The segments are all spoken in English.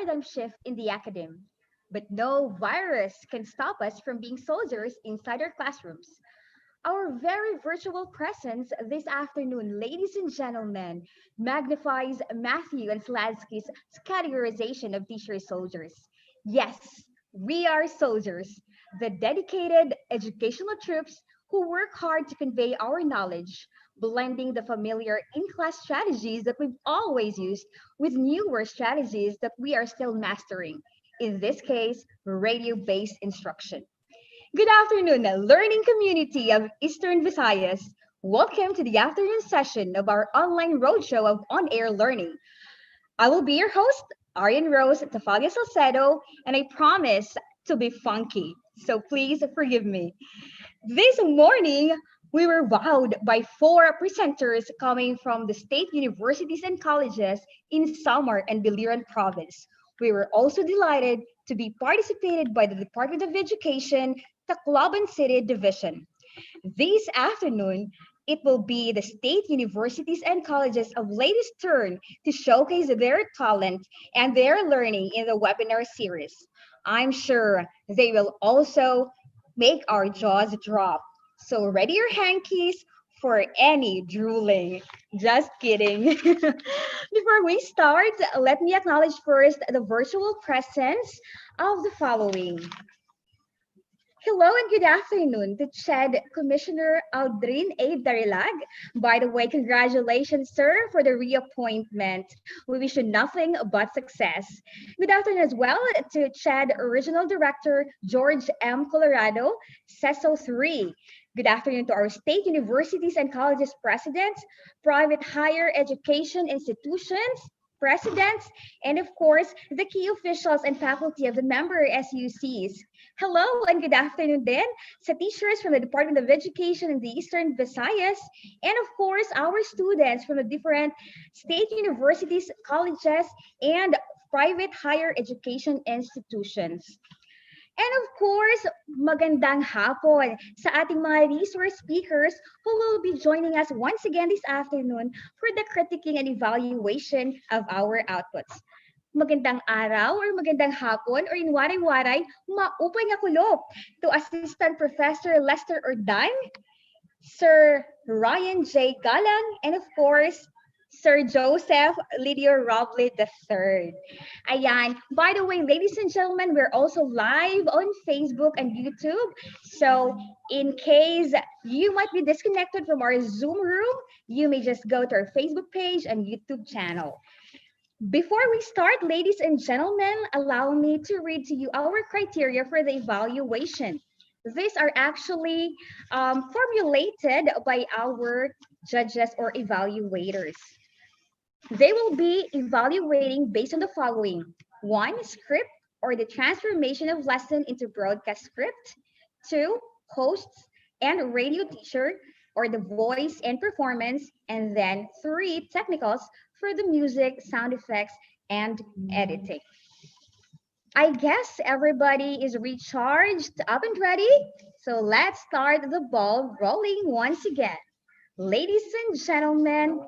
paradigm shift in the academy. But no virus can stop us from being soldiers inside our classrooms. Our very virtual presence this afternoon, ladies and gentlemen, magnifies Matthew and Sladsky's categorization of teacher soldiers. Yes, we are soldiers, the dedicated educational troops who work hard to convey our knowledge, blending the familiar in class strategies that we've always used with newer strategies that we are still mastering. In this case, radio based instruction. Good afternoon, learning community of Eastern Visayas. Welcome to the afternoon session of our online roadshow of on-air learning. I will be your host, Arian Rose Tafalia Salcedo, and I promise to be funky. So please forgive me. This morning, we were wowed by four presenters coming from the state universities and colleges in Samar and Biliran province. We were also delighted to be participated by the Department of Education, Tacloban City Division. This afternoon, it will be the state universities and colleges of latest turn to showcase their talent and their learning in the webinar series. I'm sure they will also make our jaws drop. So ready your hankies for any drooling. Just kidding. Before we start, let me acknowledge first the virtual presence of the following. Hello and good afternoon to CHED Commissioner Aldrin A. Darilag. By the way, congratulations, sir, for the reappointment. We wish you nothing but success. Good afternoon as well to CHED Regional Director George M. Colorado, CESO 3. Good afternoon to our state universities and colleges presidents, private higher education institutions, presidents, and of course, the key officials and faculty of the member SUCs. Hello and good afternoon then sa teachers from the Department of Education in the Eastern Visayas, and of course, our students from the different state universities, colleges, and private higher education institutions. And of course, magandang hapon sa ating mga resource speakers who will be joining us once again this afternoon for the critiquing and evaluation of our outputs. Magandang araw or magandang hapon or in waray-waray, maupay nga kulop to Assistant Professor Lester Ordan, Sir Ryan J. Galang, and of course, Sir Joseph Lydio Roble III. Ayan. By the way, ladies and gentlemen, we're also live on Facebook and YouTube. So in case you might be disconnected from our Zoom room, you may just go to our Facebook page and YouTube channel. Before we start, ladies and gentlemen, allow me to read to you our criteria for the evaluation. These are actually formulated by our judges or evaluators. They will be evaluating based on the following. One, script or the transformation of lesson into broadcast script. Two, hosts and radio teacher or the voice and performance. And then three, technicals for the music, sound effects, and editing. I guess everybody is recharged, up and ready. So let's start the ball rolling once again. Ladies and gentlemen,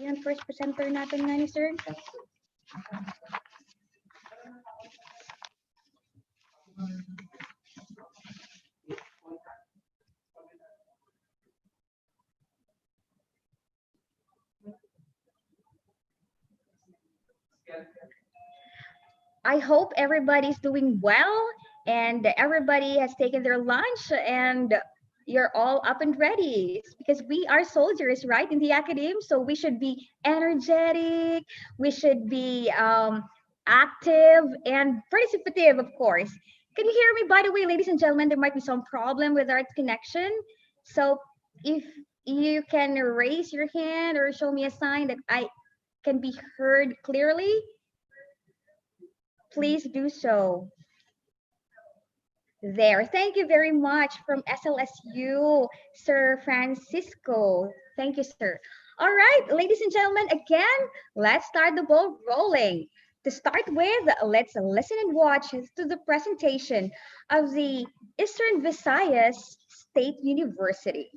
yan first presenter natin nga ni sir. I hope everybody's doing well and everybody has taken their lunch and you're all up and ready because we are soldiers, right, in the academy. So we should be energetic, we should be active and participative, of course. Can you hear me? By the way, ladies and gentlemen, there might be some problem with our connection. So if you can raise your hand or show me a sign that I can be heard clearly, please do so. There. Thank you very much from SLSU, Sir Francisco. Thank you, sir. All right, ladies and gentlemen, again, let's start the ball rolling. To start with, let's listen and watch to the presentation of the Eastern Visayas State University.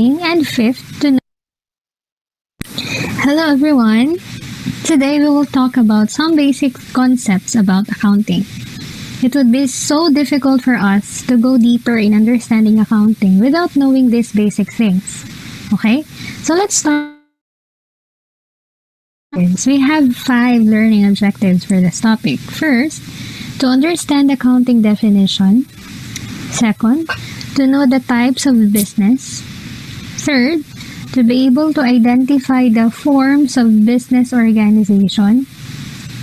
And fifth to Hello everyone. Today we will talk about some basic concepts about accounting. It would be so difficult for us to go deeper in understanding accounting without knowing these basic things. Okay? So let's start. We have 5 learning objectives for this topic. First, to understand accounting definition. Second, to know the types of business. Third, to be able to identify the forms of business organization.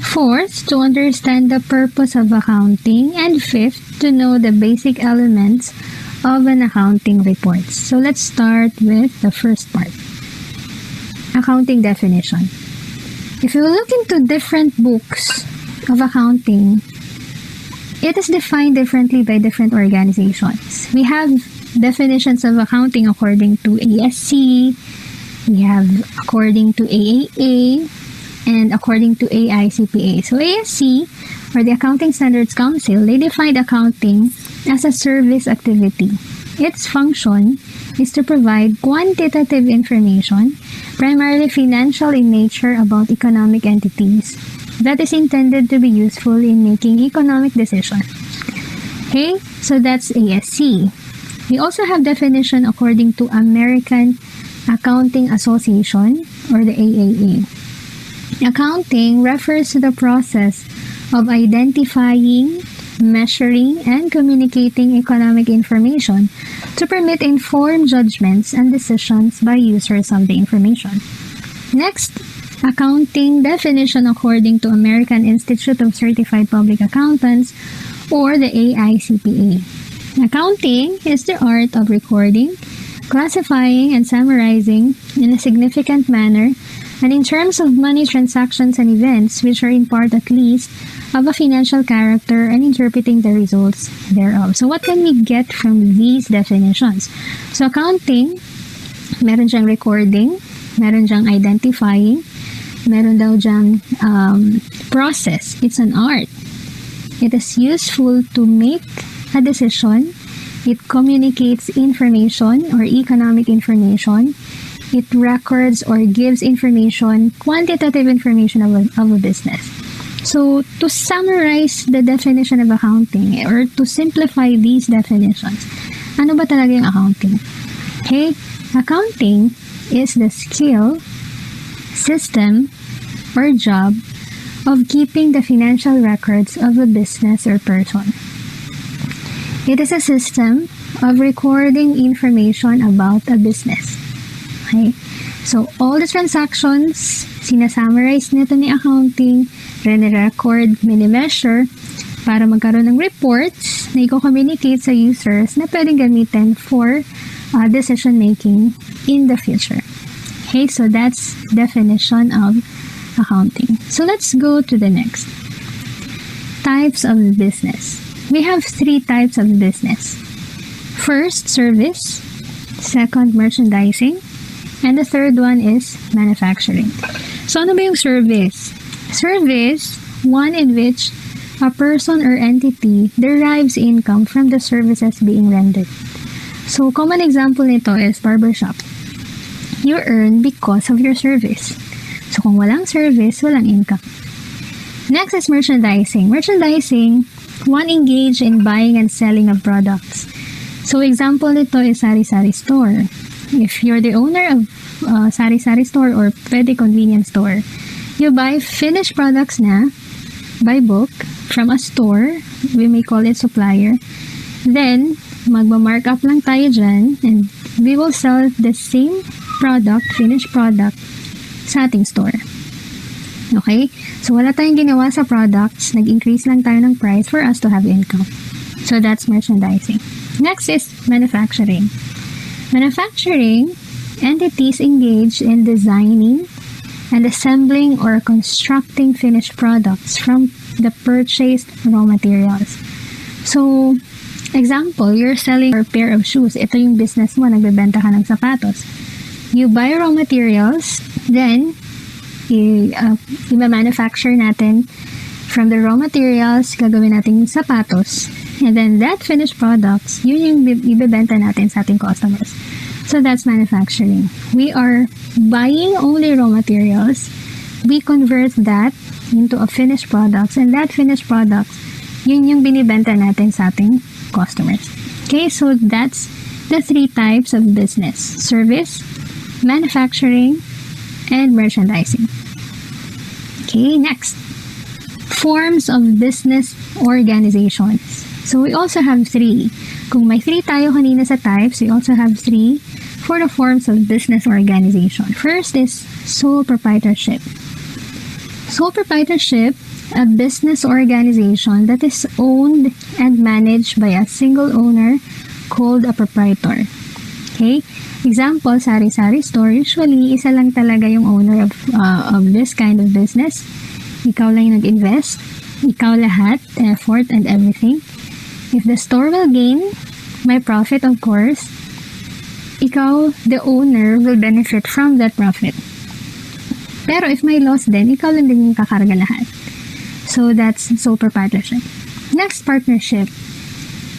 Fourth, to understand the purpose of accounting. And fifth, to know the basic elements of an accounting report. So let's start with the first part. Accounting definition. If you look into different books of accounting, it is defined differently by different organizations. We have definitions of accounting according to ASC, we have according to AAA, and according to AICPA. So ASC, or the Accounting Standards Council, they defined accounting as a service activity. Its function is to provide quantitative information, primarily financial in nature, about economic entities that is intended to be useful in making economic decisions. Okay, so that's ASC. We also have definition according to American Accounting Association, or the AAA. Accounting refers to the process of identifying, measuring, and communicating economic information to permit informed judgments and decisions by users of the information. Next, accounting definition according to American Institute of Certified Public Accountants, or the AICPA. Accounting is the art of recording, classifying, and summarizing in a significant manner, and in terms of money transactions and events which are in part at least of a financial character, and interpreting the results thereof. So what can we get from these definitions? So accounting, meron dyang recording, meron dyang identifying, meron daw dyang process. It's an art. It is useful to make a decision. It communicates information or economic information. It records or gives information, quantitative information of a business. So, to summarize the definition of accounting, or to simplify these definitions, ano ba talaga yung accounting? Okay, accounting is the skill, system, or job of keeping the financial records of a business or person. It is a system of recording information about a business. Okay? So, all the transactions, sinasummarize nito ni accounting, rene-record, mini-measure, para magkaroon ng reports na i-communicate sa users na pwedeng gamitin for decision-making in the future. Okay, so that's definition of accounting. So, let's go to the next. Types of business. We have 3 types of business. First, service. Second, merchandising. And the third one is manufacturing. So, ano ba yung service? Service, one in which a person or entity derives income from the services being rendered. So, common example nito is barbershop. You earn because of your service. So, kung walang service, walang income. Next is merchandising. Merchandising, one engaged in buying and selling of products. So, example nito is sari-sari store. If you're the owner of sari-sari store or pwede convenience store, you buy finished products na, by book from a store, we may call it supplier. Then, magma-markup lang tayo dyan and we will sell the same product, finished product, sa ating store. Okay? So, wala tayong ginawa sa products. Nag-increase lang tayo ng price for us to have income. So, that's merchandising. Next is manufacturing. Manufacturing, entities engaged in designing and assembling or constructing finished products from the purchased raw materials. So, example, you're selling a pair of shoes. Ito yung business mo, nagbebenta ka ng sapatos. You buy raw materials, then i-manufacture natin from the raw materials, gagawin natin yung sapatos. And then that finished products, yun yung ibebenta natin sa ating customers. So that's manufacturing. We are buying only raw materials. We convert that into a finished products, and that finished products, yun yung binibenta natin sa ating customers. Okay, so that's the 3 types of business: service, manufacturing, and merchandising. Okay, next. Forms of business organizations. So we also have 3. Kung may 3 tayo kanina sa types, we also have 3 for the forms of business organization. First is sole proprietorship. Sole proprietorship, a business organization that is owned and managed by a single owner called a proprietor. Okay? Example, sari-sari store. Usually, isa lang talaga yung owner of this kind of business. Ikaw lang yung nag-invest. Ikaw lahat, effort and everything. If the store will gain, may profit of course, ikaw, the owner, will benefit from that profit. Pero if may loss din, ikaw lang din yung kakarga lahat. So that's sole proprietorship. Next, partnership.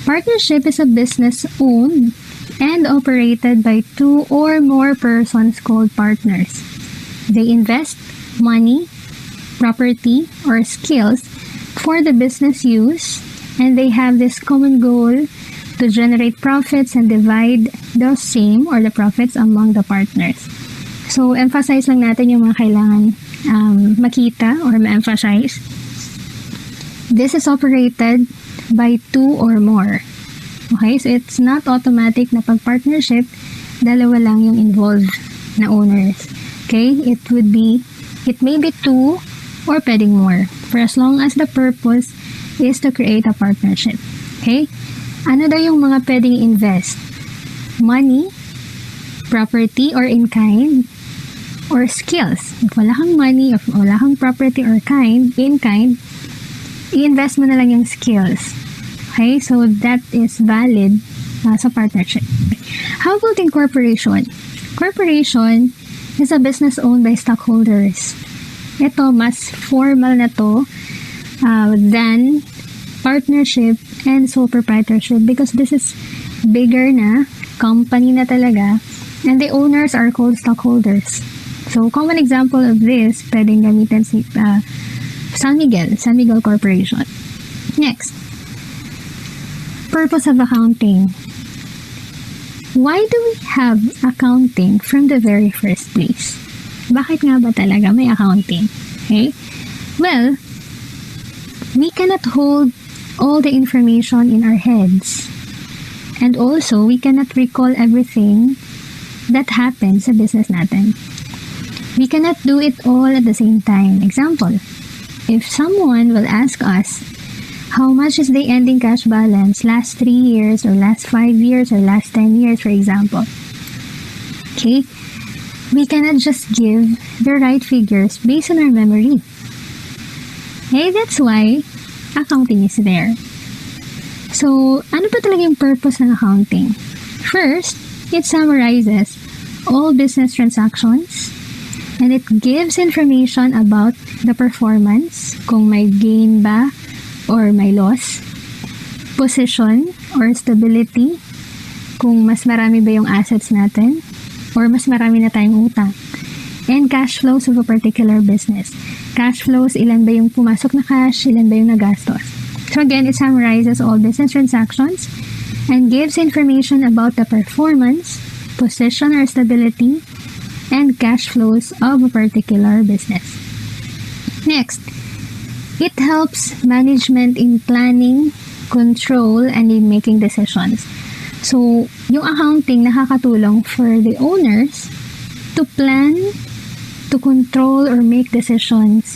Partnership is a business owned and operated by 2 or more persons called partners. They invest money, property, or skills for the business use, and they have this common goal to generate profits and divide the same or the profits among the partners. So, emphasize lang natin yung mga kailangan makita or ma-emphasize. This is operated by 2 or more. Okay? So, it's not automatic na pag-partnership, dalawa lang yung involved na owners. Okay? It may be 2 or pwedeng more. For as long as the purpose is to create a partnership. Okay? Ano daw yung mga pwedeng invest? Money, property or in kind, or skills. If wala kang money, if wala kang property or in kind, i-invest mo na lang yung skills. Okay? So, that is valid sa partnership. How about incorporation? Corporation is a business owned by stockholders. Ito, mas formal na to than partnership and sole proprietorship because this is bigger na, company na talaga, and the owners are called stockholders. So, common example of this, pwedeng gamitin si San Miguel Corporation. Next, purpose of accounting. Why do we have accounting from the very first place? Bakit nga ba talaga may accounting? Okay? Well, we cannot hold all the information in our heads. And also, we cannot recall everything that happens sa business natin. We cannot do it all at the same time. Example, if someone will ask us, how much is the ending cash balance last 3 years or last 5 years or last 10 years, for example? Okay? We cannot just give the right figures based on our memory. Okay? That's why accounting is there. So, ano ba talaga yung purpose ng accounting? First, it summarizes all business transactions and it gives information about the performance, kung may gain ba or may loss, position or stability, kung mas marami ba yung assets natin or mas marami na tayong utang, and cash flows of a particular business. Cash flows, ilan ba yung pumasok na cash, ilan ba yung nagastos. So again, it summarizes all business transactions and gives information about the performance, position or stability, and cash flows of a particular business. Next, It helps management in planning, control, and in making decisions. So, yung accounting nakakatulong for the owners to plan, to control, or make decisions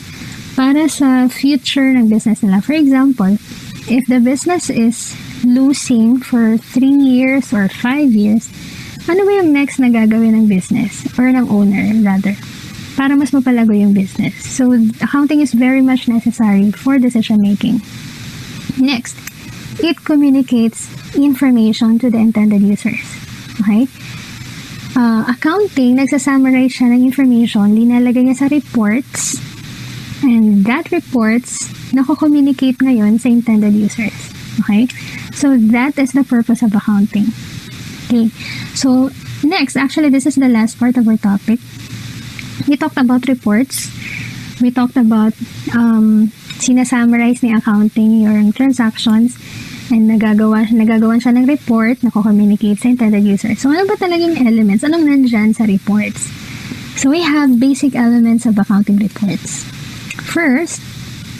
para sa future ng business nila. For example, if the business is losing for 3 years or 5 years, ano ba yung next na gagawin ng business or ng owner rather para mas mapalago yung business. So, accounting is very much necessary for decision making. Next, it communicates information to the intended users. Okay? Accounting, nagsasummarize siya ng information, linalagay niya sa reports, and that reports, nako-communicate ngayon sa intended users. Okay? So, that is the purpose of accounting. Okay. So, next, actually, this is the last part of our topic. We talked about reports. We talked about sinasummarize ni accounting yung transactions and nagagawan siya ng report na communicate sa intended user. So, ano ba talagang elements? Anong nandyan sa reports? So, we have basic elements of accounting reports. First,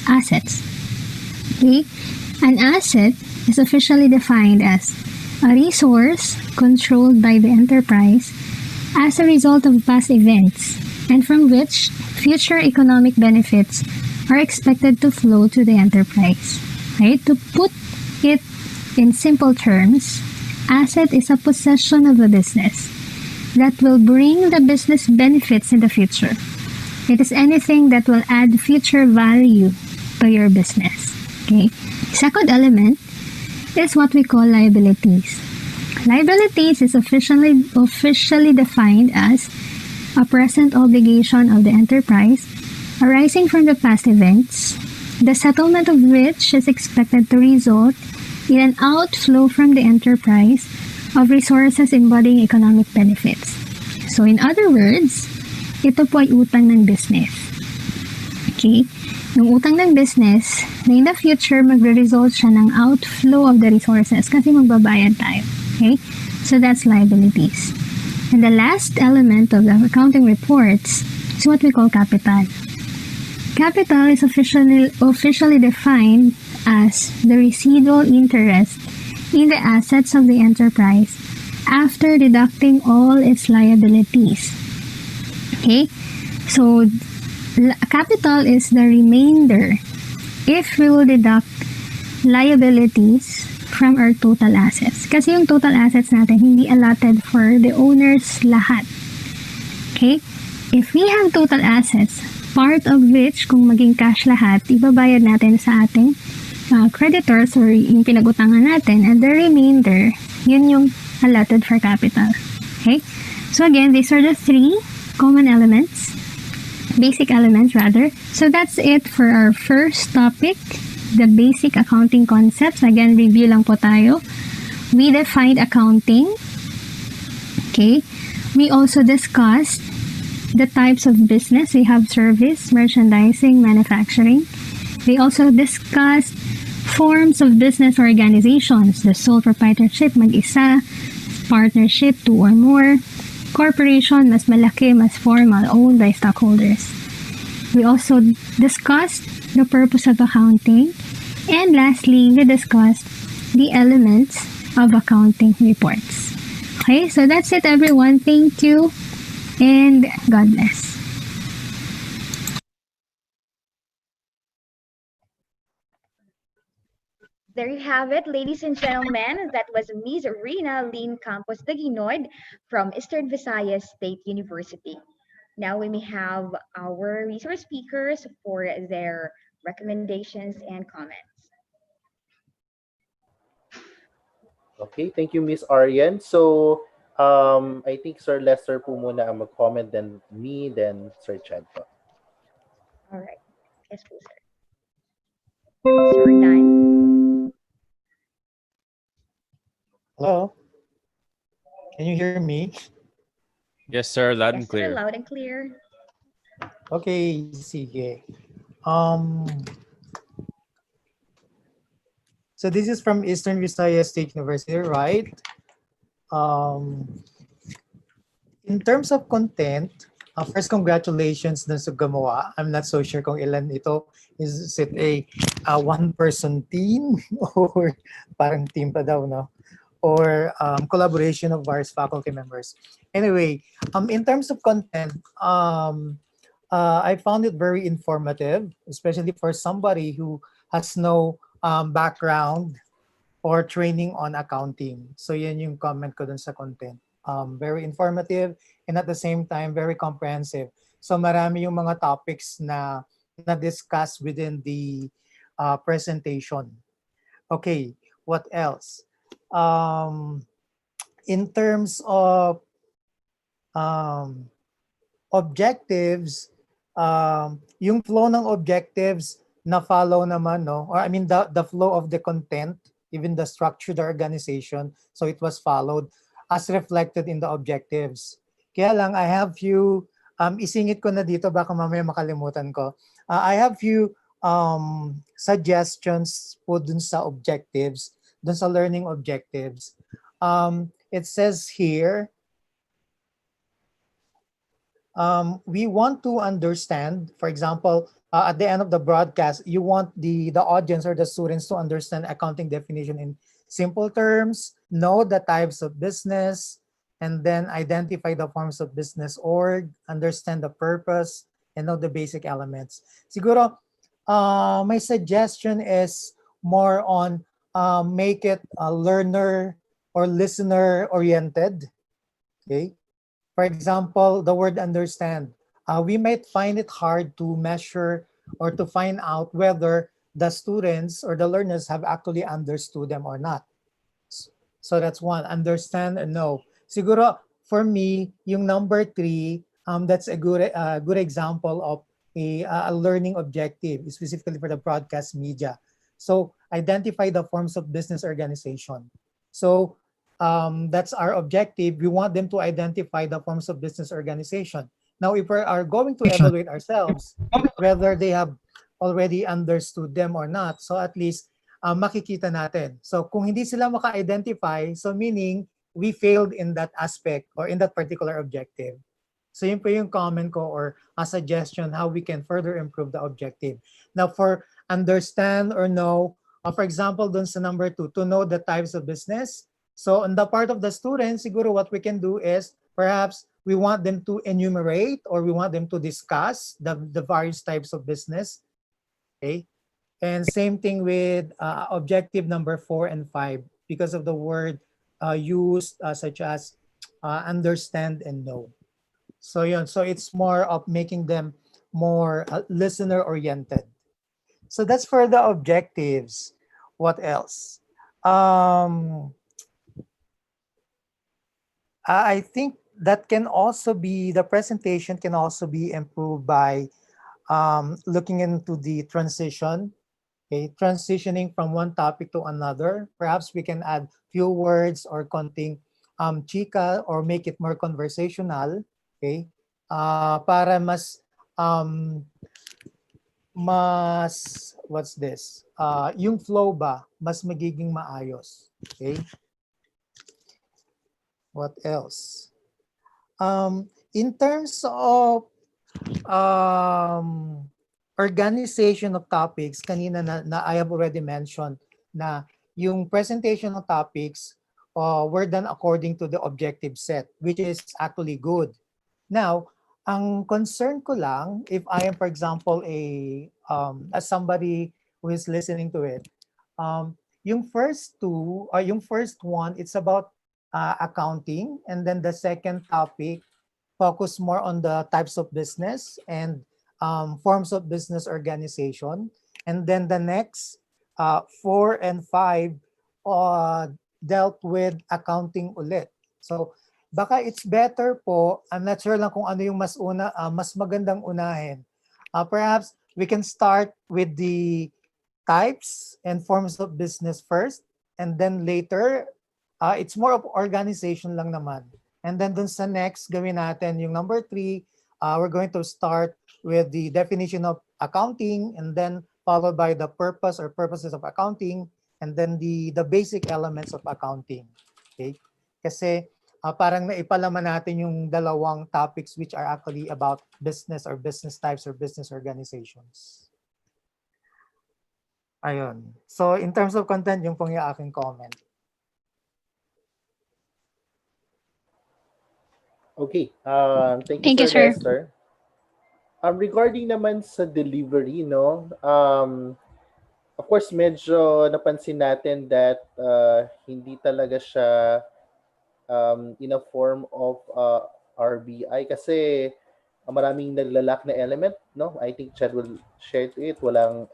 assets. Okay? An asset is officially defined as a resource controlled by the enterprise as a result of past events and from which future economic benefits are expected to flow to the enterprise. Right? To put it in simple terms, asset is a possession of a business that will bring the business benefits in the future. It is anything that will add future value to your business. Okay? Second element is what we call liabilities. Liabilities is officially defined as a present obligation of the enterprise arising from the past events, the settlement of which is expected to result in an outflow from the enterprise of resources embodying economic benefits. So in other words, ito po ay utang ng business. Okay? Yung utang ng business, na in the future, magre-result siya ng outflow of the resources kasi magbabayad tayo. Okay? So, that's liabilities. And the last element of the accounting reports is what we call capital. Capital is officially defined as the residual interest in the assets of the enterprise after deducting all its liabilities. Okay? So, capital is the remainder if we will deduct liabilities from our total assets. Kasi yung total assets natin hindi allotted for the owners lahat. Okay? If we have total assets, part of which, kung maging cash lahat, ibabayad natin sa ating creditors or yung pinag-utangan natin, and the remainder, yun yung allotted for capital. Okay? So again, these are the three common elements. Basic elements rather. So that's it for our first topic, the basic accounting concepts. Again, review lang po tayo. We defined accounting. Okay. We also discussed the types of business. We have service, merchandising, manufacturing. We also discussed forms of business organizations, the sole proprietorship, mag-isa, partnership, 2 or more, corporation, mas malaki, mas formal, owned by stockholders. We also discussed the purpose of accounting. And lastly, we discussed the elements of accounting reports. Okay, so that's it everyone. Thank you and God bless. There you have it, ladies and gentlemen. That was Ms. Rina Lynn Campos Daguinoid from Eastern Visayas State University. Now we may have our resource speakers for their recommendations and comments. Okay, thank you, Miss Arian. So, I think Sir Lester po muna ang mag-comment, then me, then Sir Chad po. All right. Yes, please, sir. Sir Dan. Hello? Can you hear me? Yes, sir. Loud Yes, and sir. clear. Loud and clear. Okay, sige. So this is from Eastern Visayas State University, right? In terms of content, First, congratulations dun sa gumawa. I'm not so sure kung ilan ito. Is it a one-person team or parang team pa daw, no? Or collaboration of various faculty members. Anyway, in terms of content, I found it very informative, especially for somebody who has no background or training on accounting. So yan yung comment ko dun sa content. Very informative and at the same time, very comprehensive. So marami yung mga topics na na-discuss within the presentation. Okay, what else? In terms of objectives, yung flow ng objectives na follow naman, no? Or I mean the flow of the content, even the structure, the organization, so it was followed as reflected in the objectives. Kaya lang, I have few, isingit ko na dito, baka mamaya makalimutan ko. I have few suggestions po dun sa objectives, dun sa learning objectives. It says here, we want to understand, for example, at the end of the broadcast, you want the audience or the students to understand accounting definition in simple terms, know the types of business, and then identify the forms of business org, understand the purpose, and know the basic elements. Siguro, my suggestion is more on make it learner or listener oriented. Okay. For example, the word understand. We might find it hard to measure or to find out whether the students or the learners have actually understood them or not. So that's one, understand and know. Siguro, for me, yung number 3, that's a good example of a learning objective, specifically for the broadcast media. So identify the forms of business organization. So that's our objective. We want them to identify the forms of business organization. Now, if we are going to evaluate ourselves, whether they have already understood them or not, so at least makikita natin. So kung hindi sila maka-identify, so meaning we failed in that aspect or in that particular objective. So yun po yung comment ko or a suggestion how we can further improve the objective. Now for understand or know, for example, dun sa number 2, to know the types of business. So on the part of the students, siguro what we can do is perhaps we want them to enumerate or we want them to discuss the various types of business. Okay. And same thing with objective number 4 and 5 because of the word used such as understand and know. So yun, so it's more of making them more listener oriented. So that's for the objectives. What else? I think that can also be, the presentation can also be improved by looking into the transition, okay, transitioning from one topic to another. Perhaps we can add few words or konting chika or make it more conversational, okay, para mas what's this? Yung flow ba, mas magiging maayos, okay? What else? In terms of organization of topics, kanina na I have already mentioned na yung presentation of topics were done according to the objective set, which is actually good. Now, ang concern ko lang, if I am, for example, as somebody who is listening to it, yung first two, or yung first one, it's about accounting, and then the second topic focus more on the types of business and forms of business organization, and then the next 4 and 5 dealt with accounting ulit. So baka it's better po, I'm not sure lang kung ano yung mas magandang unahin. Perhaps we can start with the types and forms of business first, and then later it's more of organization lang naman. And then dun sa next, gawin natin yung number 3, we're going to start with the definition of accounting, and then followed by the purpose or purposes of accounting, and then the basic elements of accounting. Okay? Kasi parang naipalaman natin yung dalawang topics which are actually about business or business types or business organizations. Ayun. So in terms of content, yung pong yung aking comment. Okay. Thank you, Thank you, Sir sir. Lester. Regarding naman sa delivery, no, of course, medyo napansin natin that hindi talaga siya in a form of RBI kasi maraming naglalak na element, no? I think Chad will share to it. Walang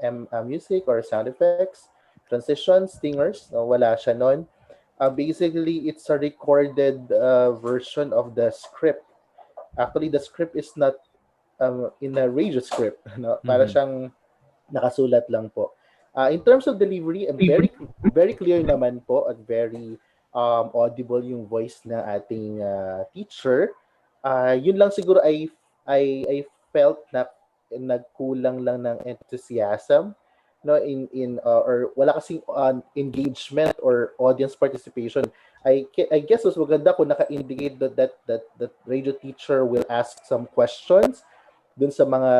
music or sound effects, transitions, stingers, no? Wala siya nun. Basically, it's a recorded version of the script. Actually, the script is not in a radio script. No? Para Mhm. siyang nakasulat lang po. In terms of delivery, very very clear naman po at very audible yung voice ng ating teacher. Yun lang siguro I felt na nagkulang lang ng enthusiasm, no, or wala kasing engagement or audience participation. I guess mas maganda kung naka-indicate that radio teacher will ask some questions dun sa mga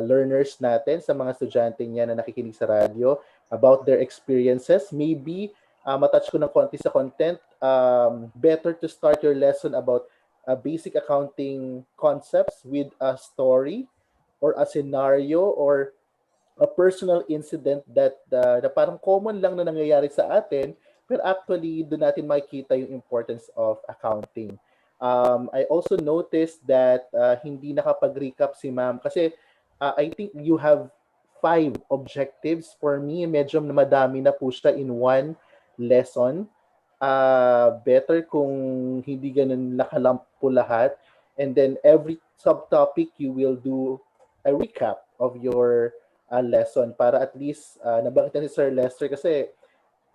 learners natin, sa mga estudyante niya na nakikinig sa radyo about their experiences. Maybe matouch ko ng konti sa content. Better to start your lesson about basic accounting concepts with a story or a scenario or a personal incident that na parang common lang na nangyayari sa atin, pero actually doon natin makikita yung importance of accounting. I also noticed that hindi nakapag-recap si ma'am kasi I think you have 5 objectives. For me, medyo madami na po siya in one lesson. Better kung hindi ganun nakalamp po lahat. And then every subtopic, you will do a recap of your lesson para at least nabanggit na si Sir Lester kasi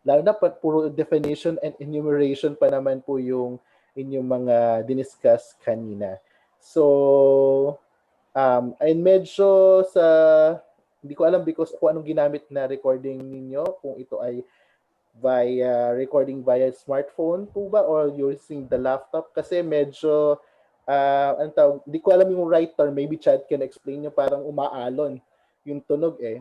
lalo na puro definition and enumeration pa naman po yung inyong mga diniscuss kanina. So, and medyo sa, hindi ko alam because kung anong ginamit na recording ninyo, kung ito ay recording via smartphone po ba or using the laptop kasi medyo, ano tawag, hindi ko alam yung right term, maybe Chad can explain nyo, parang umaalon yung tunog eh.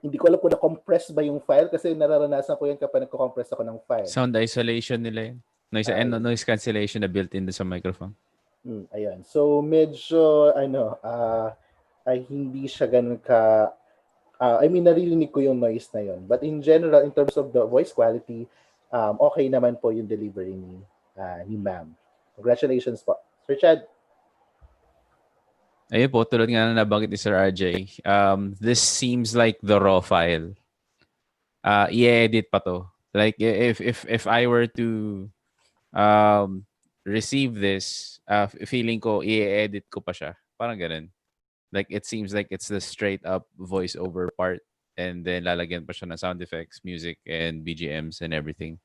Hindi ko alam kung na-compress ba yung file kasi nararanasan ko yan kapag nagko-compress ako ng file. Sound isolation nila yun. Noise cancellation na built in sa microphone. Ayan. So, medyo, ay hindi siya ganun ka, I mean, naririnig ko yung noise na yun. But in general, in terms of the voice quality, okay naman po yung delivery ni ma'am. Congratulations po. Sir Chad. Ayun po, tulad nga na nabanggit ni Sir RJ, this seems like the raw file. I-edit pa to. Like, if I were to receive this, feeling ko, i-edit ko pa siya. Parang ganun. Like, it seems like it's the straight up voiceover part and then lalagyan pa siya ng sound effects, music, and BGMs and everything.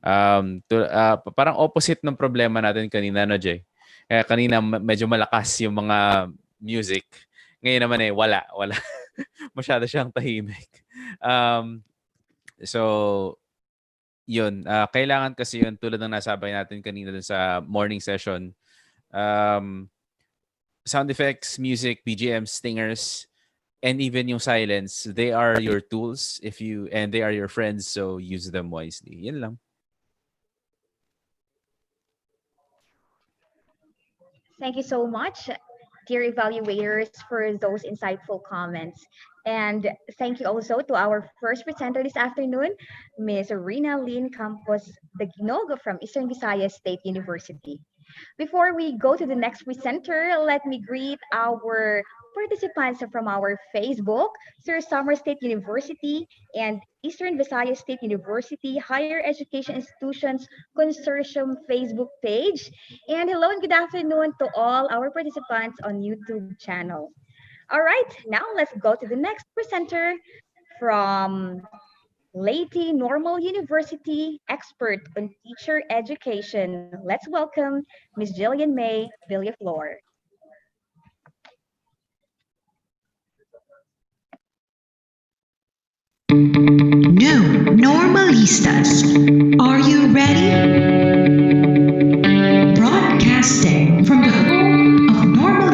Parang opposite ng problema natin kanina, no, Jay? Kanina medyo malakas yung mga music. Ngayon naman wala. Masyado siyang tahimik. So, yun. Kailangan kasi yun, tulad ng nasabi natin kanina dun sa morning session, sound effects, music, BGM, stingers, and even yung silence, they are your tools and they are your friends, so use them wisely. Yan lang. Thank you so much, dear evaluators, for those insightful comments. And thank you also to our first presenter this afternoon, Ms. Rina Lynn Campos de Ginogo from Eastern Visayas State University. Before we go to the next presenter, let me greet our participants from our Facebook, Sir Summer State University and Eastern Visayas State University Higher Education Institutions Consortium Facebook page. And hello and good afternoon to all our participants on YouTube channel. All right, now let's go to the next presenter from Leyte Normal University, expert on teacher education. Let's welcome Ms. Jillian May Villaflor. New Normalistas. Are you ready?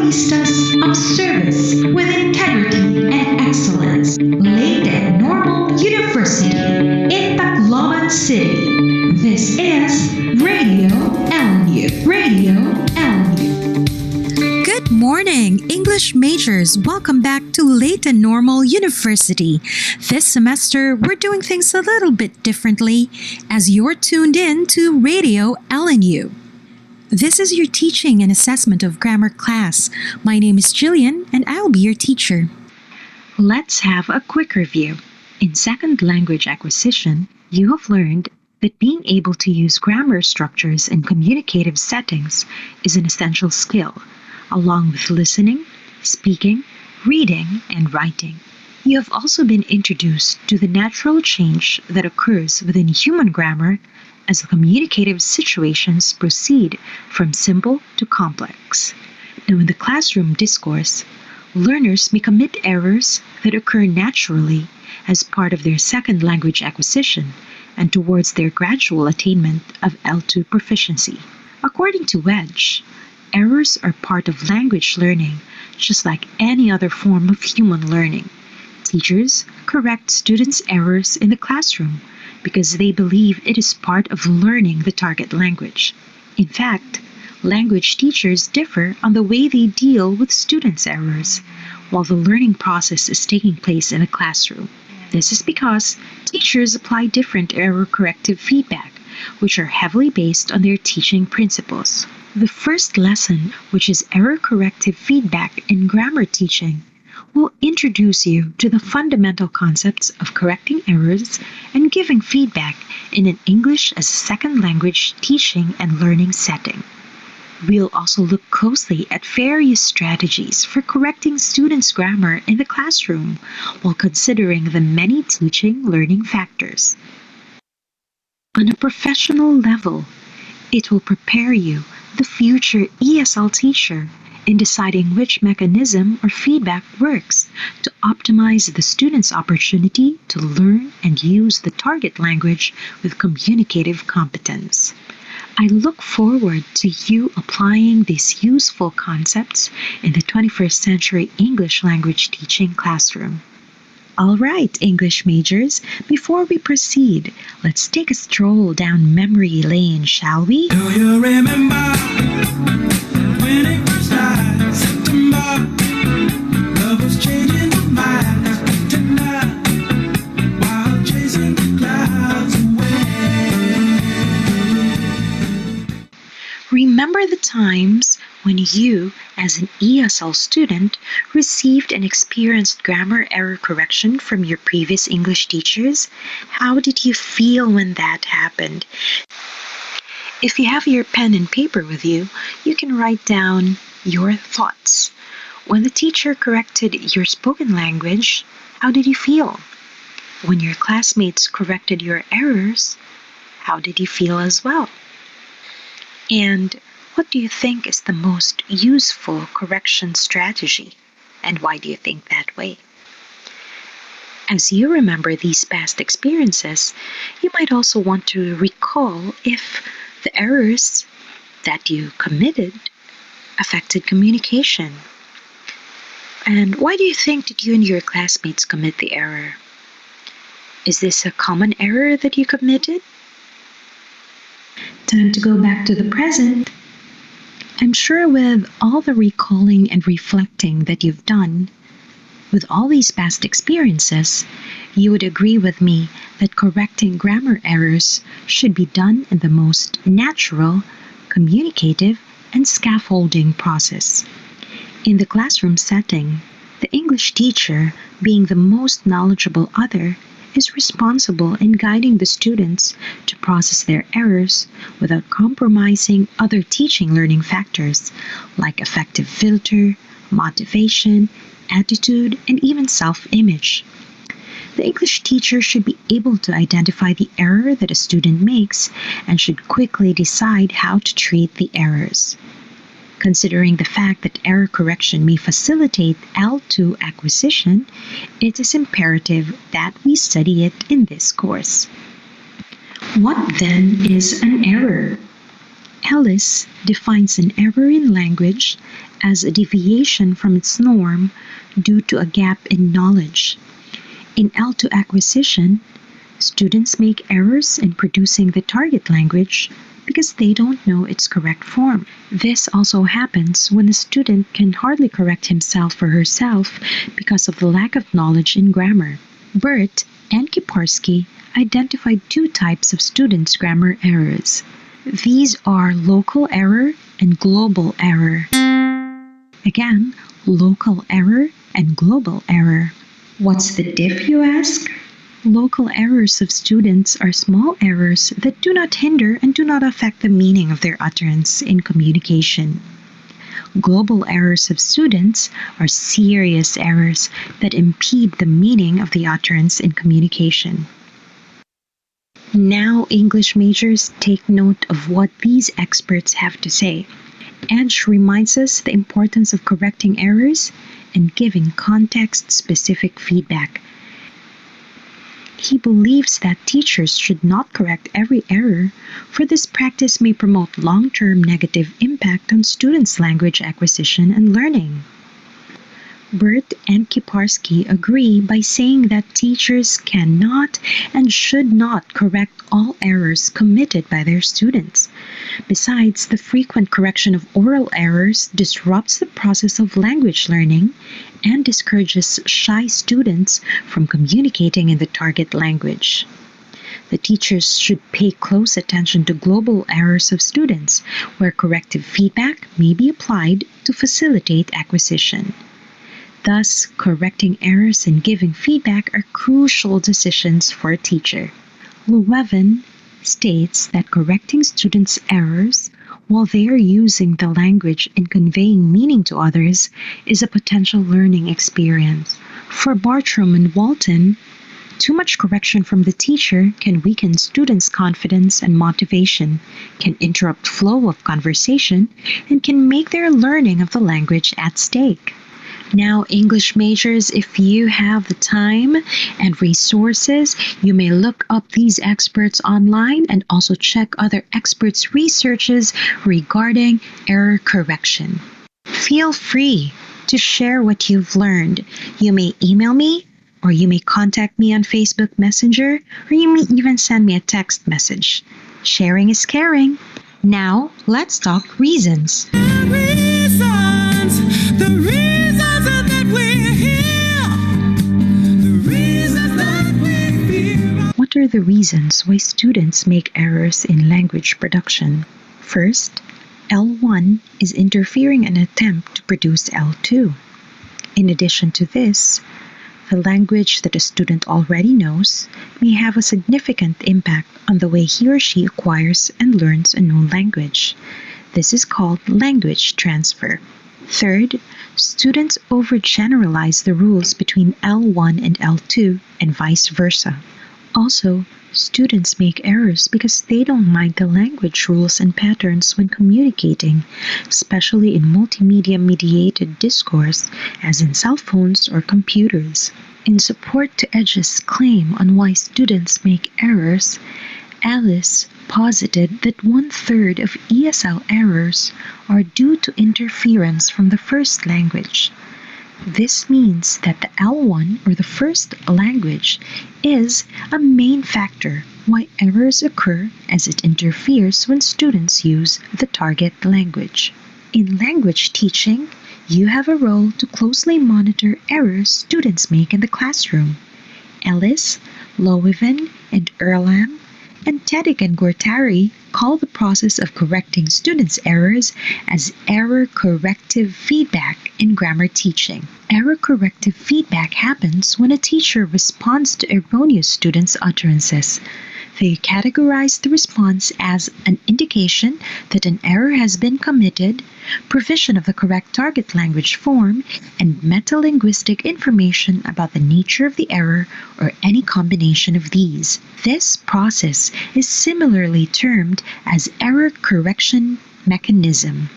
baristas of service with integrity and excellence. Leyte Normal University in Tacloban City. This is Radio LU. Radio LU. Good morning, English majors. Welcome back to Leyte Normal University. This semester, we're doing things a little bit differently as you're tuned in to Radio LNU. This is your teaching and assessment of grammar class. My name is Jillian, and I'll be your teacher. Let's have a quick review. In second language acquisition, you have learned that being able to use grammar structures in communicative settings is an essential skill, along with listening, speaking, reading, and writing. You have also been introduced to the natural change that occurs within human grammar as the communicative situations proceed from simple to complex. Now, in the classroom discourse, learners may commit errors that occur naturally as part of their second language acquisition and towards their gradual attainment of L2 proficiency. According to Wedge, errors are part of language learning, just like any other form of human learning. Teachers correct students' errors in the classroom because they believe it is part of learning the target language. In fact, language teachers differ on the way they deal with students' errors while the learning process is taking place in a classroom. This is because teachers apply different error corrective feedback, which are heavily based on their teaching principles. The first lesson, which is error corrective feedback in grammar teaching, will introduce you to the fundamental concepts of correcting errors and giving feedback in an English as a second language teaching and learning setting. We'll also look closely at various strategies for correcting students' grammar in the classroom while considering the many teaching learning factors. On a professional level, it will prepare you, the future ESL teacher, in deciding which mechanism or feedback works to optimize the student's opportunity to learn and use the target language with communicative competence. I look forward to you applying these useful concepts in the 21st century English language teaching classroom. All right, English majors, before we proceed, let's take a stroll down memory lane, shall we? Do you remember when it first started? September, love was changing the minds tonight while chasing the clouds away. Remember the times when you, as an ESL student, received and experienced grammar error correction from your previous English teachers? How did you feel when that happened? If you have your pen and paper with you, you can write down your thoughts. When the teacher corrected your spoken language, how did you feel? When your classmates corrected your errors, how did you feel as well? And what do you think is the most useful correction strategy? And why do you think that way? As you remember these past experiences, you might also want to recall if the errors that you committed affected communication. And why do you think that you and your classmates commit the error? Is this a common error that you committed? Time to go back to the present. I'm sure with all the recalling and reflecting that you've done, with all these past experiences, you would agree with me that correcting grammar errors should be done in the most natural, communicative, and scaffolding process. In the classroom setting, the English teacher, being the most knowledgeable other, is responsible in guiding the students to process their errors without compromising other teaching learning factors like affective filter, motivation, attitude, and even self-image. The English teacher should be able to identify the error that a student makes and should quickly decide how to treat the errors. Considering the fact that error correction may facilitate L2 acquisition, it is imperative that we study it in this course. What then is an error? Ellis defines an error in language as a deviation from its norm due to a gap in knowledge. In L2 acquisition, students make errors in producing the target language because they don't know its correct form. This also happens when a student can hardly correct himself or herself because of the lack of knowledge in grammar. Burt and Kiparsky identified two types of students' grammar errors. These are local error and global error. Again, local error and global error. What's the diff, you ask? Local errors of students are small errors that do not hinder and do not affect the meaning of their utterance in communication. Global errors of students are serious errors that impede the meaning of the utterance in communication. Now, English majors, take note of what these experts have to say. Edge reminds us the importance of correcting errors and giving context-specific feedback. He believes that teachers should not correct every error, for this practice may promote long-term negative impact on students' language acquisition and learning. Burt and Kiparsky agree by saying that teachers cannot and should not correct all errors committed by their students. Besides, the frequent correction of oral errors disrupts the process of language learning and discourages shy students from communicating in the target language. The teachers should pay close attention to global errors of students, where corrective feedback may be applied to facilitate acquisition. Thus, correcting errors and giving feedback are crucial decisions for a teacher. Llewellyn states that correcting students' errors while they are using the language and conveying meaning to others is a potential learning experience. For Bartram and Walton, too much correction from the teacher can weaken students' confidence and motivation, can interrupt flow of conversation, and can make their learning of the language at stake. Now, English majors, if you have the time and resources, you may look up these experts online and also check other experts' researches regarding error correction. Feel free to share what you've learned. You may email me, or you may contact me on Facebook Messenger, or you may even send me a text message. Sharing is caring. Now, let's talk reasons. What are the reasons why students make errors in language production? First, L1 is interfering in an attempt to produce L2. In addition to this, the language that a student already knows may have a significant impact on the way he or she acquires and learns a new language. This is called language transfer. Third, students overgeneralize the rules between L1 and L2 and vice versa. Also, students make errors because they don't mind the language rules and patterns when communicating, especially in multimedia-mediated discourse, as in cell phones or computers. In support to Edge's claim on why students make errors, Alice posited that 1/3 of ESL errors are due to interference from the first language. This means that the L1, or the first language, is a main factor why errors occur, as it interferes when students use the target language. In language teaching, you have a role to closely monitor errors students make in the classroom. Ellis, Llewellyn, and Erlam, and Teddick and Guattari call the process of correcting students' errors as error corrective feedback in grammar teaching. Error corrective feedback happens when a teacher responds to erroneous students' utterances. They categorize the response as an indication that an error has been committed, provision of the correct target language form, and metalinguistic information about the nature of the error or any combination of these. This process is similarly termed as error correction mechanism.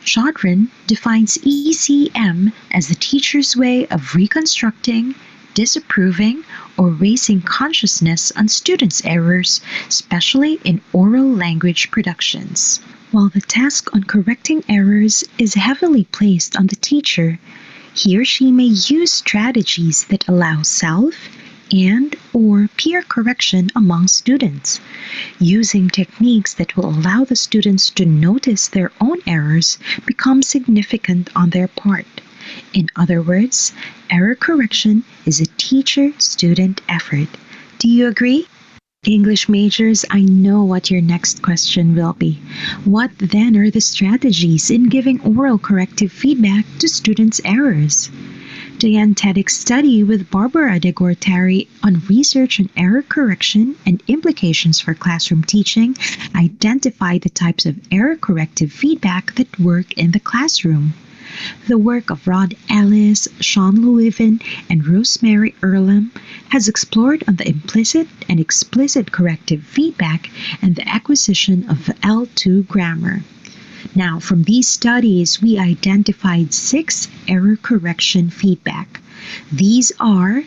Chaudhry defines ECM as the teacher's way of reconstructing, disapproving, or raising consciousness on students' errors, especially in oral language productions. While the task on correcting errors is heavily placed on the teacher, he or she may use strategies that allow self and or peer correction among students. Using techniques that will allow the students to notice their own errors becomes significant on their part. In other words, error correction is a teacher student effort. Do you agree? English majors, I know what your next question will be. What then are the strategies in giving oral corrective feedback to students' errors? Diane TEDx study with Barbara de Gortari on research on error correction and implications for classroom teaching identified the types of error corrective feedback that work in the classroom. The work of Rod Ellis, Sean Lewivin, and Rosemary Earlham has explored on the implicit and explicit corrective feedback and the acquisition of L2 grammar. Now, from these studies, we identified 6 error correction feedback. These are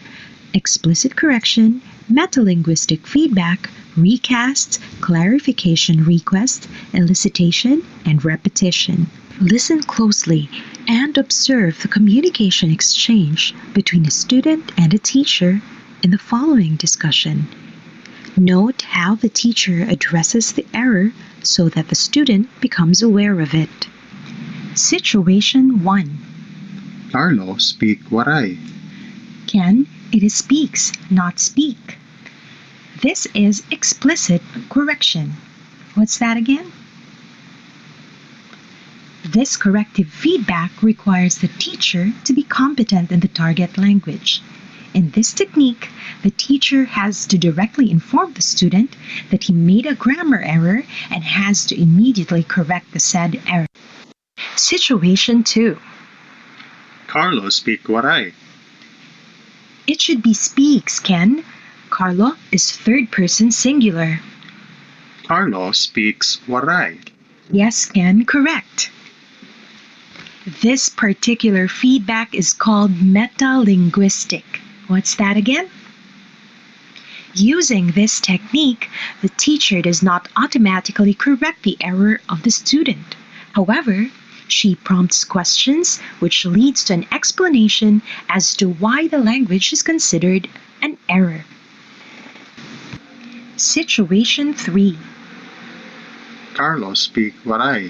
explicit correction, metalinguistic feedback, recast, clarification request, elicitation, and repetition. Listen closely and observe the communication exchange between a student and a teacher in the following discussion. Note how the teacher addresses the error so that the student becomes aware of it. Situation 1. Carlo, speak waray. Ken, it is speaks, not speak. This is explicit correction. What's that again? This corrective feedback requires the teacher to be competent in the target language. In this technique, the teacher has to directly inform the student that he made a grammar error and has to immediately correct the said error. Situation 2. Carlo, speak waray. It should be speaks, Ken. Carlo is third person singular. Carlo speaks waray. Yes, Ken, correct. This particular feedback is called metalinguistic. What's that again? Using this technique, the teacher does not automatically correct the error of the student. However, she prompts questions which leads to an explanation as to why the language is considered an error. Situation 3. Carlo, speak waray.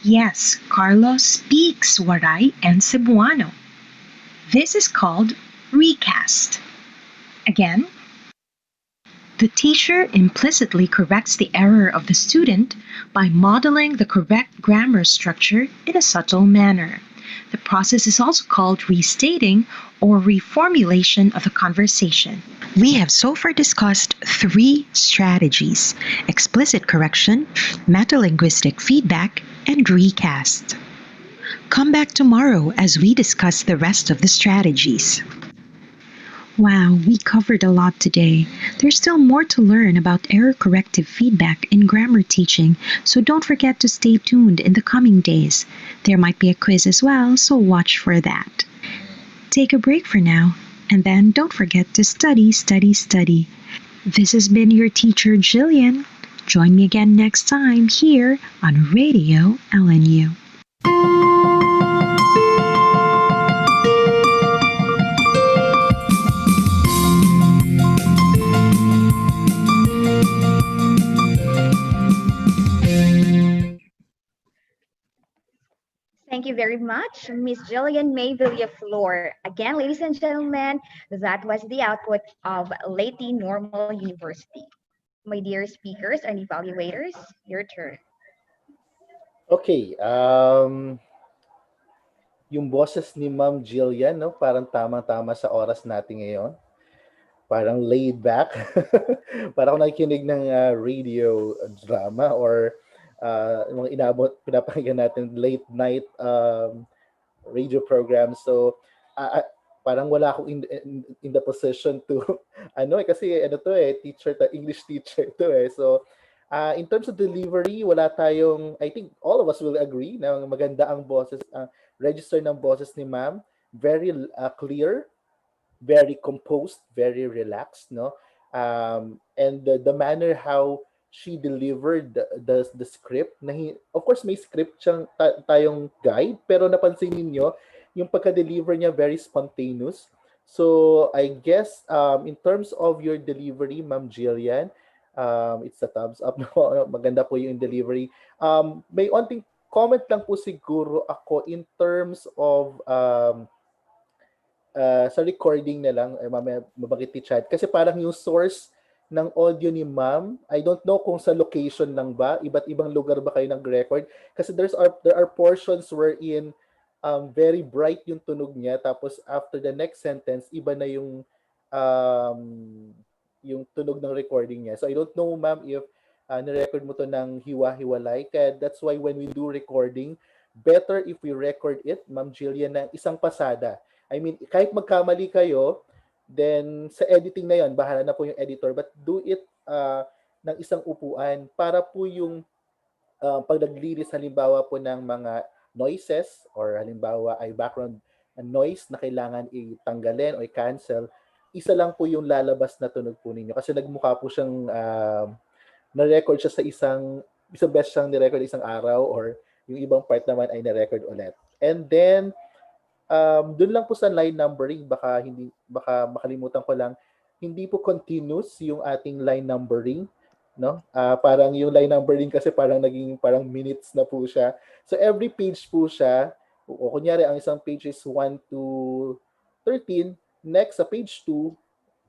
Yes, Carlos speaks Waray and Cebuano. This is called recast. Again, the teacher implicitly corrects the error of the student by modeling the correct grammar structure in a subtle manner. The process is also called restating or reformulation of the conversation. We have so far discussed 3 strategies: explicit correction, metalinguistic feedback, and recast. Come back tomorrow as we discuss the rest of the strategies. Wow, we covered a lot today. There's still more to learn about error corrective feedback in grammar teaching, so don't forget to stay tuned in the coming days. There might be a quiz as well, so watch for that. Take a break for now, and then don't forget to study, study, study. This has been your teacher, Jillian. Join me again next time here on Radio LNU. Thank you very much, Miss Jillian May Villaflor. Again, ladies and gentlemen, that was the output of Leyte Normal University. My dear speakers and evaluators, your turn. Okay, yung boses ni Ma'am Jillian, no, parang tama-tama sa oras natin ngayon. Parang laid back. Parang ako nakikinig ng radio drama or mga pinapakinggan natin late night radio program. So, parang wala akong in the position to, kasi to teacher, English teacher to So, in terms of delivery, wala tayong, I think all of us will agree na maganda ang boses, register ng boses ni ma'am. Very clear, very composed, very relaxed, no? And the manner how she delivered the script na of course may script siyang tayong guide, pero napansin niyo yung pagka-deliver niya very spontaneous. So I guess in terms of your delivery, Ma'am Jillian, it's a thumbs up. No? Maganda po yung delivery. May onting comment lang po siguro ako in terms of sa recording na lang, mamaya mabanggit ni Chad. Kasi parang yung source ng audio ni Ma'am, I don't know kung sa location lang ba, iba't ibang lugar ba kayo nag-record. Kasi there are portions wherein very bright yung tunog niya, tapos after the next sentence, iba na um, yung tunog ng recording niya. So I don't know, Ma'am, if nirecord mo to ng hiwa-hiwalay. Kaya that's why when we do recording, better if we record it, Ma'am Jillian, ng isang pasada. I mean, kahit magkamali kayo, then sa editing na yon, bahala na po yung editor, but do it ng isang upuan para po yung pag naglilis halimbawa po ng mga noises or halimbawa ay background noise na kailangan itanggalin o i-cancel, isa lang po yung lalabas na tunog po ninyo. Kasi nagmukha po siyang na-record siya sa isang beses siyang ni-record isang araw or yung ibang part naman ay na-record ulit. And then, doon lang po sa line numbering, baka makalimutan ko lang, hindi po continuous yung ating line numbering, no? Parang yung line numbering kasi parang naging parang minutes na po siya. So every page po siya, o kunyari ang isang page is 1 to 13, next sa page 2,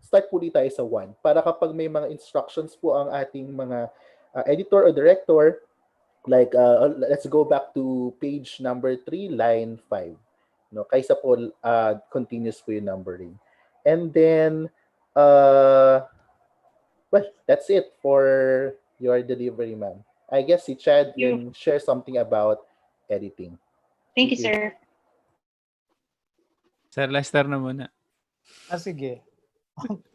start po tayo sa 1 para kapag may mga instructions po ang ating mga editor or director, like let's go back to page number 3, line 5. No, kaysa po continuous po yung numbering. And then well, that's it for your delivery, ma'am. I guess si Chad can share something about editing. Thank you, sir. Sir Lester na muna. Sige.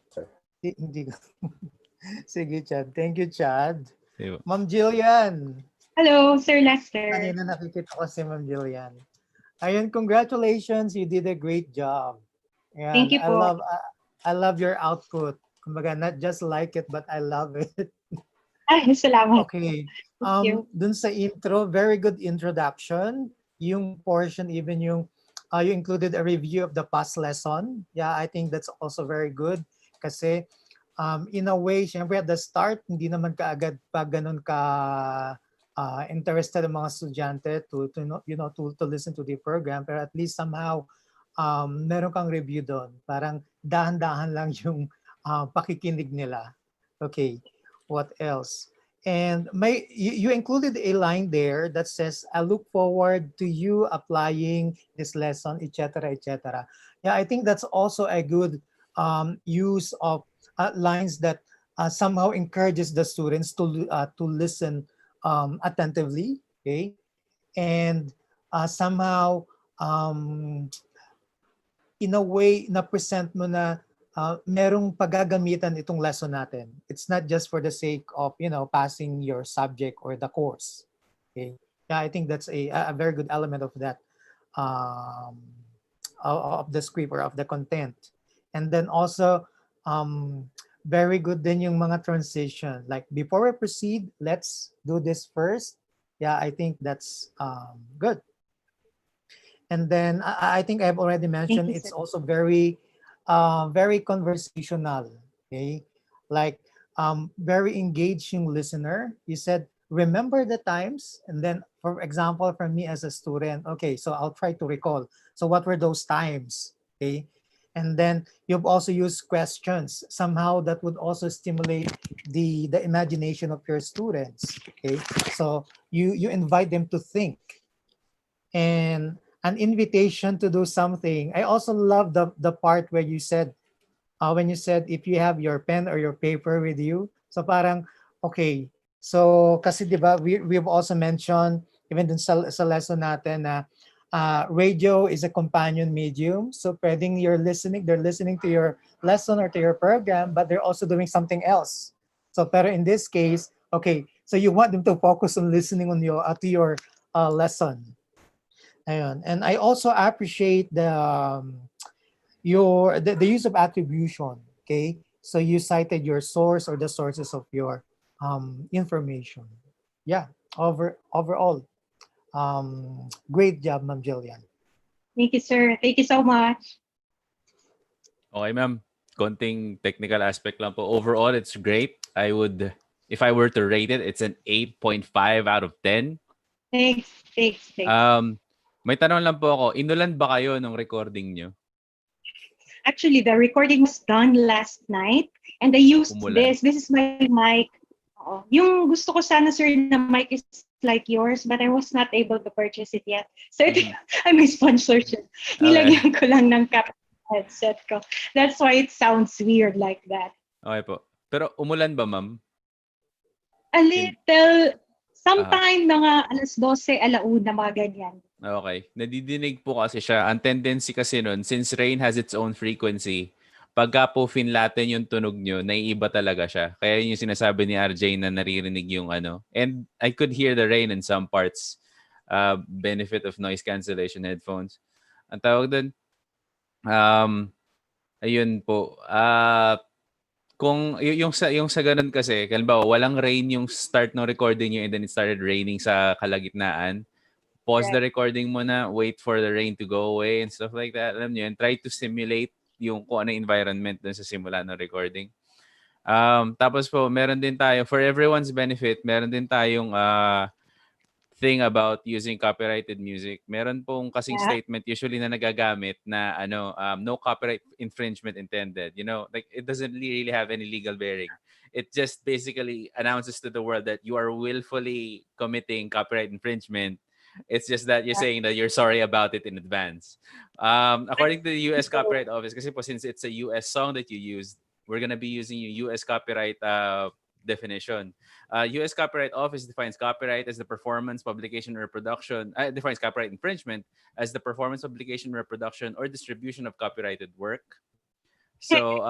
Sir. Hindi. Sige, Chad. Thank you, Chad. Diba? Ma'am Jillian. Hello, Sir Lester. Kanina nakikita ko si Ma'am Jillian. Ayun, congratulations. You did a great job. And Thank you po. I love your output. Kumbaga, not just like it, but I love it. Ay, salamat. Okay. Thank you. Dun sa intro, very good introduction. Yung portion, even you included a review of the past lesson. Yeah, I think that's also very good. Kasi, in a way, syempre at the start, hindi naman kaagad pag ganun ka interested ang mga estudyante to listen to the program, pero at least somehow meron kang review doon. Parang dahan-dahan lang yung pakikinig nila. Okay, what else? And you included a line there that says, I look forward to you applying this lesson, etc., etc. Yeah, I think that's also a good use of lines that somehow encourages the students to listen attentively, okay? And somehow, in a way, na-present mo na merong paggagamitan itong lesson natin. It's not just for the sake of, passing your subject or the course. Okay? Yeah, I think that's a very good element of that, of the script or of the content. And then also, very good din yung mga transition. Like, before we proceed, let's do this first. Yeah, I think that's good. And then I think I've already mentioned it's also very, very conversational. Okay, like very engaging listener. You said, remember the times, and then, for example, for me as a student, okay, so I'll try to recall. So what were those times? Okay. And then you've also used questions. Somehow that would also stimulate the imagination of your students. Okay, so you invite them to think. And an invitation to do something. I also love the part where you said, when you said if you have your pen or your paper with you. So parang, okay, so kasi diba, we've also mentioned, even dun sa lesson natin na radio is a companion medium. So pwedeng they're listening to your lesson or to your program, but they're also doing something else. So pero in this case, okay, so you want them to focus on listening on your to your lesson. Ayun. And I also appreciate the use of attribution. Okay, so you cited your source or the sources of your information. Yeah, overall, great job, Ma'am Jillian. Thank you, sir. Thank you so much. Okay, ma'am. Konting technical aspect lang po. Overall, it's great. If I were to rate it, it's an 8.5 out of 10. Thanks, thanks, thanks. May tanong lang po ako. Inulan ba kayo nung recording nyo? Actually, the recording was done last night and I used Umulan. this. This is my mic. Oo. Yung gusto ko sana, sir, na mic is like yours, but I was not able to purchase it yet. So ito ay may sponsorship. Nilagyan ko lang ng cap headset ko. That's why it sounds weird like that. Okay po. Pero umulan ba, ma'am? A little, sometime mga alas 12, alauna, mga ganyan. Okay. Nadidinig po kasi siya. Ang tendency kasi nun, since rain has its own frequency, pagka po finlaten yung tunog nyo, naiiba talaga siya. Kaya yun yung sinasabi ni RJ na naririnig yung ano. And I could hear the rain in some parts. Benefit of noise cancellation headphones. Ang tawag dun, ayun po. Kung yung sa ganun kasi, halimbawa, walang rain yung start ng recording nyo and then it started raining sa kalagitnaan, pause the recording muna, wait for the rain to go away and stuff like that. Alam nyo yun, try to simulate yung kung ano environment dun sa simula ng recording. Tapos po, meron din tayo, for everyone's benefit, meron din tayong thing about using copyrighted music. Meron pong kasing statement usually na nagagamit na no copyright infringement intended. You know, like it doesn't really have any legal bearing. It just basically announces to the world that you are willfully committing copyright infringement. It's just that you're saying that you're sorry about it in advance. According to the U.S. Copyright Office, kasi po since it's a U.S. song that you used, we're gonna be using your U.S. copyright definition. U.S. Copyright Office defines copyright as the performance, publication, or reproduction. Defines copyright infringement as the performance, publication, reproduction, or distribution of copyrighted work. So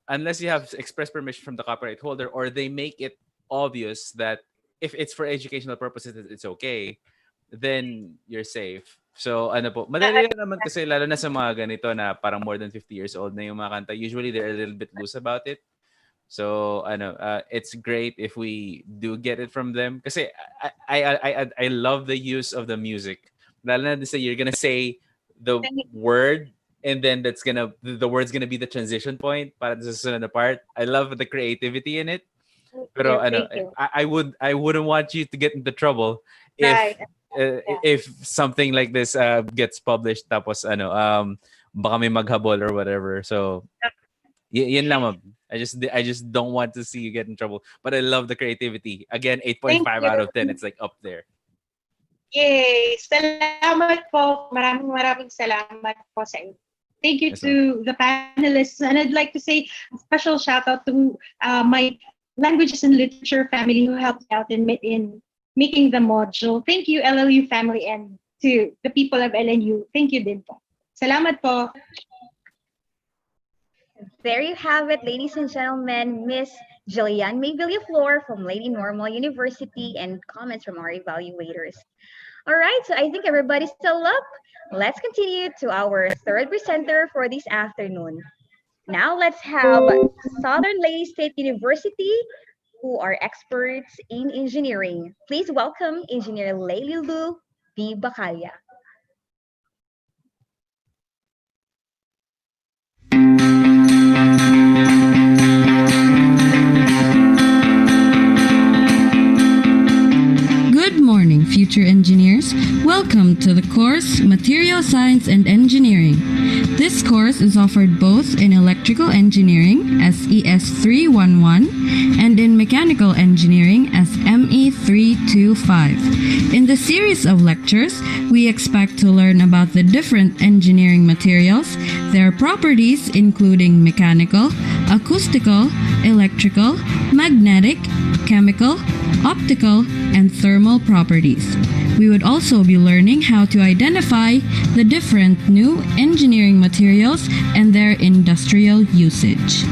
unless you have express permission from the copyright holder, or they make it obvious that if it's for educational purposes, it's okay, then you're safe. So ano po, madali lang naman kasi lalo na sa mga ganito na parang more than 50 years old na yung mga kanta. Usually they're a little bit loose about it. So it's great if we do get it from them. Kasi I love the use of the music. Lalo na say you're gonna say the word and then the word's gonna be the transition point para sa susunod na part. I love the creativity in it. Pero I wouldn't want you to get into trouble if something like this gets published tapos baka may maghabol or whatever. So yun lang, ma'am. I just don't want to see you get in trouble. But I love the creativity. Again, 8.5 out of 10. It's like up there. Yay! Salamat po. Maraming salamat po sa inyo. Thank you to the panelists. And I'd like to say a special shout out to my languages and literature family who helped out in making the module. Thank you, LLU family, and to the people of LNU. Thank you din po. Salamat po. There you have it, ladies and gentlemen. Miss Jillian May Villaflor from Lady Normal University and comments from our evaluators. All right, so I think everybody's still up. Let's continue to our third presenter for this afternoon. Now let's have Southern Lady State University, who are experts in engineering. Please welcome Engineer Leilu B. Bacalla. Good morning, future engineers. Welcome to the course Material Science and Engineering. This course is offered both in Electrical Engineering SES 311 and in Mechanical Engineering as ME 325. In the series of lectures, we expect to learn about the different engineering materials, their properties including mechanical, acoustical, electrical, magnetic, chemical, optical, and thermal properties. We would also be learning how to identify the different new engineering materials and their industrial usage.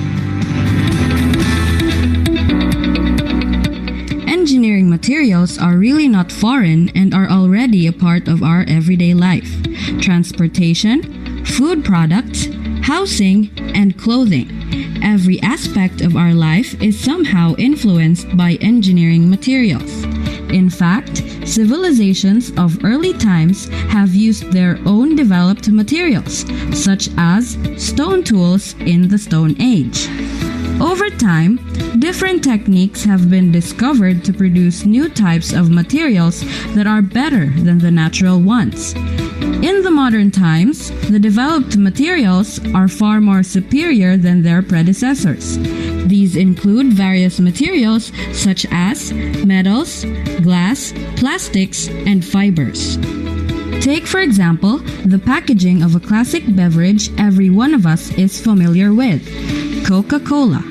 Engineering materials are really not foreign and are already a part of our everyday life. Transportation, food products, housing, and clothing. every aspect of our life is somehow influenced by engineering materials. In fact, civilizations of early times have used their own developed materials, such as stone tools in the Stone Age. Over time, different techniques have been discovered to produce new types of materials that are better than the natural ones. In the modern times, the developed materials are far more superior than their predecessors. These include various materials such as metals, glass, plastics, and fibers. Take, for example, the packaging of a classic beverage every one of us is familiar with, Coca-Cola.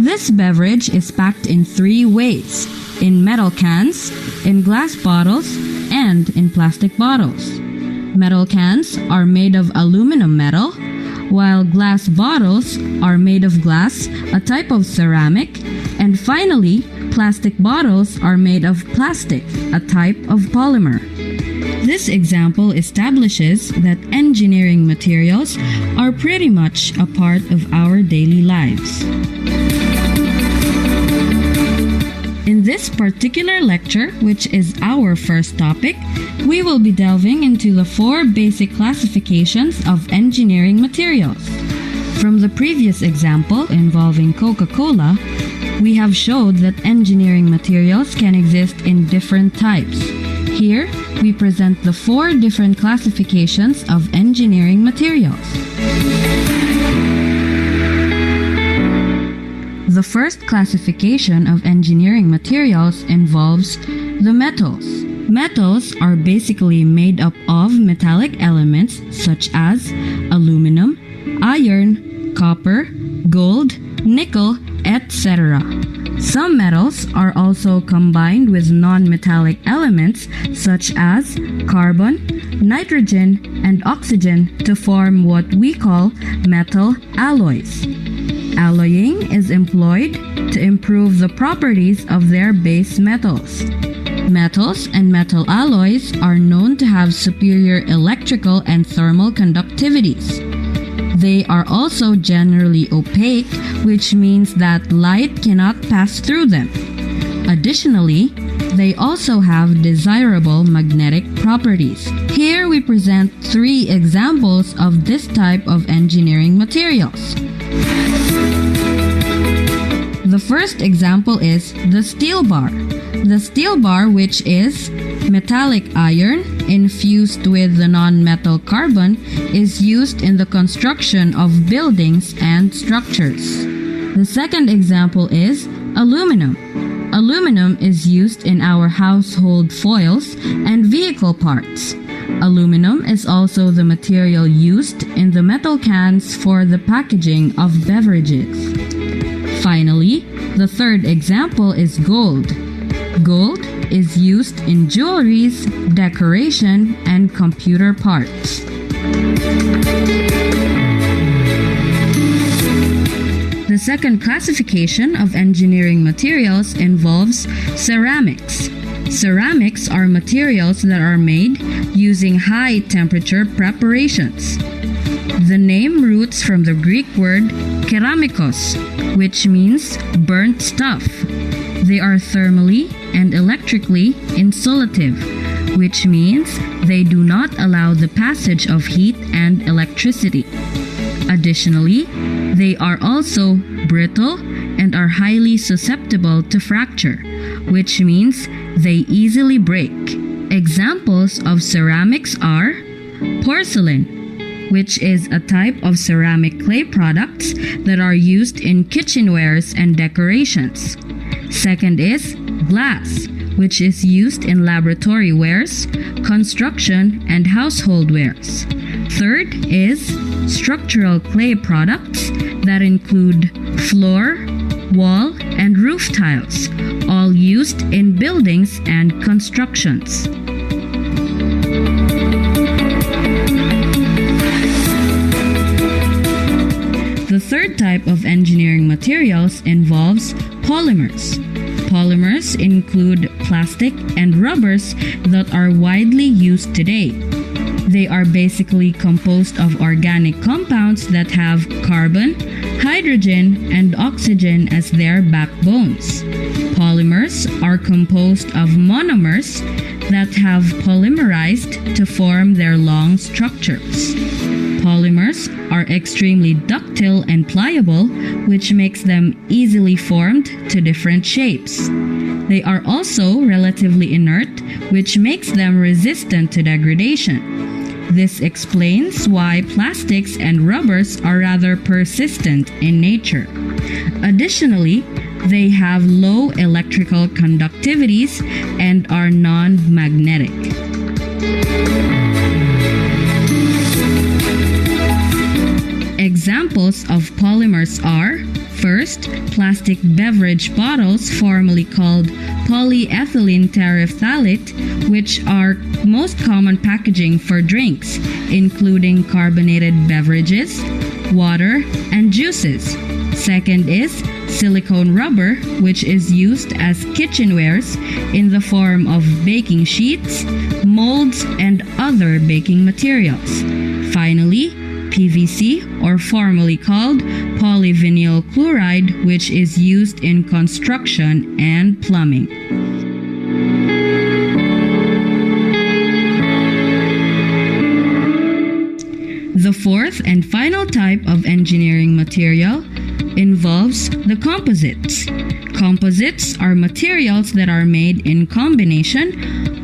This beverage is packed in 3 ways: in metal cans, in glass bottles, and in plastic bottles. Metal cans are made of aluminum metal, while glass bottles are made of glass, a type of ceramic, and finally, plastic bottles are made of plastic, a type of polymer. This example establishes that engineering materials are pretty much a part of our daily lives. In this particular lecture, which is our first topic, we will be delving into the 4 basic classifications of engineering materials. From the previous example involving Coca-Cola, we have showed that engineering materials can exist in different types. Here, we present the 4 different classifications of engineering materials. The first classification of engineering materials involves the metals. Metals are basically made up of metallic elements such as aluminum, iron, copper, gold, nickel, etc. Some metals are also combined with non-metallic elements such as carbon, nitrogen, and oxygen to form what we call metal alloys. Alloying is employed to improve the properties of their base metals. Metals and metal alloys are known to have superior electrical and thermal conductivities. They are also generally opaque, which means that light cannot pass through them. Additionally, they also have desirable magnetic properties. Here we present 3 examples of this type of engineering materials. The first example is the steel bar. The steel bar, which is metallic iron infused with the non-metal carbon, is used in the construction of buildings and structures. The second example is aluminum. Aluminum is used in our household foils and vehicle parts. Aluminum is also the material used in the metal cans for the packaging of beverages. Finally, the third example is gold. Gold is used in jewelries, decoration, and computer parts. The second classification of engineering materials involves ceramics. Ceramics are materials that are made using high temperature preparations. The name roots from the Greek word keramikos, which means burnt stuff. They are thermally and electrically insulative, which means they do not allow the passage of heat and electricity. Additionally, they are also brittle and are highly susceptible to fracture, which means they easily break. Examples of ceramics are porcelain, which is a type of ceramic clay products that are used in kitchenwares and decorations. Second is glass, which is used in laboratory wares, construction, and household wares. Third is structural clay products that include floor, wall, and roof tiles, all used in buildings and constructions. The third type of engineering materials involves polymers. Polymers include plastic and rubbers that are widely used today. They are basically composed of organic compounds that have carbon, hydrogen, and oxygen as their backbones. Polymers are composed of monomers that have polymerized to form their long structures. Polymers are extremely ductile and pliable, which makes them easily formed to different shapes. They are also relatively inert, which makes them resistant to degradation. This explains why plastics and rubbers are rather persistent in nature. Additionally, they have low electrical conductivities and are non-magnetic. Examples of polymers are: first, plastic beverage bottles, formerly called polyethylene terephthalate, which are most common packaging for drinks, including carbonated beverages, water, and juices. Second is silicone rubber, which is used as kitchenwares in the form of baking sheets, molds, and other baking materials. Finally, PVC, or formerly called polyvinyl chloride, which is used in construction and plumbing. The fourth and final type of engineering material involves the composites. Composites are materials that are made in combination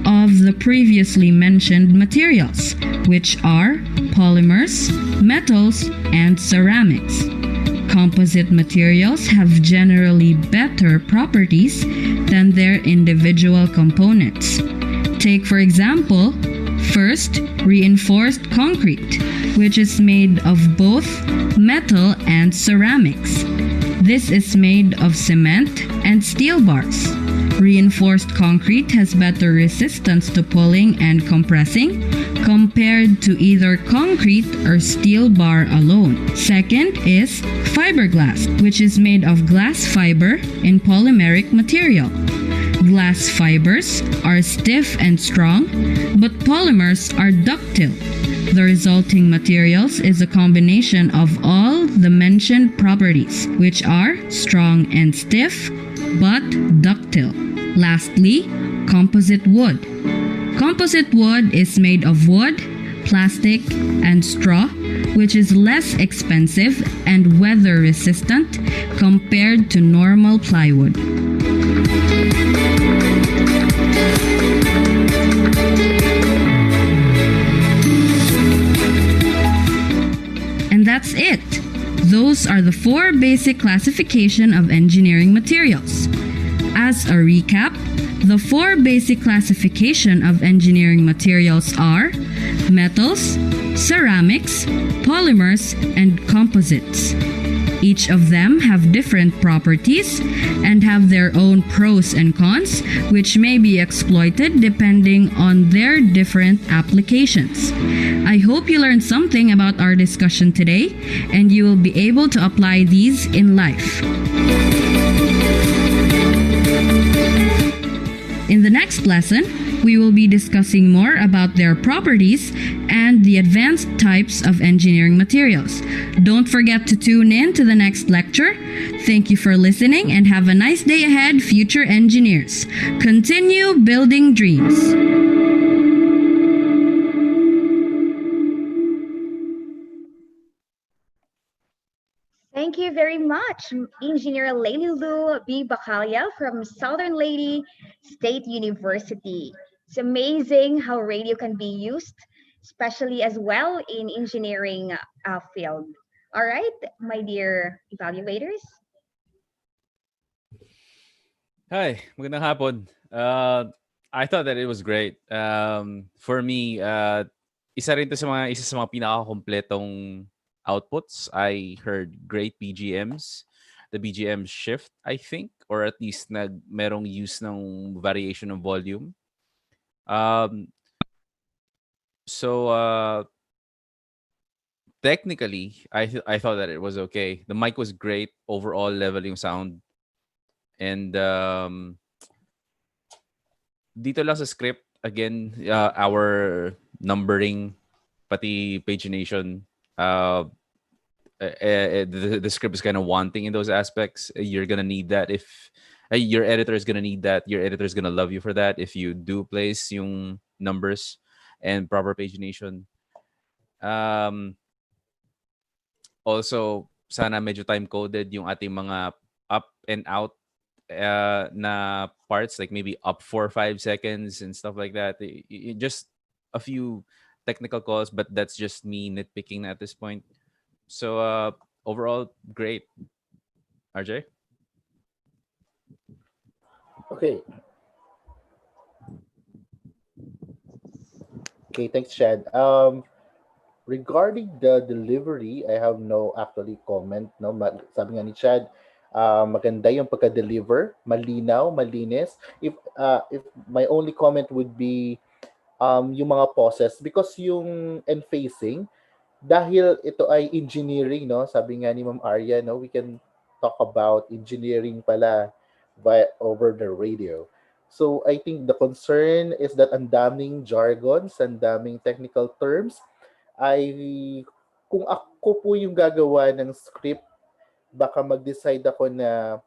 of the previously mentioned materials, which are polymers, metals, and ceramics. Composite materials have generally better properties than their individual components. Take, for example, first, reinforced concrete, which is made of both metal and ceramics. This is made of cement and steel bars. Reinforced concrete has better resistance to pulling and compressing compared to either concrete or steel bar alone. Second is fiberglass, which is made of glass fiber in polymeric material. Glass fibers are stiff and strong, but polymers are ductile. The resulting materials is a combination of all the mentioned properties, which are strong and stiff, but ductile. Lastly, composite wood. Composite wood is made of wood, plastic, and straw, which is less expensive and weather resistant compared to normal plywood. And that's it. Those are the four basic classification of engineering materials. As a recap, the four basic classification of engineering materials are metals, ceramics, polymers, and composites. Each of them have different properties and have their own pros and cons, which may be exploited depending on their different applications. I hope you learned something about our discussion today, and you will be able to apply these in life. In the next lesson, we will be discussing more about their properties and the advanced types of engineering materials. Don't forget to tune in to the next lecture. Thank you for listening and have a nice day ahead, future engineers. Continue building dreams. Thank you very much, Engineer Lady Lou B. Bacalia from Southern Lady State University. It's amazing how radio can be used, especially as well in engineering field. All right, my dear evaluators. Hi, magandang hapon. I thought that it was great. For me, isa sa mga pinaka-kompletong outputs. I heard great BGMs. The BGM shift, I think, or at least merong use ng variation of volume. So technically, I thought that it was okay. The mic was great. Overall level yung sound. And dito lang sa script, again, our numbering, pati pagination, the script is kind of wanting in those aspects. You're gonna need that if your editor is gonna need that. Your editor is gonna love you for that if you do place yung numbers and proper pagination. Um, Also, sana medyo time-coded yung ating mga up and out na parts, like maybe up 4 or 5 seconds and stuff like that. Just a few technical calls, but that's just me nitpicking at this point. So overall, great. RJ? Okay. Okay, thanks, Chad. Regarding the delivery, I have no actually comment. No, sabi nga ni Chad, maganda yung pagka-deliver, malinaw, malinis. If my only comment would be yung mga pauses, because yung end facing, dahil ito ay engineering, no? Sabi nga ni Ma'am Arya, no, we can talk about engineering pala by over the radio. So I think the concern is that ang daming jargons, ang daming technical terms, ay kung ako po yung gagawa ng script, baka mag-decide ako na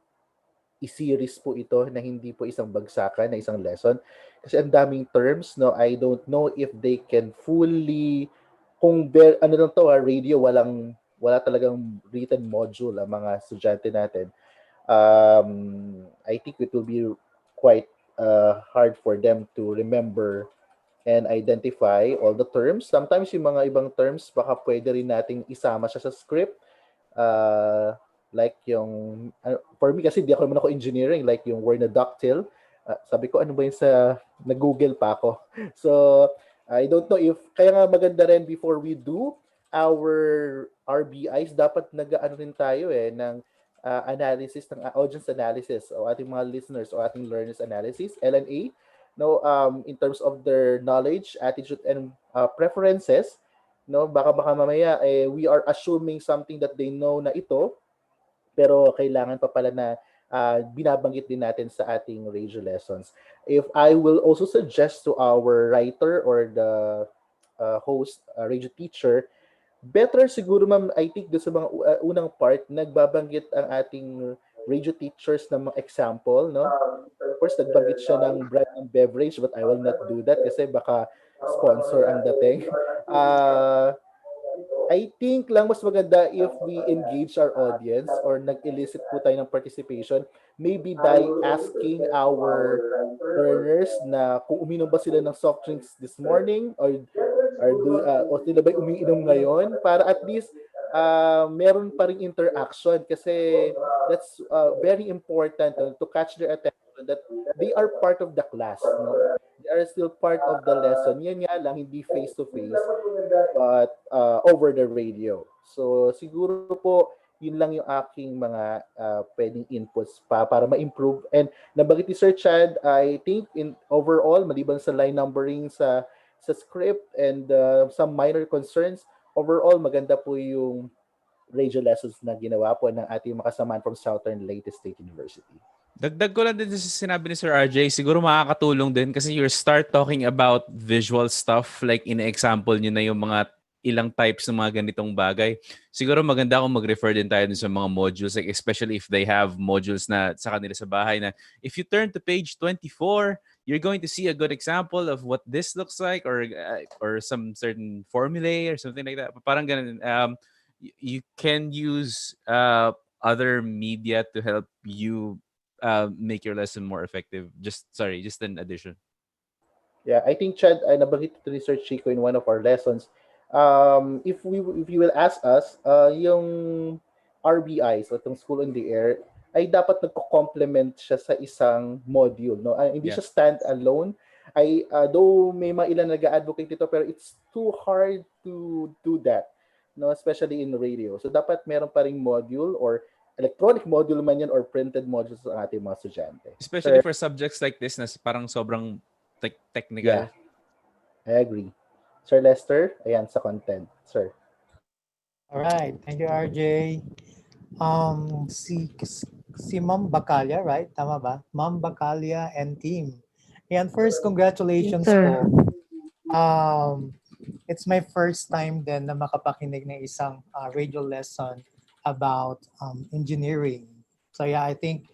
i-series po ito na hindi po isang bagsakan, na isang lesson. Kasi ang daming terms, no? I don't know if they can fully, ano lang to, radio, wala talagang written module ang mga estudyante natin. I think it will be quite hard for them to remember and identify all the terms. Sometimes yung mga ibang terms, baka pwede rin nating isama siya sa script. Uh, like yung, for me kasi di ako naman ako engineering, like yung word na ductile. Sabi ko, ano ba yun sa, nag-google pa ako. So, I don't know if, kaya nga maganda rin before we do our RBIs, dapat nag-ano rin tayo ng analysis, ng audience analysis o ating mga listeners o ating learners analysis, LNA, no, in terms of their knowledge, attitude, and preferences, no, baka mamaya we are assuming something that they know na ito, pero kailangan pa pala na binabanggit din natin sa ating radio lessons. If I will also suggest to our writer or the host, radio teacher, better siguro ma'am, I think doon sa mga unang part, nagbabanggit ang ating radio teachers ng mga example, no? Of course, nagbanggit siya ng brand ng beverage, but I will not do that kasi baka sponsor ang dating. I think lang mas maganda if we engage our audience or nag-elicit po tayo ng participation, maybe by asking our learners na kung uminom ba sila ng soft drinks this morning o sila ba umiinom ngayon, para at least meron pa rin interaction, kasi that's very important to catch their attention that they are part of the class, no? They are still part of the lesson. Yan nga lang, hindi face-to-face, but over the radio. So siguro po, yun lang yung aking mga pwedeng inputs para ma-improve. And nabanggit ni Sir Chad, I think in overall, maliban sa line numbering sa script and some minor concerns, overall maganda po yung radio lessons na ginawa po ng ating makasamaan from Southern Leyte State University. Dagdag ko lang din sa sinabi ni Sir RJ, siguro makakatulong din kasi you start talking about visual stuff, like in-example nyo na yung mga ilang types ng mga ganitong bagay. Siguro maganda kung mag-refer din tayo sa mga modules, like especially if they have modules na sa kanila sa bahay na if you turn to page 24, you're going to see a good example of what this looks like, or some certain formulae or something like that. Parang ganun. You can use other media to help you make your lesson more effective. Just an addition. Yeah, I think Chad, nabanggit ito ni Sir Chico in one of our lessons. If you will ask us, yung RBI, so itong School on the Air, ay dapat nagko-complement siya sa isang module, no? Hindi siya stand alone. Though may mga ilan nag-advocate ito, pero it's too hard to do that, no? Especially in radio. So dapat meron pa ring module, or electronic module man yan, or printed modules sa ating mga estudyante. Especially for subjects like this na parang sobrang technical. Yeah, I agree. Sir Lester, ayan sa content, sir. All right, thank you, RJ. Si Ma'am Bacalya, right? Tama ba? Ma'am Bacalya and team. And first, congratulations Sir. po. it's my first time din na makapakinig ng isang radio lesson about engineering. So yeah, I think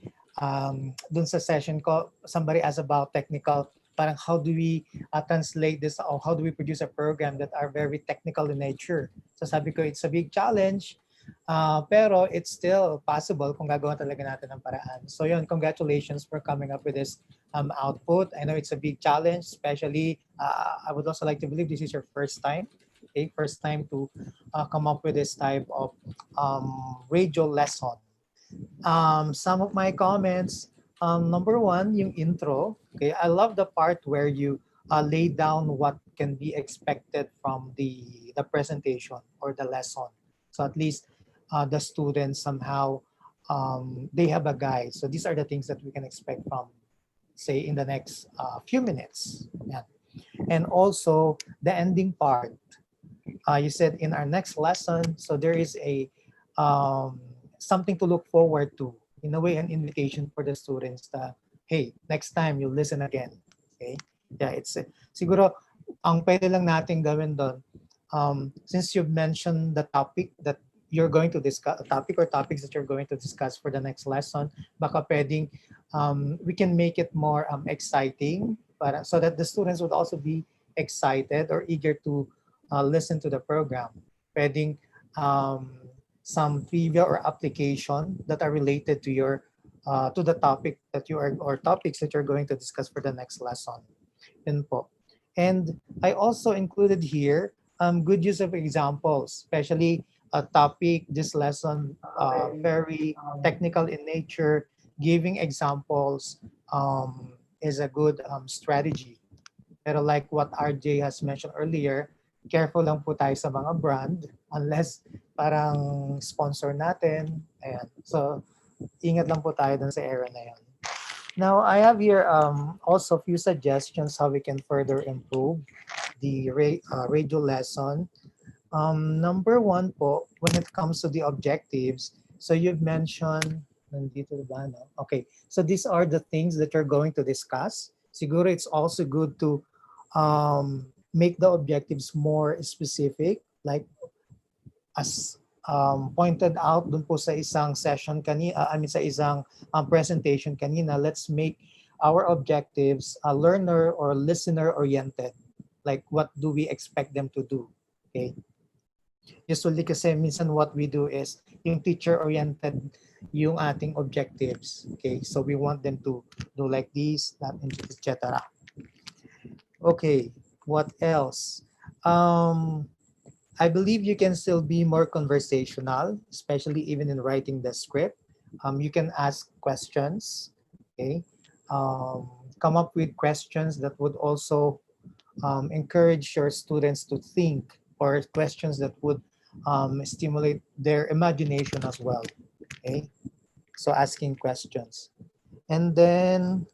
dun sa session ko, somebody asked about technical, parang how do we translate this or how do we produce a program that are very technical in nature. So sabi ko, it's a big challenge, pero it's still possible kung gagawa talaga natin ng paraan. So yun, congratulations for coming up with this output. I know it's a big challenge, especially I would also like to believe this is your first time, okay, first time to come up with this type of radio lesson. Some of my comments, number one, yung intro. Okay, I love the part where you lay down what can be expected from the presentation or the lesson. So at least the students somehow they have a guide. So these are the things that we can expect from, say, in the next few minutes. Yeah. And also the ending part. You said in our next lesson, so there is a something to look forward to. In a way, an invitation for the students that, hey, next time you listen again. Okay? Yeah, it's siguro ang pwede lang natin gawin doon, since you've mentioned the topic that you're going to discuss, topic or topics that you're going to discuss for the next lesson, baka pwedeng we can make it more exciting para, so that the students would also be excited or eager to listen to the program. Pwedeng some trivia or application that are related to your to the topic that you are or topics that you're going to discuss for the next lesson. Yun po. And I also included here good use of examples, especially a topic, this lesson, very technical in nature. Giving examples is a good strategy. Pero like what RJ has mentioned earlier, careful lang po tayo sa mga brand unless parang sponsor natin. Ayan. So, ingat lang po tayo dun sa area na yun. Now, I have here also a few suggestions how we can further improve the radio lesson. Number one po, when it comes to the objectives, so you've mentioned, nandito ba, no? Okay, so these are the things that you're going to discuss. Siguro it's also good to make the objectives more specific, like as pointed out dun po sa isang session kanina, I mean sa isang presentation kanina, let's make our objectives learner or listener oriented. Like what do we expect them to do? Okay. Usually kasi minsan what we do is yung teacher oriented yung ating objectives. Okay. So we want them to do like this, that, etc. Okay. What else? I believe you can still be more conversational, especially even in writing the script. You can ask questions, okay? Come up with questions that would also encourage your students to think, or questions that would stimulate their imagination as well, okay? So asking questions. And then,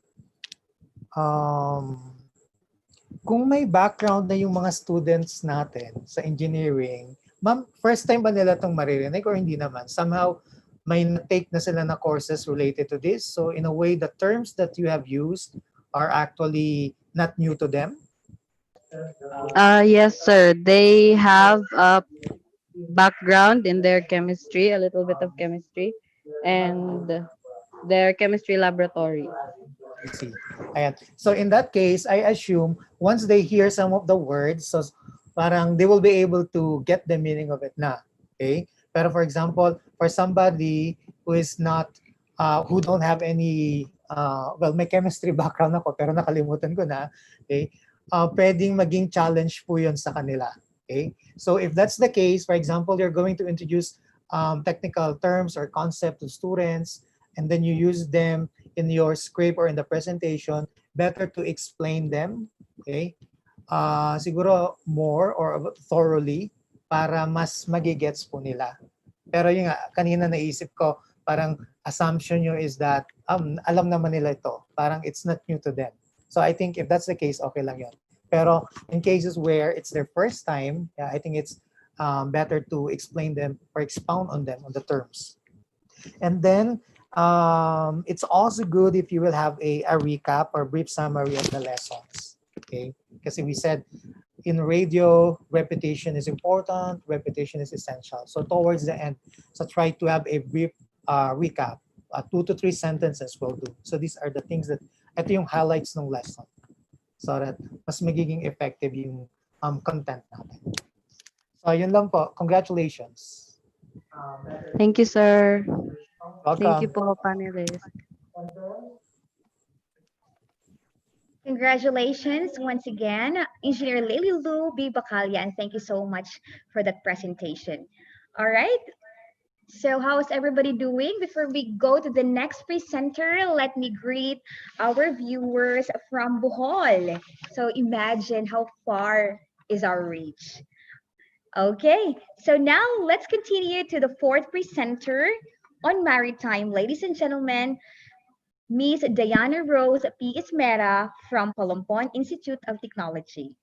kung may background na yung mga students natin sa engineering, ma'am, first time ba nila itong maririnig or hindi naman? Somehow, may na-take na sila na courses related to this. So in a way, the terms that you have used are actually not new to them? Yes, sir. They have a background in their chemistry, a little bit of chemistry, and their chemistry laboratory. I see. Ayan. So in that case, I assume once they hear some of the words, so parang they will be able to get the meaning of it na. Okay? Pero for example, for somebody who is not, who don't have any, well, may chemistry background ako pero nakalimutan ko na, okay? Pwedeng maging challenge po yun sa kanila. Okay? So if that's the case, for example, you're going to introduce technical terms or concept to students, and then you use them in your script or in the presentation, better to explain them, okay? Siguro more or thoroughly para mas magigets po nila. Pero yung kanina naisip ko, parang assumption nyo is that alam naman nila ito. Parang it's not new to them. So I think if that's the case, okay lang yun. Pero in cases where it's their first time, yeah, I think it's better to explain them or expound on them, on the terms. And then, it's also good if you will have a recap or brief summary of the lessons. Okay? Because we said in radio, repetition is important, repetition is essential. So towards the end, so try to have a brief recap. 2 to 3 sentences will do. So these are the things that, ito yung highlights ng lesson. So that mas magiging effective yung content natin. So yun lang po. Congratulations. Thank you, sir. Welcome. Thank you po, panelists. Congratulations once again, Engineer Lily Lou B. Bacalia, and thank you so much for that presentation. All right. So how is everybody doing? Before we go to the next presenter, let me greet our viewers from Bohol. So imagine how far is our reach. Okay, so now let's continue to the fourth presenter on maritime. Ladies and gentlemen, Miss Diana Rose P. Ismera from Palompon Institute of Technology.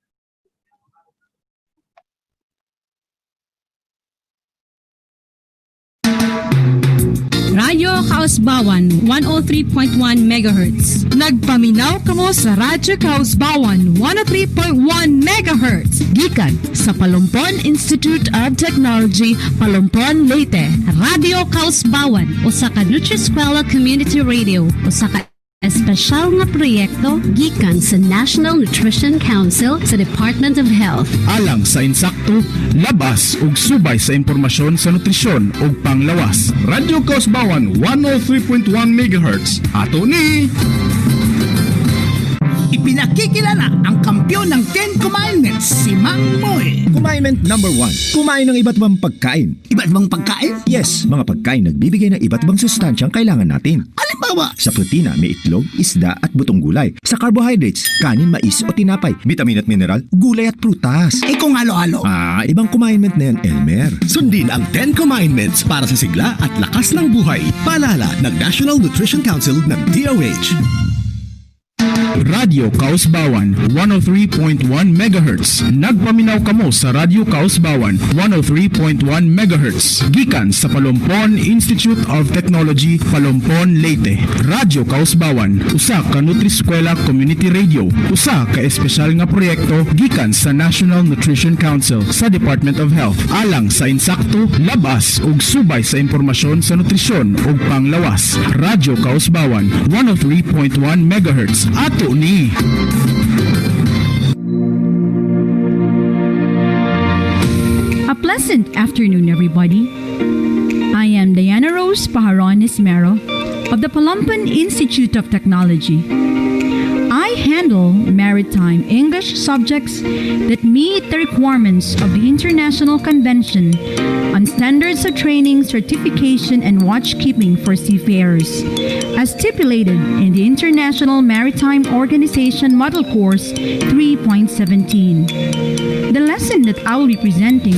Radyo Kausbawan 103.1 MHz. Nagpaminaw kamo sa Radyo Kausbawan 103.1 MHz. Gikan sa Palompon Institute of Technology, Palompon, Leyte. Radyo Kausbawan usa ka Nutri-Eskwela Community Radio usa ka espesyal nga proyekto gikan sa National Nutrition Council sa Department of Health. Alang sa insakto, labas ug subay sa impormasyon sa nutrisyon ug panglawas. Radyo Kausbawan 103.1 MHz. Ato ni Ipinakikilala ang kampyon ng 10 Commandments, si Mang Moy. Commandment number 1. Kumain ng iba't ibang pagkain. Iba't ibang pagkain? Yes, mga pagkain nagbibigay ng iba't ibang sustansyang kailangan natin. Halimbawa, sa protina may itlog, isda at butong gulay. Sa carbohydrates, kanin, mais o tinapay. Vitamin at mineral, gulay at prutas. Kung halo-halo. Ibang commandment na yan, Elmer. Sundin ang 10 Commandments para sa sigla at lakas ng buhay. Paalala ng National Nutrition Council ng DOH. Radyo Kausbawan 103.1 MHz. Nagpaminaw kamo sa Radyo Kausbawan 103.1 MHz. Gikan sa Palompon Institute of Technology, Palompon, Leyte. Radyo Kausbawan usa ka Nutri-Eskwela Community Radio. Usa ka espesyal nga proyekto gikan sa National Nutrition Council sa Department of Health. Alang sa insakto, labas ug subay sa impormasyon sa nutrisyon ug panglawas. Radyo Kausbawan 103.1 MHz. Ato ni A pleasant afternoon, everybody. I am Diana Rose Pajaron Ismero of the Palompon Institute of Technology. I handle maritime English subjects that meet the requirements of the International Convention on Standards of Training, Certification, and Watchkeeping for Seafarers, as stipulated in the International Maritime Organization Model Course 3.17. The lesson that I will be presenting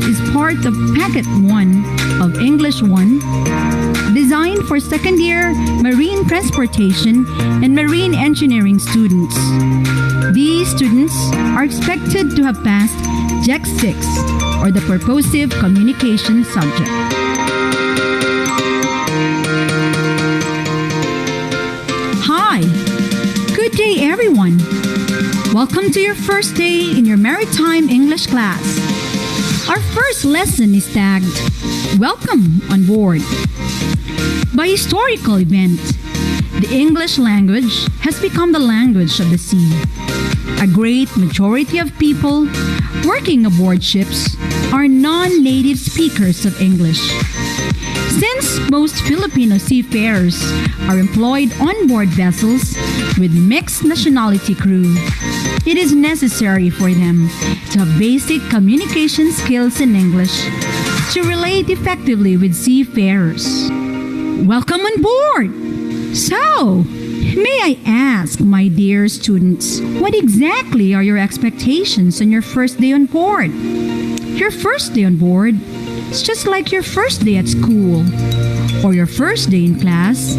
is part of Packet 1 of English 1, designed for second-year marine transportation and marine engineering students. These students are expected to have passed JEC 6, or the Purposive Communication subject. Hi! Good day, everyone! Welcome to your first day in your Maritime English class. Our first lesson is tagged, Welcome on Board. By historical event, the English language has become the language of the sea. A great majority of people working aboard ships are non-native speakers of English. Since most Filipino seafarers are employed on board vessels with mixed nationality crew, it is necessary for them to have basic communication skills in English to relate effectively with seafarers. Welcome on board! So, may I ask, my dear students, what exactly are your expectations on your first day on board? Your first day on board is just like your first day at school, or your first day in class,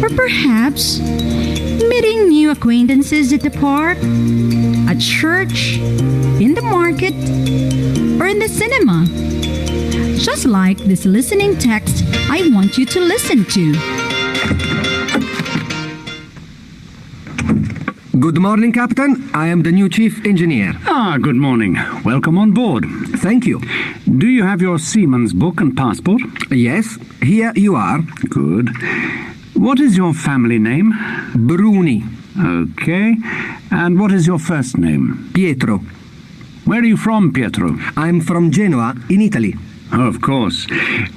or perhaps meeting new acquaintances at the park, at church, in the market, or in the cinema. Just like this listening text I want you to listen to. Good morning, Captain. I am the new chief engineer. Ah, good morning. Welcome on board. Thank you. Do you have your seaman's book and passport? Yes, here you are. Good. What is your family name? Bruni. Okay. And what is your first name? Pietro. Where are you from, Pietro? I'm from Genoa, in Italy. Of course.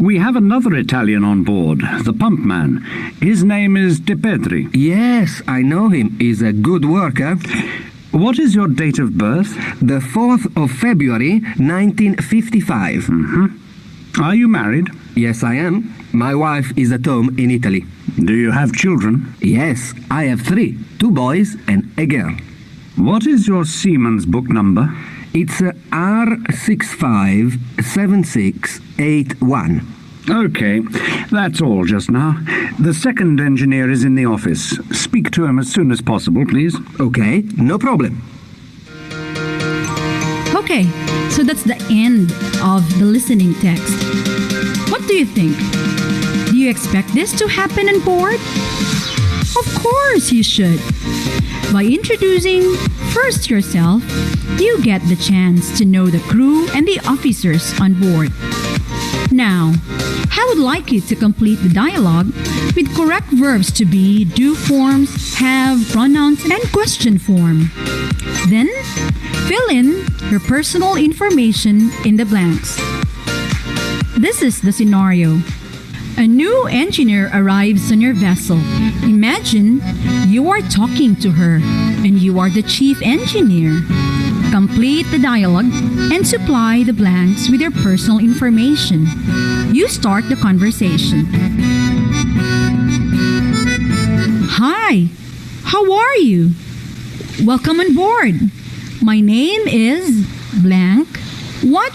We have another Italian on board, the pump man. His name is De Petri. Yes, I know him. He's a good worker. What is your date of birth? The 4th of February, 1955. Mm-hmm. Are you married? Yes, I am. My wife is at home in Italy. Do you have children? Yes, I have 3. 2 boys and a girl. What is your seaman's book number? It's R657681. Okay, that's all just now. The second engineer is in the office. Speak to him as soon as possible, please. Okay, no problem. Okay, so that's the end of the listening text. What do you think? Do you expect this to happen on board? Of course you should. By introducing first yourself, you get the chance to know the crew and the officers on board. Now, I would like you to complete the dialogue with correct verbs to be, do forms, have, pronouns, and question form. Then, fill in your personal information in the blanks. This is the scenario. A new engineer arrives on your vessel. Imagine you are talking to her and you are the chief engineer. Complete the dialogue and supply the blanks with your personal information. You start the conversation. Hi, how are you? Welcome on board. My name is blank. What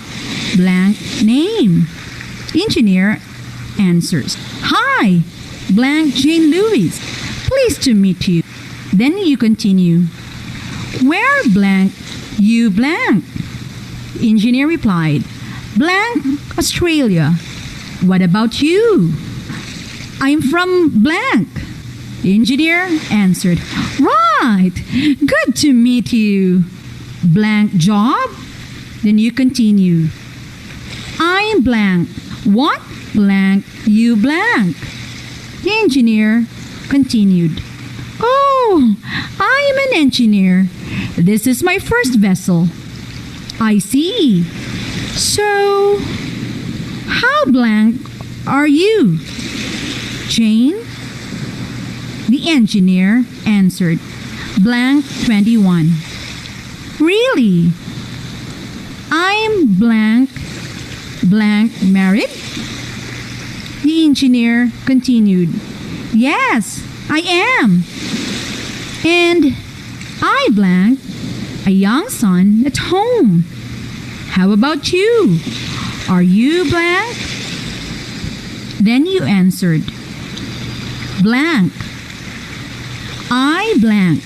blank name? Engineer answers. Hi, blank Jane Lewis. Pleased to meet you. Then you continue. Where blank you blank? Engineer replied. Blank Australia. What about you? I'm from blank. Engineer answered. Right. Good to meet you. Blank job? Then you continue. I'm blank. What blank you blank? The engineer continued. Oh, I am an engineer. This is my first vessel. I see. So, how blank are you? Jane? The engineer answered. Blank 21. Really? I'm blank married? The engineer continued. Yes, I am. And I blank a young son at home. How about you? Are you blank? Then you answered. Blank. I blank.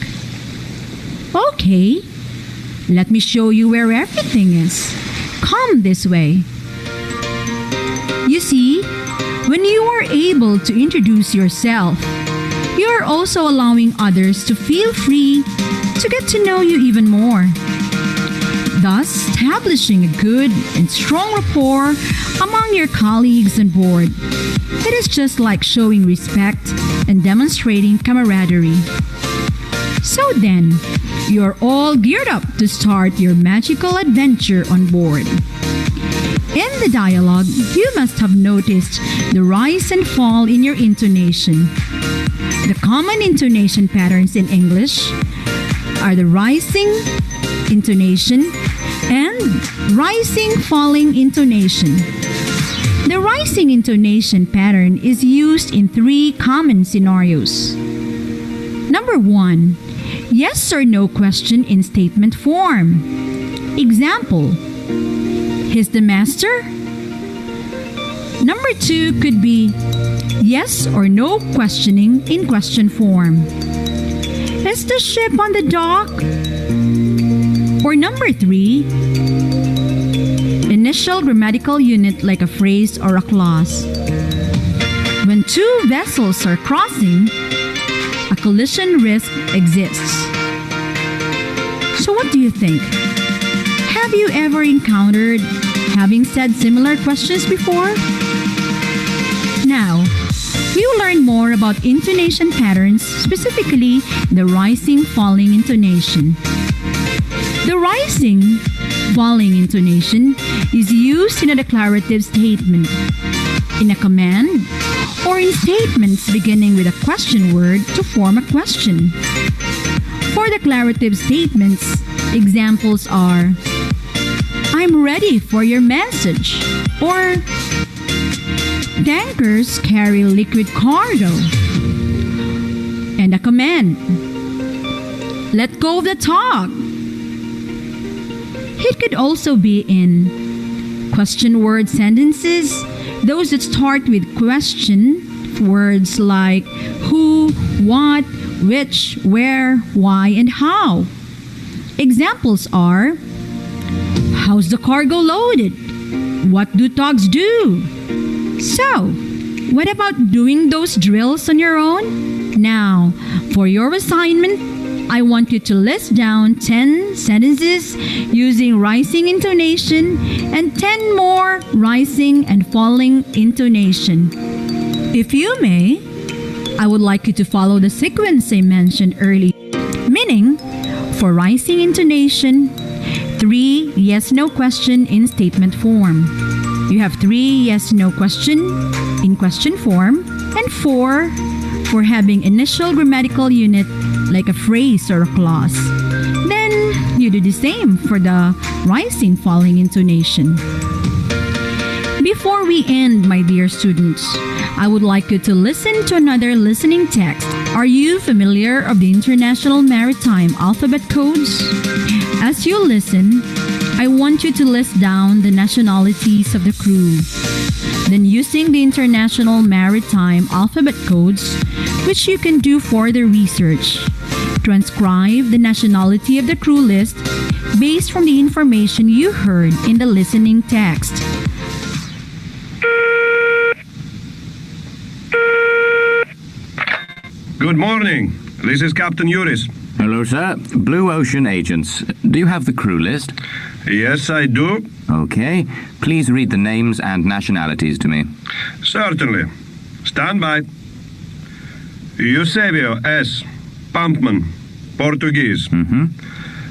Okay. Let me show you where everything is. Come this way. You see, when you are able to introduce yourself, you are also allowing others to feel free to get to know you even more, thus establishing a good and strong rapport among your colleagues on board. It is just like showing respect and demonstrating camaraderie. So then, you're all geared up to start your magical adventure on board. In the dialogue, you must have noticed the rise and fall in your intonation. The common intonation patterns in English are the rising intonation and rising falling intonation. The rising intonation pattern is used in 3 common scenarios. Number 1, yes or no question in statement form. Example, he's the master? Number 2 could be yes or no questioning in question form. Is the ship on the dock? Or number 3, initial grammatical unit like a phrase or a clause. When 2 vessels are crossing, a collision risk exists. So what do you think? Have you ever encountered having said similar questions before? Now, we will learn more about intonation patterns, specifically the rising-falling intonation. The rising-falling intonation is used in a declarative statement, in a command, or in statements beginning with a question word to form a question. For declarative statements, examples are, I'm ready for your message, or tankers carry liquid cargo. And a command, let go of the talk. It could also be in question word sentences, those that start with question, words like who, what, which, where, why, and how. Examples are, how's the cargo loaded? What do dogs do? So, what about doing those drills on your own? Now, for your assignment, I want you to list down 10 sentences using rising intonation and 10 more rising and falling intonation. If you may, I would like you to follow the sequence I mentioned earlier, meaning for rising intonation, 3 yes-no question in statement form. You have 3 yes-no question in question form and 4 for having initial grammatical unit like a phrase or a clause. Then you do the same for the rising falling intonation. Before we end, my dear students, I would like you to listen to another listening text. Are you familiar of the International Maritime Alphabet Codes? As you listen, I want you to list down the nationalities of the crew. Then using the International Maritime Alphabet Codes, which you can do further research, transcribe the nationality of the crew list based from the information you heard in the listening text. Good morning. This is Captain Uris. Hello, sir. Blue Ocean agents. Do you have the crew list? Yes, I do. Okay. Please read the names and nationalities to me. Certainly. Stand by. Eusebio S. Pumpman, Portuguese.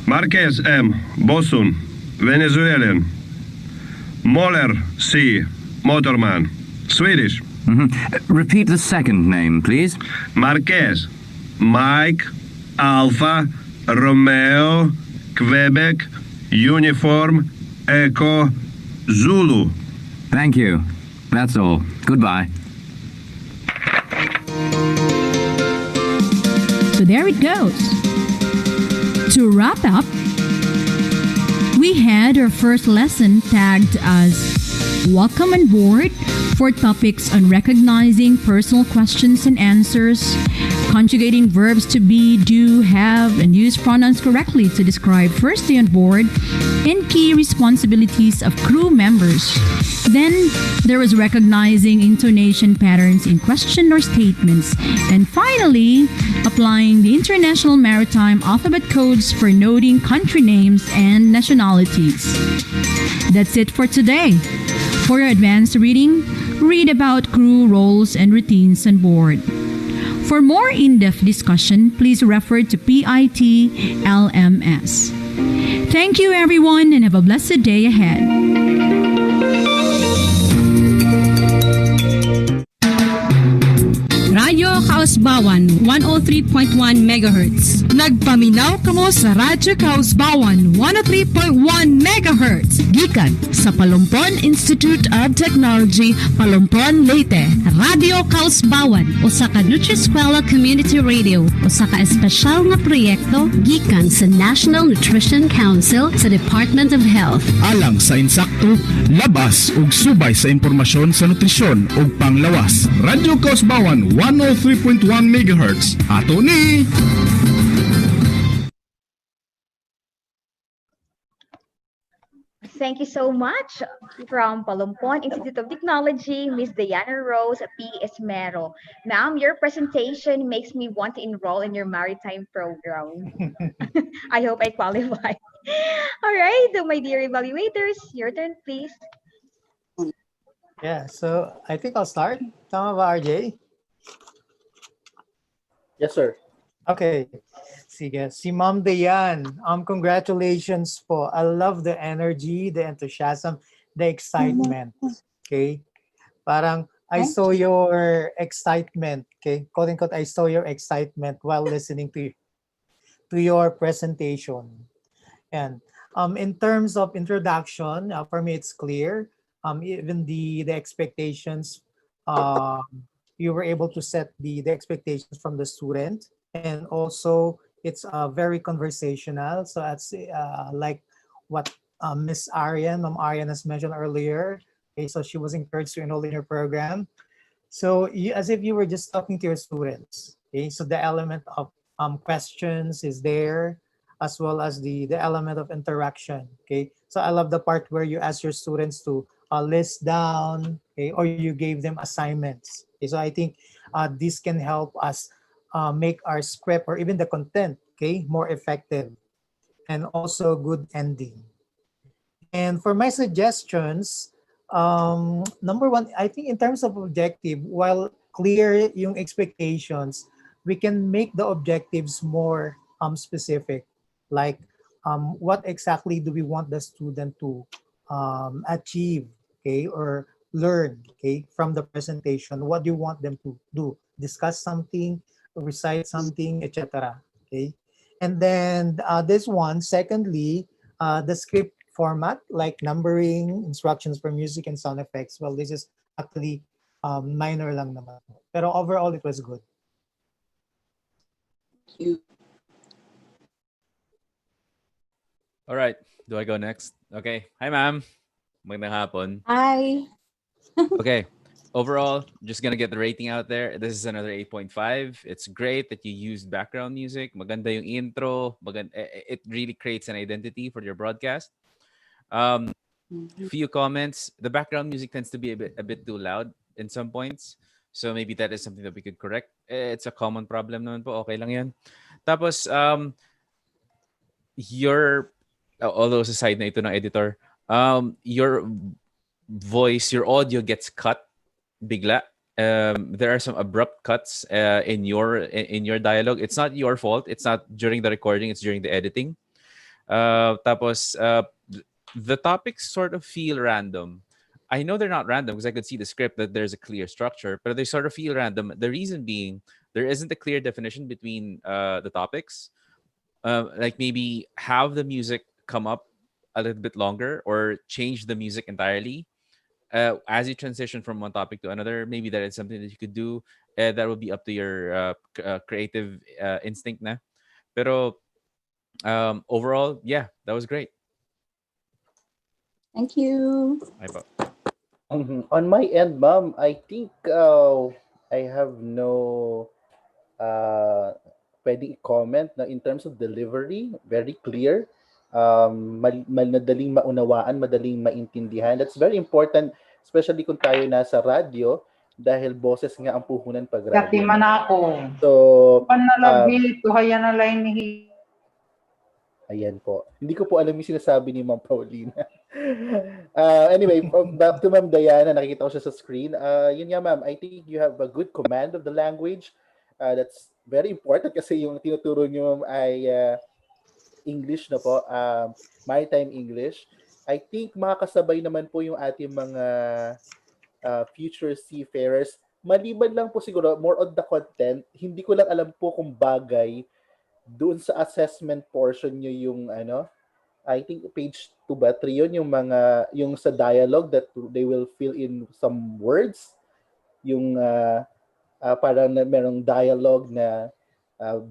Marquez M. Bosun, Venezuelan. Moller C. Motorman, Swedish. Repeat the second name, please. Marquez, Mike, Alpha, Romeo, Quebec, Uniform, Echo, Zulu. Thank you. That's all. Goodbye. So there it goes. To wrap up, we had our first lesson tagged as Welcome on Board for topics on recognizing personal questions and answers, conjugating verbs to be, do, have, and use pronouns correctly to describe first day on board, and key responsibilities of crew members. Then, there was recognizing intonation patterns in question or statements. And finally, applying the International Maritime Alphabet Codes for noting country names and nationalities. That's it for today. For your advanced reading, read about crew roles and routines on board. For more in-depth discussion, please refer to PIT LMS. Thank you everyone and have a blessed day ahead. Radyo Kausbawan 103.1 MHz. Nagpaminaw kamo sa Radyo Kausbawan 103.1 MHz. Gikan sa Palumpon Institute of Technology, Palumpon, Leyte. Radyo Kausbawan usa ka Nutri-Eskwela Community Radio usa ka espesyal nga proyekto gikan sa National Nutrition Council sa Department of Health. Alang sa insakto, labas ug subay sa impormasyon sa nutrisyon ug panglawas. Radyo Kausbawan 103.1 MHz. Ato ni! Thank you so much. From Palumpon Institute of Technology, Miss Diana Rose P. Esmero. Ma'am, your presentation makes me want to enroll in your maritime program. I hope I qualify. All right, my dear evaluators, your turn, please. Yeah, so I think I'll start. Tama ba, RJ? Yes, sir. Okay. Sige. Si Ma'am Dayan, congratulations po. I love the energy, the enthusiasm, the excitement. Okay? Parang I Thank saw you. your excitement. Okay? Quote unquote, I saw your excitement while listening to your presentation. And in terms of introduction, for me it's clear. Even the expectations, um, you were able to set the expectations from the student, and also it's very conversational. So that's like what Ma'am Arian has mentioned earlier. Okay, so she was encouraged to enroll in your program. So you, as if you were just talking to your students. Okay, so the element of questions is there, as well as the element of interaction. Okay, so I love the part where you ask your students to list down, okay, or you gave them assignments. Okay, so I think this can help us make our script or even the content, okay, more effective, and also good ending. And for my suggestions, number one, I think in terms of objective, while clear yung expectations, we can make the objectives more specific. Like, what exactly do we want the student to achieve, okay, or learn, okay, from the presentation? What do you want them to do? Discuss something, recite something, etc. Okay, and then this one, secondly, the script format like numbering, instructions for music and sound effects. Well, this is actually minor lang naman. Pero overall, it was good. All right. Do I go next? Okay. Hi, ma'am. Magandang hapon. Hi. Okay. Overall, just gonna get the rating out there. This is another 8.5. It's great that you used background music. Maganda yung intro. It really creates an identity for your broadcast. Few comments. The background music tends to be a bit too loud in some points. So maybe that is something that we could correct. It's a common problem naman po. Okay lang yan. Tapos, your, although sa side na ito ng editor, your voice, your audio gets cut bigla. There are some abrupt cuts in your dialogue. It's not your fault. It's not during the recording. It's during the editing. Tapos the topics sort of feel random. I know they're not random because I could see the script that there's a clear structure, but they sort of feel random. The reason being there isn't a clear definition between the topics. Like maybe have the music come up a little bit longer or change the music entirely as you transition from one topic to another. Maybe that is something that you could do. That will be up to your creative instinct na. Pero overall, yeah, that was great. Thank you. On my end, ma'am, I think I have no pwedeng i-comment na in terms of delivery, very clear. Madaling maunawaan, madaling maintindihan. That's very important, especially kung tayo nasa radyo, dahil boses nga ang puhunan pag radyo. Yati man ako. So, panalagi, tuhaya na line ni ayan po. Hindi ko po alam yung sinasabi ni Ma'am Paulina. Anyway, back to Ma'am Diana, nakikita ko siya sa screen. Yun nga ma'am, I think you have a good command of the language. That's very important kasi yung tinuturo niyo ma'am ay English na po, Maritime English. I think makakasabay naman po yung ating mga future seafarers. Maliban lang po siguro, more on the content, hindi ko lang alam po kung bagay doon sa assessment portion nyo yung ano, I think page 2 ba, 3 yun, yung sa dialogue that they will fill in some words. Yung parang merong dialogue na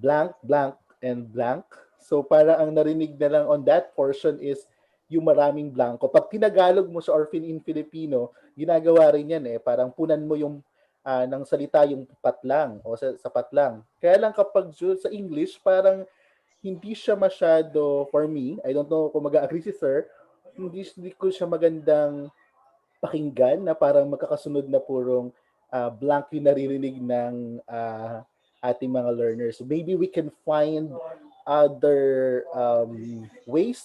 blank, blank, and blank. So parang ang narinig na lang on that portion is yung maraming blanco. Pag tinagalog mo sa Orphan in Filipino, ginagawa rin yan parang punan mo yung ng salita yung patlang o sa patlang. Kaya lang kapag sa English, parang hindi siya masyado, for me, I don't know kung mag-agree si sir, hindi ko siya magandang pakinggan na parang magkakasunod na purong blank yung naririnig ng ating mga learners. So maybe we can find other ways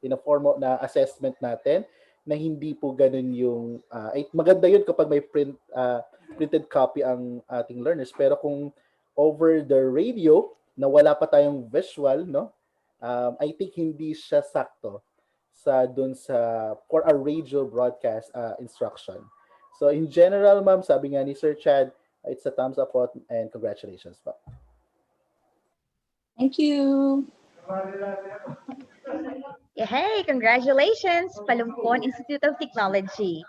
in a form of na assessment natin na hindi po ganun yung maganda yun kapag may printed copy ang ating learners, pero kung over the radio na wala pa tayong visual, no, I think hindi siya sakto for a radio broadcast instruction. So in general, ma'am, sabi nga ni Sir Chad, it's a thumbs up po and congratulations po. Thank you. Hey, congratulations, Palumpon Institute of Technology.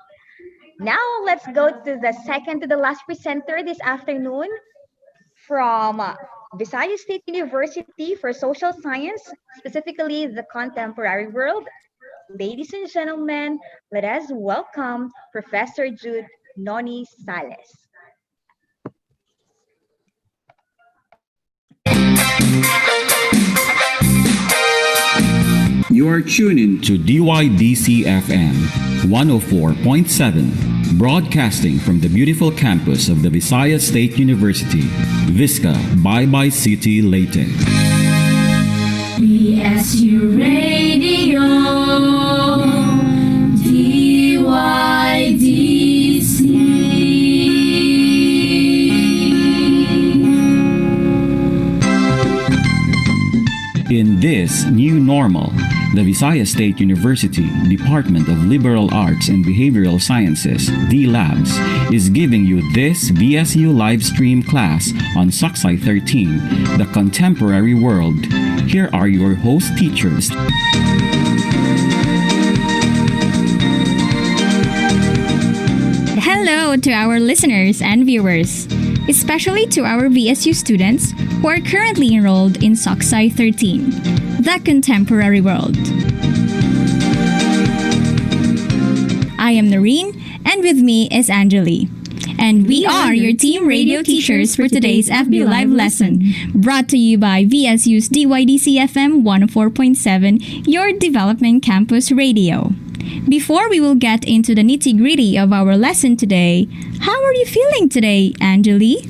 Now, let's go to the second to the last presenter this afternoon from Visayas State University for Social Science, specifically the Contemporary World. Ladies and gentlemen, let us welcome Professor Jude Noni Sales. You are tuning to DYDC FM 104.7, broadcasting from the beautiful campus of the Visayas State University, Visca, Bye City, Leyte. VSU Radio, DYDC. In this new normal, the Visayas State University Department of Liberal Arts and Behavioral Sciences, D-Labs, is giving you this VSU live stream class on Saksay 13, The Contemporary World. Here are your host teachers. Hello to our listeners and viewers, especially to our VSU students who are currently enrolled in Saksay 13, The Contemporary World. I am Noreen, and with me is Angeli. And we are your team radio teachers for today's FB Live lesson, brought to you by VSU's DYDC FM 104.7, your development campus radio. Before we will get into the nitty-gritty of our lesson today, how are you feeling today, Angeli?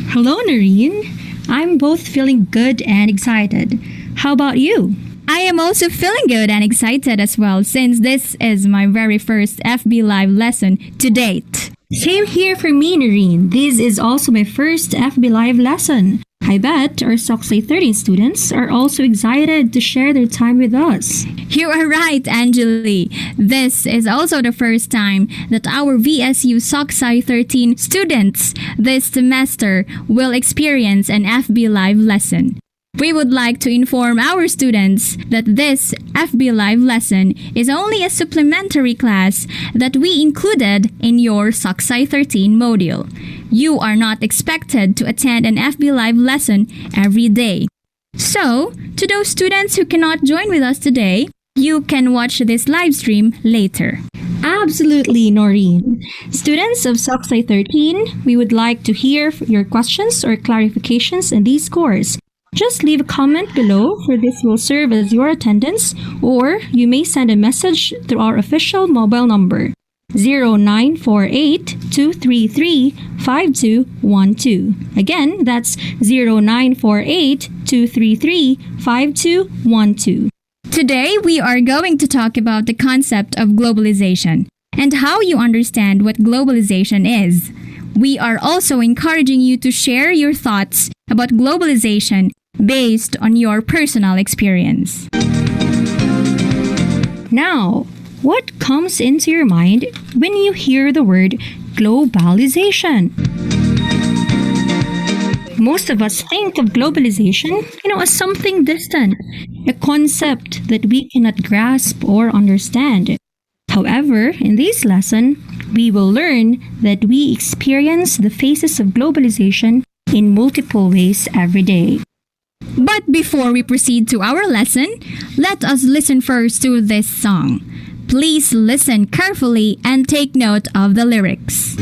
Hello, Noreen. I'm both feeling good and excited. How about you? I am also feeling good and excited as well, since this is my very first FB Live lesson to date. Same here for me, Noreen. This is also my first FB Live lesson. I bet our Saksay 13 students are also excited to share their time with us. You are right, Angeli. This is also the first time that our VSU Saksay 13 students this semester will experience an FB Live lesson. We would like to inform our students that this FB Live lesson is only a supplementary class that we included in your Saksay 13 module. You are not expected to attend an FB Live lesson every day. So, to those students who cannot join with us today, you can watch this live stream later. Absolutely, Noreen. Students of Saksay 13, we would like to hear your questions or clarifications in this course. Just leave a comment below, for this will serve as your attendance, or you may send a message through our official mobile number 0948-233-5212. Again, that's 0948-233-5212. Today, we are going to talk about the concept of globalization and how you understand what globalization is. We are also encouraging you to share your thoughts about globalization based on your personal experience. Now, what comes into your mind when you hear the word globalization? Most of us think of globalization, as something distant, a concept that we cannot grasp or understand. However, in this lesson, we will learn that we experience the phases of globalization in multiple ways every day. But before we proceed to our lesson, let us listen first to this song. Please listen carefully and take note of the lyrics.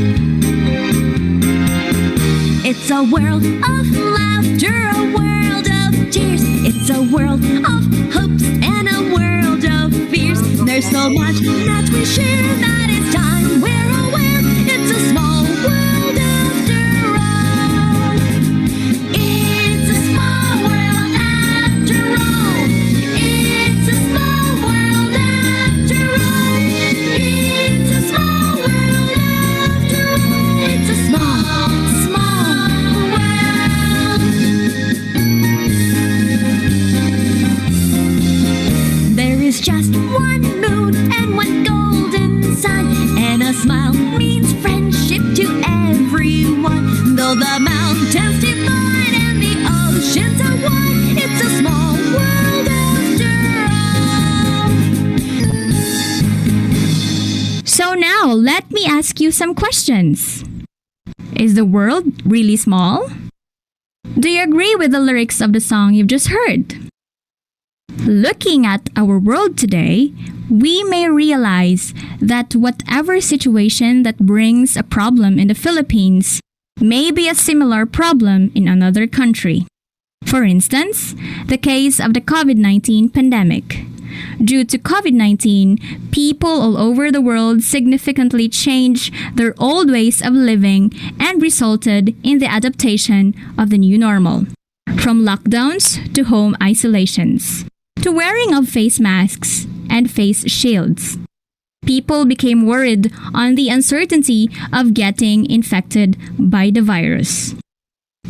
It's a world of laughter, a world of tears. It's a world of hopes and a world of fears. There's so much that we share that it's time we're aware it's a small world after all. It's a small world after all. It's a small world after all. It's a small world after all. It's a small, small world. There is just one moon and one golden sun, and a smile means friendship to everyone. Though the mountains divide and the oceans are wide, it's a small world after all. So now, let me ask you some questions. Is the world really small? Do you agree with the lyrics of the song you've just heard? Looking at our world today, we may realize that whatever situation that brings a problem in the Philippines may be a similar problem in another country. For instance, the case of the COVID-19 pandemic. Due to COVID-19, people all over the world significantly changed their old ways of living and resulted in the adaptation of the new normal. From lockdowns to home isolations, to wearing of face masks and face shields. People became worried on the uncertainty of getting infected by the virus.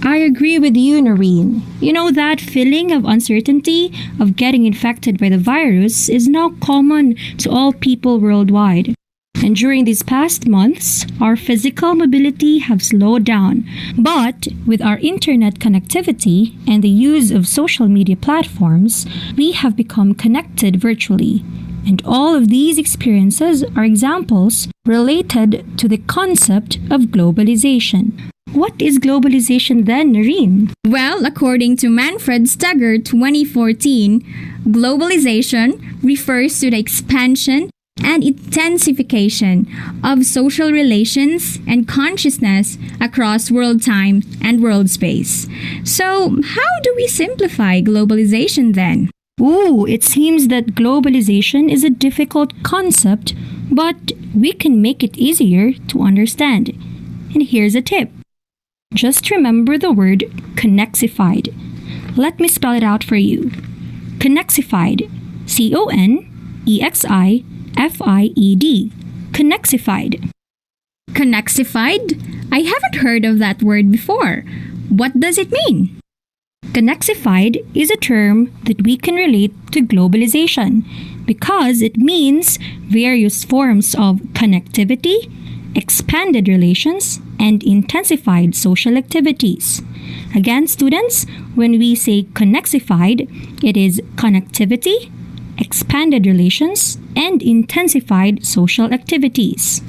I agree with you, Noreen. You know, that feeling of uncertainty of getting infected by the virus is now common to all people worldwide. And during these past months, our physical mobility have slowed down. But with our internet connectivity and the use of social media platforms, we have become connected virtually. And all of these experiences are examples related to the concept of globalization. What is globalization then, Noreen? Well, according to Manfred Stegger 2014, globalization refers to the expansion and intensification of social relations and consciousness across world time and world space. So, how do we simplify globalization then? Ooh, it seems that globalization is a difficult concept, but we can make it easier to understand. And here's a tip. Just remember the word connexified. Let me spell it out for you. Connexified. CONEXIFIED. Connexified. Connexified? I haven't heard of that word before. What does it mean? Connexified is a term that we can relate to globalization because it means various forms of connectivity, expanded relations, and intensified social activities. Again, students, when we say connexified, it is connectivity, expanded relations, and intensified social activities.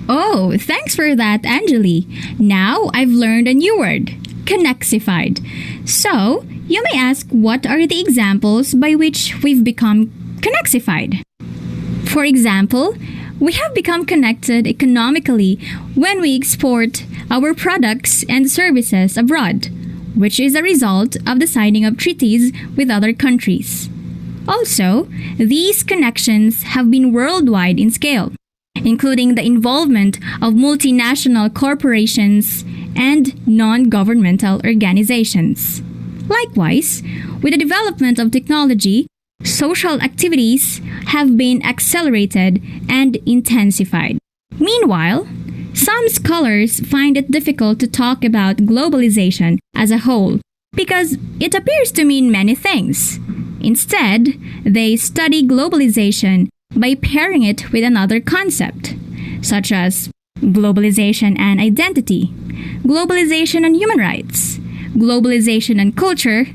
Oh, thanks for that, Angeli. Now I've learned a new word, connexified. So, you may ask, what are the examples by which we've become connexified? For example, we have become connected economically when we export our products and services abroad, which is a result of the signing of treaties with other countries. Also, these connections have been worldwide in scale, including the involvement of multinational corporations and non-governmental organizations. Likewise, with the development of technology, social activities have been accelerated and intensified. Meanwhile, some scholars find it difficult to talk about globalization as a whole because it appears to mean many things. Instead, they study globalization by pairing it with another concept, such as globalization and identity, globalization and human rights, globalization and culture,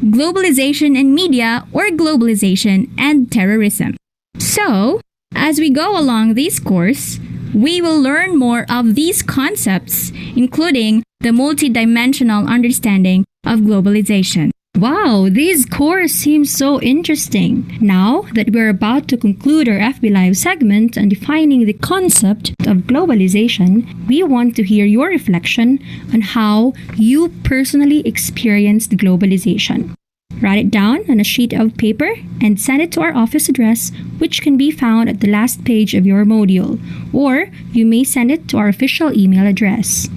globalization and media, or globalization and terrorism. So, as we go along this course, we will learn more of these concepts, including the multidimensional understanding of globalization. Wow, this course seems so interesting. Now that we're about to conclude our FB Live segment on defining the concept of globalization, we want to hear your reflection on how you personally experienced globalization. Write it down on a sheet of paper and send it to our office address, which can be found at the last page of your module, or you may send it to our official email address.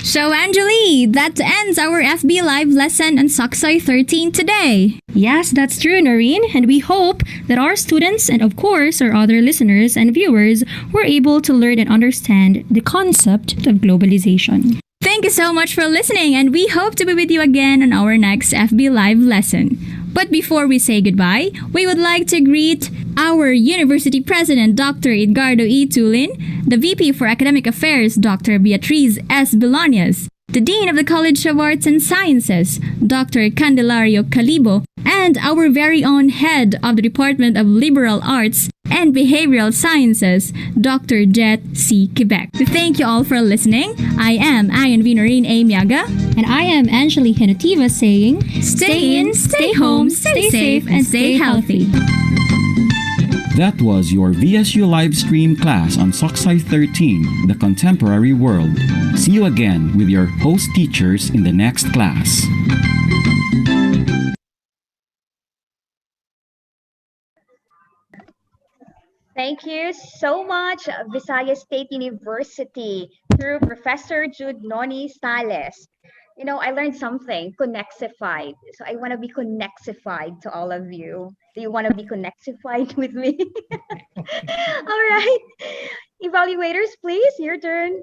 So, Angeli, that ends our FB Live lesson on Saksay 13 today. Yes, that's true, Noreen, and we hope that our students and, of course, our other listeners and viewers were able to learn and understand the concept of globalization. Thank you so much for listening, and we hope to be with you again on our next FB Live lesson. But before we say goodbye, we would like to greet our University President, Dr. Edgardo E. Tulin, the VP for Academic Affairs, Dr. Beatriz S. Bolaños, the Dean of the College of Arts and Sciences, Dr. Candelario Calibo, and our very own Head of the Department of Liberal Arts and Behavioral Sciences, Dr. Jet C. Quebec. Thank you all for listening. I am INV Noreen A. Miaga. And I am Angeli Henotiva saying, Stay in, stay home, stay safe, and stay healthy. That was your VSU live stream class on Saksay 13, The Contemporary World. See you again with your host teachers in the next class. Thank you so much, Visayas State University, through Professor Jude Noni Sales. You know, I learned something, connexified. So I want to be connexified to all of you. Do you want to be connexified with me? All right. Evaluators, please, your turn.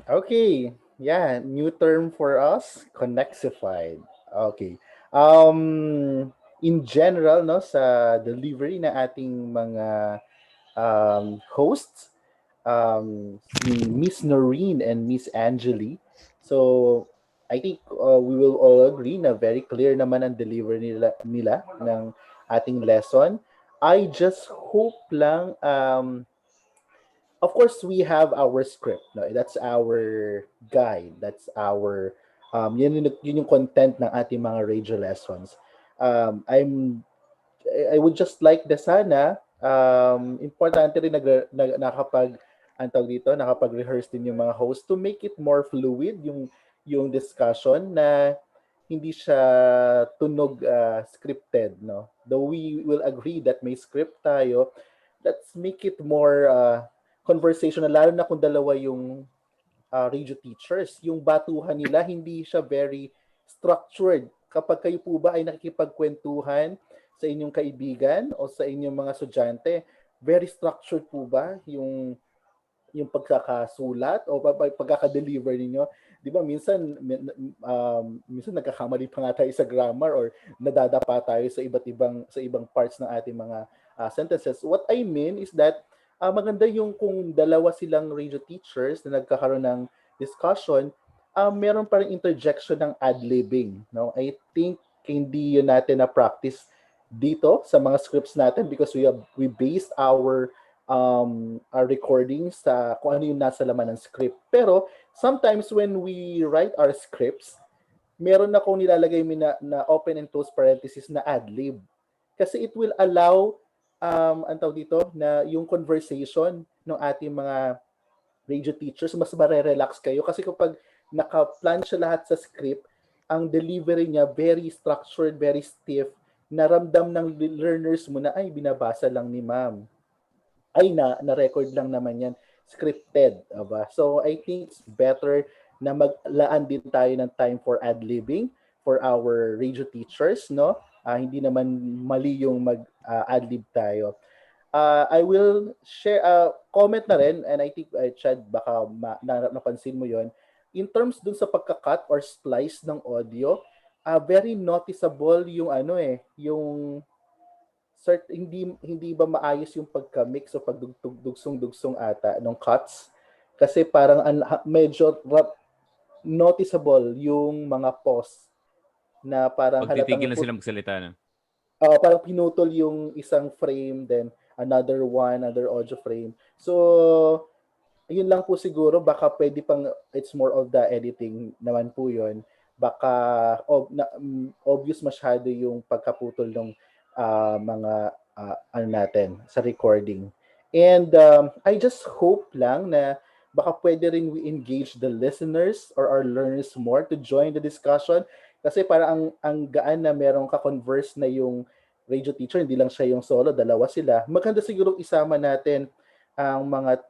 Okay. Yeah, new term for us, connexified. Okay. In general, no, sa delivery na ating mga hosts, si Miss Noreen and Miss Angeli. So, I think we will all agree na very clear naman ang delivery nila ng ating lesson. I just hope lang of course we have our script, no? That's our guide, that's our yun yung content ng ating mga radio lessons. I would just like the sana importante rin nakapag ang tawag dito, nakapag-rehearse din yung mga host to make it more fluid yung discussion na hindi siya tunog scripted, no? Though we will agree that may script tayo, let's make it more conversational, lalo na kung dalawa yung radio teachers. Yung batuhan nila, hindi siya very structured. Kapag kayo po ba ay nakikipagkwentuhan sa inyong kaibigan o sa inyong mga estudyante, very structured po ba yung pagkakasulat o pagkaka-deliver ninyo? Di ba minsan nagkakamali pa nga tayo sa grammar or nadadapa tayo sa ibang parts ng ating mga sentences. What I mean is that maganda yung kung dalawa silang radio teachers na nagkakaroon ng discussion, meron pa rin interjection ng ad-libbing. No? I think hindi yun natin na practice dito sa mga scripts natin because we based our recordings sa kung ano yung nasa laman ng script. Pero sometimes when we write our scripts, meron akong nilalagay na open and close parenthesis na ad-lib. Kasi it will allow ang tawag dito na yung conversation ng ating mga radio teachers mas mare-relax kayo kasi kapag naka-plan siya lahat sa script, ang delivery niya very structured, very stiff, naramdam ng learners mo na ay binabasa lang ni ma'am. Ay na-record lang naman yan, scripted, diba? So I think it's better na maglaan din tayo ng time for ad-libbing for our radio teachers, no? Hindi naman mali yung mag-adlib tayo. I will share comment na rin and I think Chad baka napansin mo yon. In terms dun sa pagka-cut or splice ng audio, very noticeable yung yung hindi ba maayos yung pagka-mix o pagdugsong-dugsong ata ng cuts kasi parang medyo noticeable yung mga pause na parang titigil na sila magsalita na. Parang pinutol yung isang frame, then another audio frame. So, yun lang po siguro. Baka pwede pang, it's more of the editing naman po yun. Baka obvious masyado yung pagkaputol ng mga natin sa recording. And I just hope lang na baka pwede rin we engage the listeners or our learners more to join the discussion. Kasi para ang gaan na merong ka-converse na yung radio teacher, hindi lang siya yung solo, dalawa sila. Maganda siguro isama natin ang mga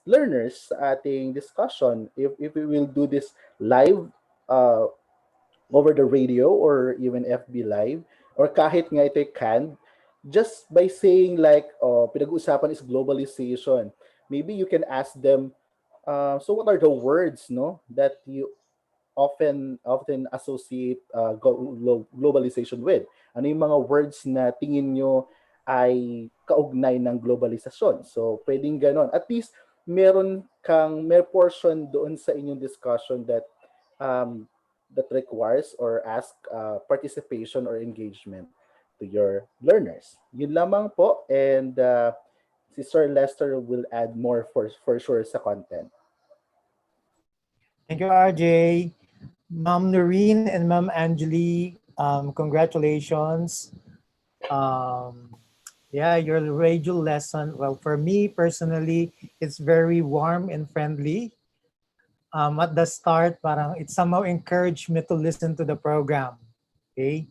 learners sa ating discussion if we will do this live uh, over the radio or even FB Live or kahit nga ito'y canned, just by saying like, oh, pinag-uusapan is globalization. Maybe you can ask them, so what are the words, no, that you often associate globalization with? Ano yung mga words na tingin nyo ay kaugnay ng globalisasyon? So, pwedeng ganon. At least, may portion doon sa inyong discussion um, that requires or ask participation or engagement to your learners. Yun lamang po. And si Sir Lester will add more for sure sa content. Thank you, RJ. Ma'am Noreen and Ma'am Angeli, congratulations. Yeah, your radio lesson, well, for me personally, it's very warm and friendly. At the start, parang it somehow encouraged me to listen to the program. Okay.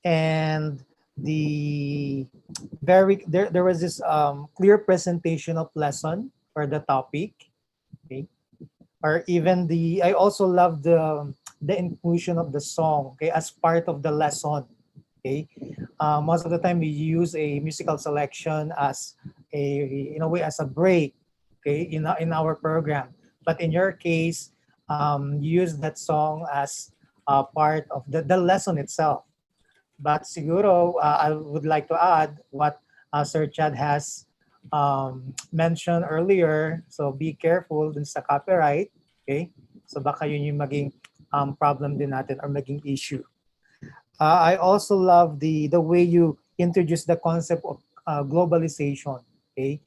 And there was this clear presentation of lesson for the topic. Okay. Or even I also love the inclusion of the song, okay, as part of the lesson. Okay, most of the time we use a musical selection as in a way as a break, okay, in our program. But in your case, you use that song as part of the lesson itself. But siguro, I would like to add what Sir Chad has mentioned earlier. So be careful dun sa copyright. Okay? So baka yun yung maging problem din natin or maging issue. I also love the way you introduce the concept of globalization. Okay?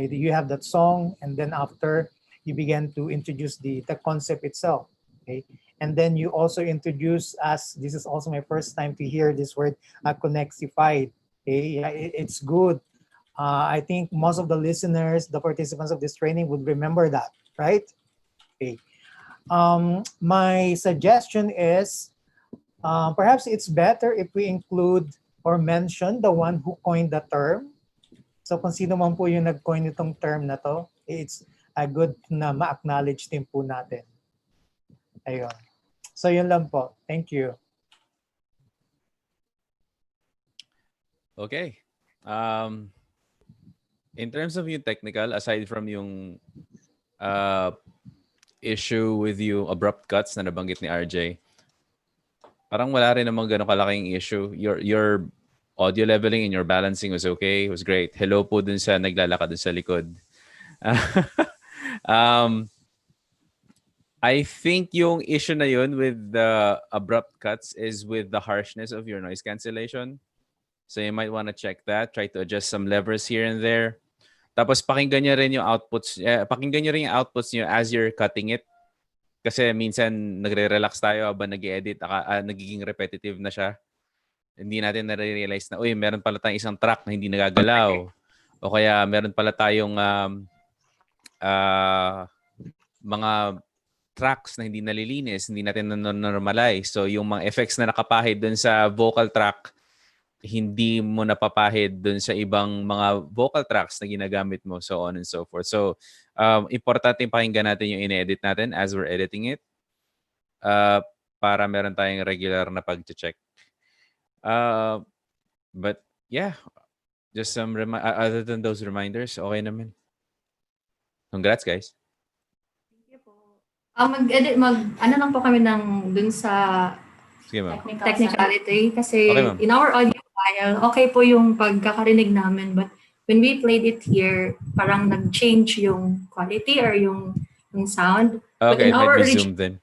You have that song, and then after you began to introduce the concept itself. Okay? And then you also introduce us, this is also my first time to hear this word, connexified. Okay? Yeah, it's good. I think most of the listeners, the participants of this training would remember that, right? Okay. My suggestion is perhaps it's better if we include or mention the one who coined the term. So kung sino man po yung nag-coin itong term na to, it's a good na ma-acknowledge din po natin. Ayun. So yun lang po. Thank you. Okay. In terms of yung technical, aside from yung issue with yung abrupt cuts na nabanggit ni RJ, parang wala rin namang gano'ng kalaking issue. Your audio leveling and your balancing was okay. It was great. Hello po dun sa naglalakad dun sa likod. I think yung issue na yun with the abrupt cuts is with the harshness of your noise cancellation. So you might want to check that. Try to adjust some levers here and there. Tapos pakinggan nyo rin yung outputs. Pakinggan nyo rin yung outputs nyo as you're cutting it. Kasi minsan nagre-relax tayo habang nag-edit. Nagiging repetitive na siya. Hindi natin nare-realize na, uy, meron pala tayong isang track na hindi nagagalaw. O kaya meron pala tayong mga tracks na hindi nalilinis, hindi natin na-normalize. So yung mga effects na nakapahid dun sa vocal track, hindi mo napapahid dun sa ibang mga vocal tracks na ginagamit mo, so on and so forth. So importante pakinggan natin yung in-edit natin as we're editing it para meron tayong regular na pag-check. But yeah, just some other than those reminders, okay naman. Congrats, guys. Ano lang po kami dun sa Sige, ma'am. technicality kasi Okay, ma'am. in our audio file, okay po yung pagkakarinig namin, but when we played it here, parang nag-change yung quality or yung sound. But Okay, in it our might be zoomed then.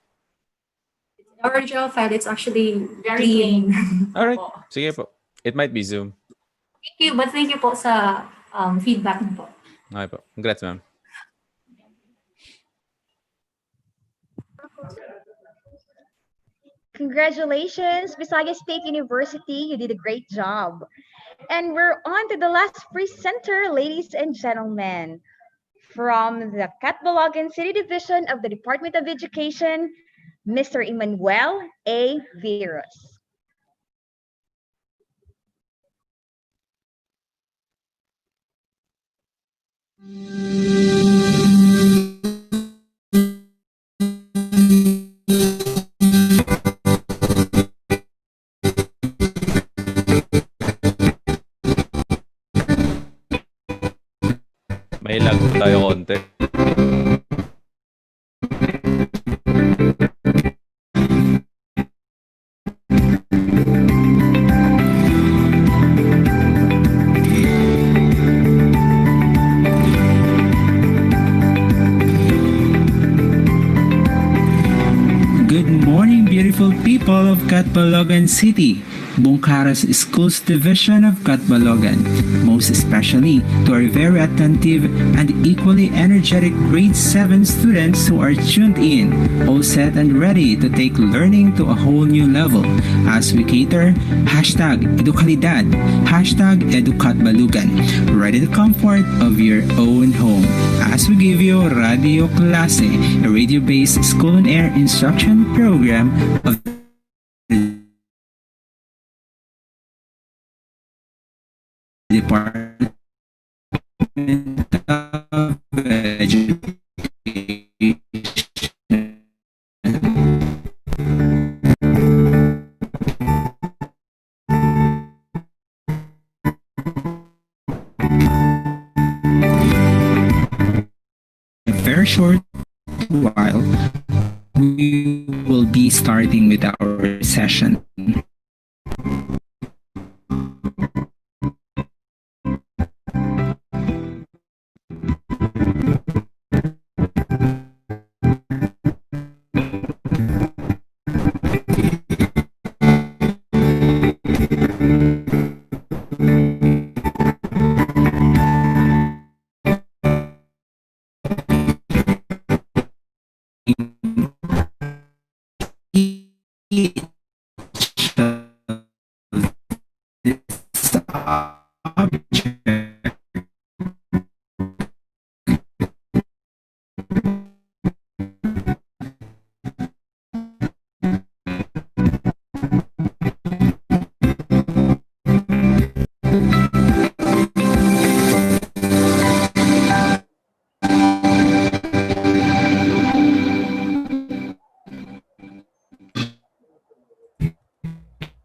original file, it's actually very clean. Alright, sige po. It might be Zoom. Thank you po sa feedback niyo po. Okay po. Congrats, ma'am. Congratulations, Visayas State University. You did a great job. And we're on to the last presenter, ladies and gentlemen. From the Catbalogan City Division of the Department of Education, Mr. Emmanuel A. Virus. May lag tayo konti. Good morning, beautiful people of Catbalogan City, Bungkaras Schools Division of Catbalogan, most especially to our very attentive and equally energetic grade 7 students who are tuned in, all set and ready to take learning to a whole new level as we cater #Edukalidad, #EduCatbalogan, right at the comfort of your own home as we give you Radio Clase, a radio-based school and air instruction program of Department of Education. A very short while, we will be starting with our session.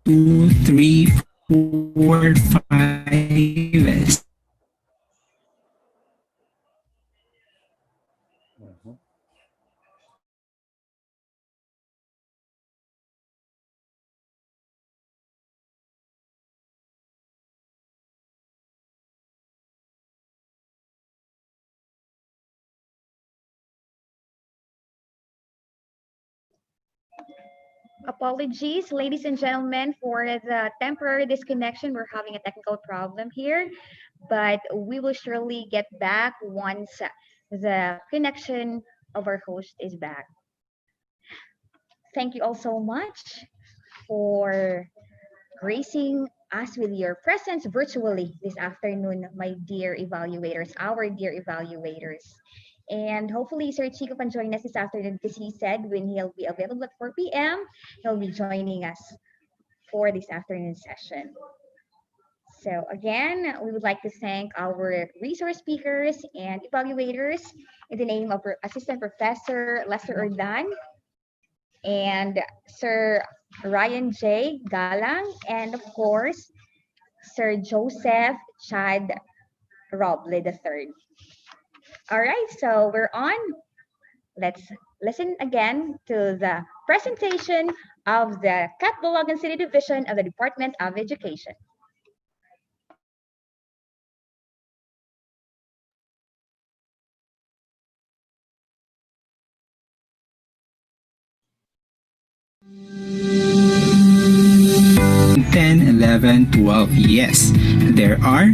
Two, three, four, five. Apologies, ladies and gentlemen, for the temporary disconnection. We're having a technical problem here, but we will surely get back once the connection of our host is back. Thank you all so much for gracing us with your presence virtually this afternoon, my dear evaluators, our dear evaluators. And hopefully, Sir Chico can join us this afternoon because he said when he'll be available at 4 p.m., he'll be joining us for this afternoon session. So again, we would like to thank our resource speakers and evaluators in the name of our Assistant Professor Lester Urdan and Sir Ryan J. Galang, and of course, Sir Joseph Chad Roble III. All right, so we're on. Let's listen again to the presentation of the Catbalogan City Division of the Department of Education. Ten, 11, 12. Yes, there are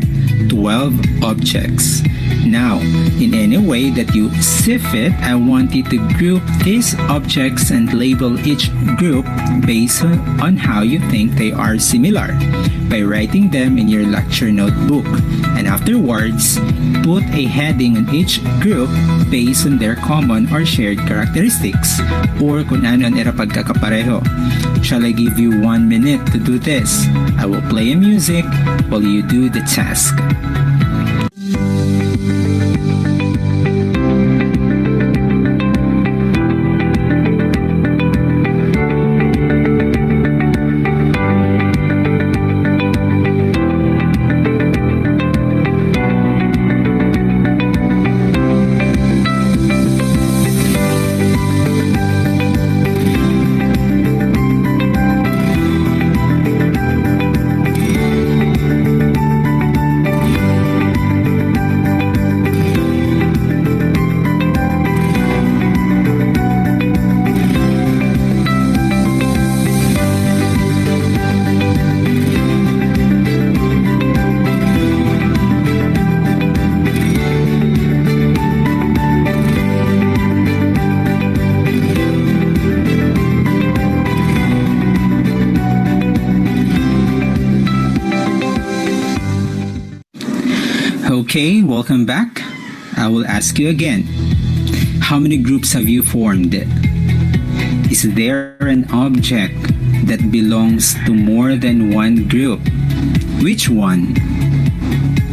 12 objects. Now, in any way that you see fit, I want you to group these objects and label each group based on how you think they are similar by writing them in your lecture notebook. And afterwards, put a heading on each group based on their common or shared characteristics or kung ano ang pagkakapareho. Shall I give you 1 minute to do this? I will play a music while you do the task. Okay, welcome back. I will ask you again. How many groups have you formed? Is there an object that belongs to more than one group? Which one?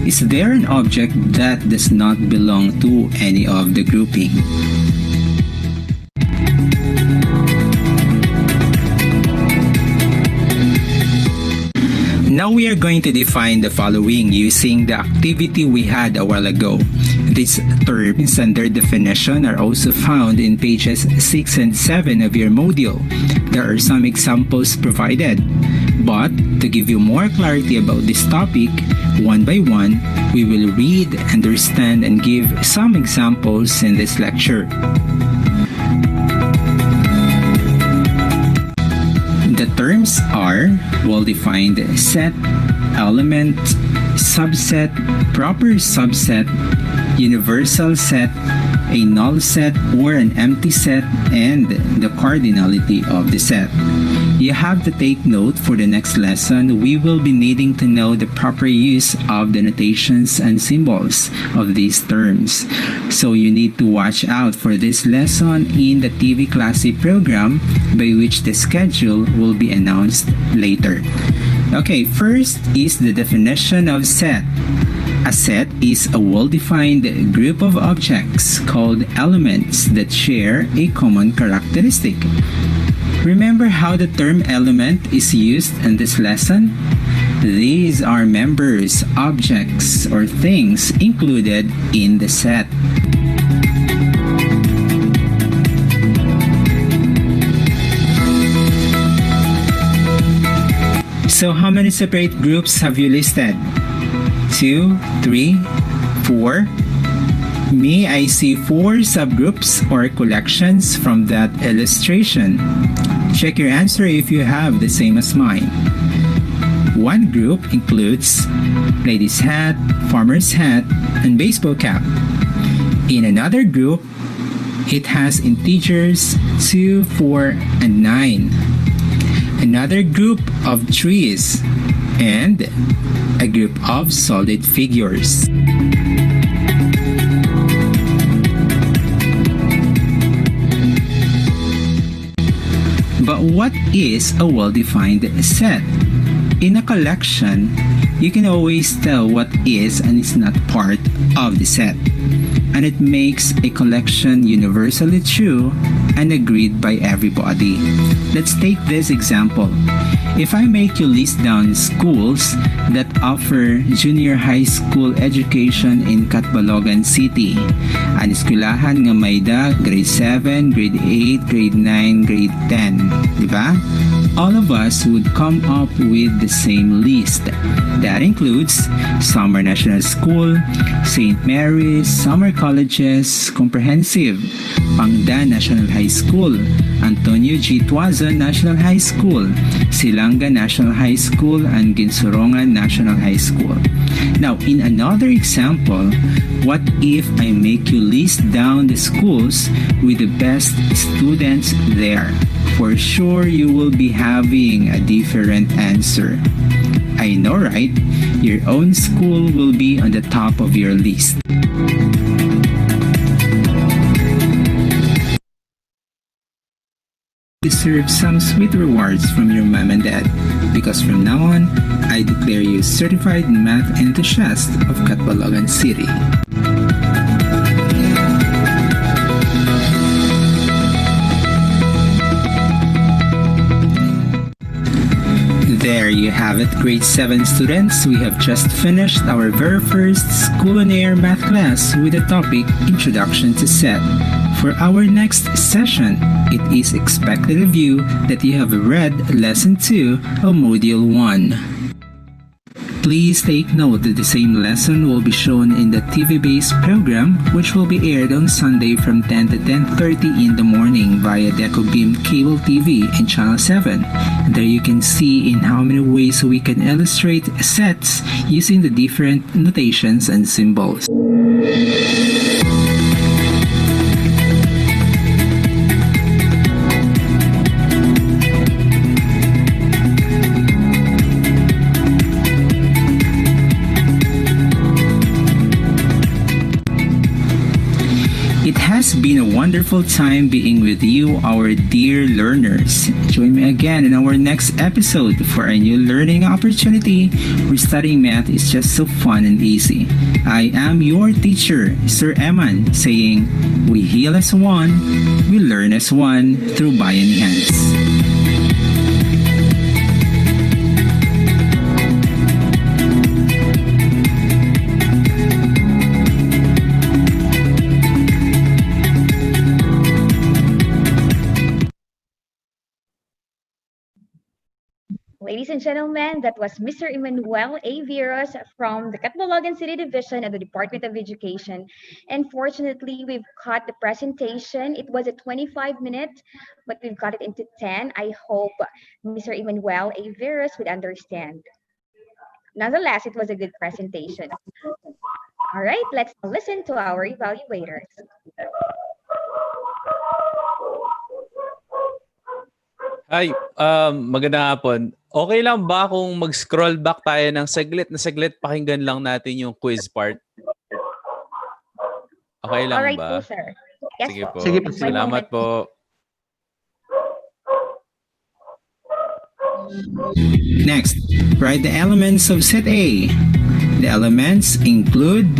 Is there an object that does not belong to any of the grouping? Now we are going to define the following using the activity we had a while ago. These terms and their definition are also found in pages 6 and 7 of your module. There are some examples provided. But to give you more clarity about this topic, one by one, we will read, understand, and give some examples in this lecture. The terms are well-defined set, element, subset, proper subset, universal set, a null set or an empty set, and the cardinality of the set. You have to take note for the next lesson. We will be needing to know the proper use of the notations and symbols of these terms. So you need to watch out for this lesson in the TV Classy program, by which the schedule will be announced later. Okay, first is the definition of set. A set is a well-defined group of objects called elements that share a common characteristic. Remember how the term element is used in this lesson? These are members, objects, or things included in the set. So how many separate groups have you listed? 2, 3, 4. Me, I see 4 subgroups or collections from that illustration. Check your answer if you have the same as mine. One group includes lady's hat, farmer's hat, and baseball cap. In another group, it has integers 2, 4, and 9. Another group of trees, and a group of solid figures. But what is a well-defined set? In a collection, you can always tell what is and is not part of the set, and it makes a collection universally true and agreed by everybody. Let's take this example. If I make you list down schools that offer junior high school education in Catbalogan City, ang eskwelahan nga may da grade 7, grade 8, grade 9, grade 10, di ba? all of us would come up with the same list. That includes Summer National School, St. Mary's, Summer Colleges, Comprehensive, Pangda National High School, Antonio G. Tuaza National High School, Silanga National High School, and Ginsurongan National High School. Now, in another example, what if I make you list down the schools with the best students there? For sure, you will be having a different answer. I know, right? Your own school will be on the top of your list. Deserve some sweet rewards from your mom and dad, because from now on, I declare you certified math enthusiast of Catbalogan City. There you have it, grade 7 students. We have just finished our very first School on Air math class with the topic Introduction to SET. For our next session, it is expected of you that you have read Lesson 2 of Module 1. Please take note that the same lesson will be shown in the TV-based program, which will be aired on Sunday from 10 to 10:30 in the morning via Deco Beam Cable TV and Channel 7. And there you can see in how many ways we can illustrate sets using the different notations and symbols. It has been a wonderful time being with you, our dear learners. Join me again in our next episode for a new learning opportunity where studying math is just so fun and easy. I am your teacher, Sir Eman, saying, we heal as one, we learn as one through Bayanihan. Ladies and gentlemen, that was Mr. Emmanuel A. Viros from the Catbalogan City Division of the Department of Education. Unfortunately, we've cut the presentation. It was a 25-minute, but we've got it into 10. I hope Mr. Emmanuel A. Viros would understand. Nonetheless, it was a good presentation. All right, let's listen to our evaluators. Hi, magandang hapon. Okay lang ba kung mag-scroll back tayo ng saglit na saglit, pakinggan lang natin yung quiz part? Okay lang Alright ba? po, sir. Yes Sige po. po. Sige po, sir. Salamat po. Next, write the elements of set A. The elements include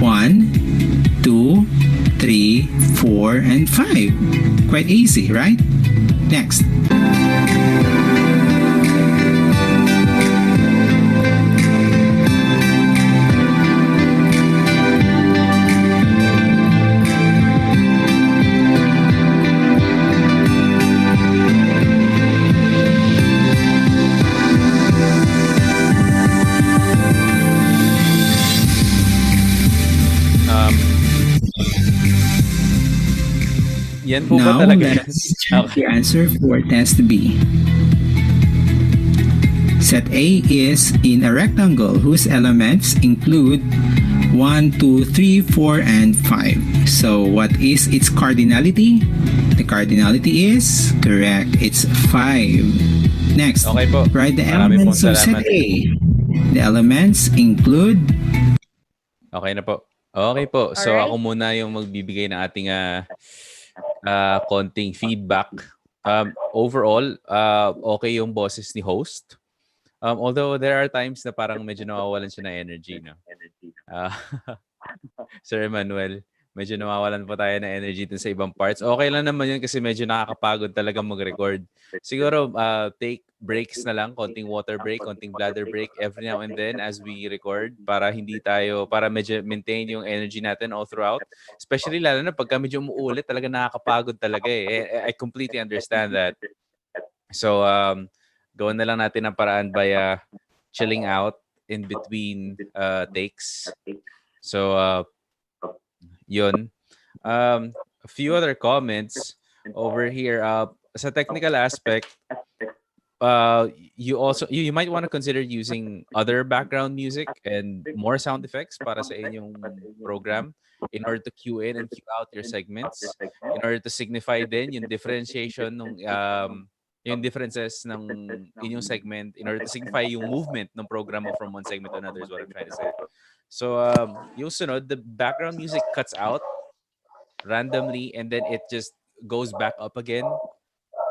1, 2, 3, 4, and 5. Quite easy, right? Next. Yan po Now, ba talaga? let us check the answer for test B. Set A is in a rectangle whose elements include 1, 2, 3, 4, and 5. So, what is its cardinality? The cardinality is correct. It's 5. Next, Okay po. write the Marami elements pong of set salamat. A. The elements include. Okay na po. Okay po. So Alright. ako muna yung magbibigay ng ating konting feedback. Overall, okay yung boses ni host. Although there are times na parang medyo nawawalan siya ng energy, no? Ah, Sir Emmanuel, medyo nawawalan pa tayo ng energy dun sa ibang parts. Okay lang naman yun kasi medyo nakakapagod talaga mag-record. Siguro, take breaks na lang, konting water break, konting bladder break every now and then as we record para medyo maintain yung energy natin all throughout. Especially lalo na pagka medyo umuulit, talaga nakakapagod talaga eh. I completely understand that. So, gawin na lang natin ang paraan by chilling out in between takes. So, yun. A few other comments over here. Sa technical aspect, you also you might want to consider using other background music and more sound effects para sa inyong program in order to cue in and cue out your segments, in order to signify din yung differentiation ng yung differences ng inyong segment, in order to signify yung movement ng program mo from one segment to another is what I'm trying to say. So yung sunod, the background music cuts out randomly and then it just goes back up again.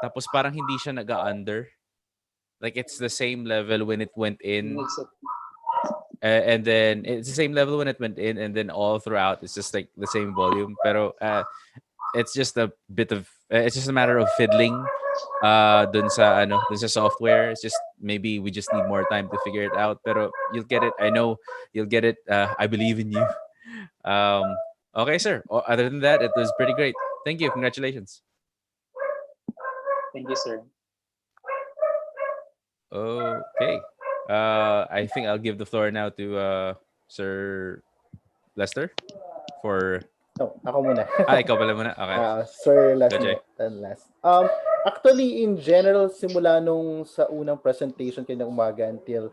Tapos parang hindi siya nag-under. Like it's the same level when it went in, and then it's the same level when it went in, and then all throughout it's just like the same volume. Pero it's just a bit of it's just a matter of fiddling dun sa software. It's just maybe we just need more time to figure it out. Pero you'll get it. I know you'll get it. I believe in you. Okay, sir. Other than that, it was pretty great. Thank you. Congratulations. Thank you, sir. Okay. I think I'll give the floor now to Sir Lester for... No, ako muna. Ikaw pala muna. Okay. Sir last Go, Jay. last. Actually, in general, simula nung sa unang presentation kayo ng umaga until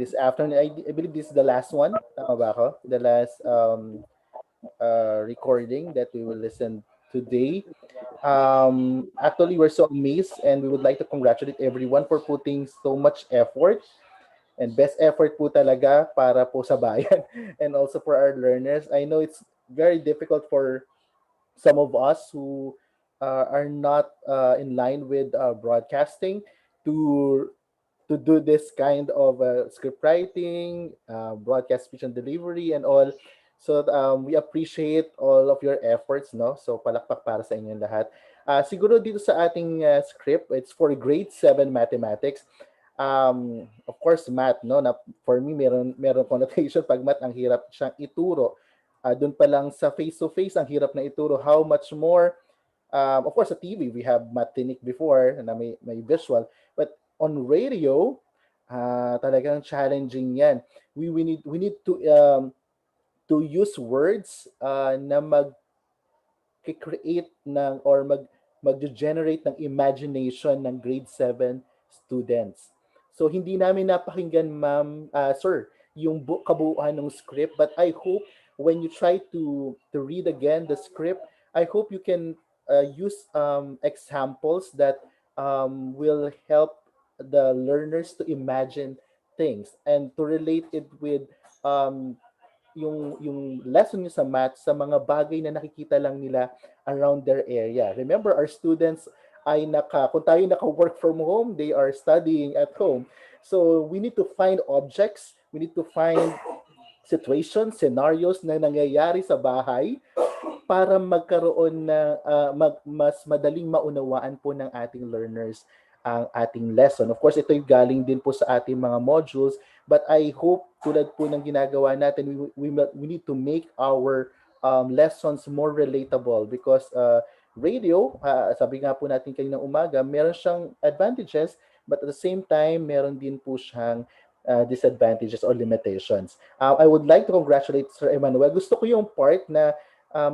this afternoon, I believe this is the last one. Tama ba ako? The last recording that we will listen today. Actually, we're so amazed and we would like to congratulate everyone for putting so much effort and best effort po talaga para po sa bayan and also for our learners. I know it's very difficult for some of us who are not in line with broadcasting to do this kind of script writing, broadcast speech and delivery, and all. So we appreciate all of your efforts, no? So palakpak para sa inyong lahat. Siguro dito sa ating script, it's for grade 7 mathematics. Of course, math, no? Na for me, meron connotation pag math, ang hirap siyang ituro. Doon pa lang sa face-to-face, ang hirap na ituro. How much more, of course, sa TV, we have Matinic before, na may visual. But on radio, talagang challenging yan. We need to use words na mag-create ng or mag-generate ng imagination ng grade 7 students. So hindi namin napakinggan, ma'am, sir, yung kabuuan ng script, but I hope when you try to read again the script, I hope you can use examples that will help the learners to imagine things and to relate it with yung lesson nyo sa math sa mga bagay na nakikita lang nila around their area. Remember, our students ay kung tayo naka-work from home, they are studying at home. So we need to find objects, we need to find situations, scenarios na nangyayari sa bahay para magkaroon na mas madaling maunawaan po ng ating learners ang ating lesson. Of course, ito yung galing din po sa ating mga modules, but I hope tulad po ng ginagawa natin, we need to make our lessons more relatable because radio, sabi nga po natin kanina umaga, meron siyang advantages, but at the same time, meron din po siyang disadvantages or limitations. I would like to congratulate Sir Emmanuel. Gusto ko yung part na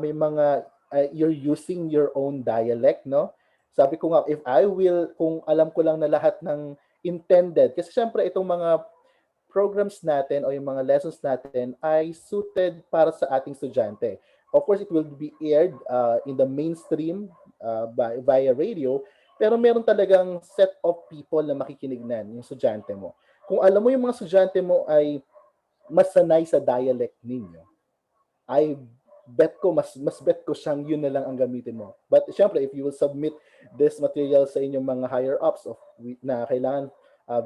may mga you're using your own dialect, no? Sabi ko nga, if I will, kung alam ko lang na lahat ng intended, kasi syempre itong mga programs natin o yung mga lessons natin ay suited para sa ating estudyante. Of course, it will be aired in the mainstream via radio, pero meron talagang set of people na makikinig na yung estudyante mo. Kung alam mo yung mga estudyante mo ay mas sanay sa dialect ninyo, I bet ko, mas bet ko siyang yun na lang ang gamitin mo. But syempre, if you will submit this material sa inyong mga higher ups na kailangan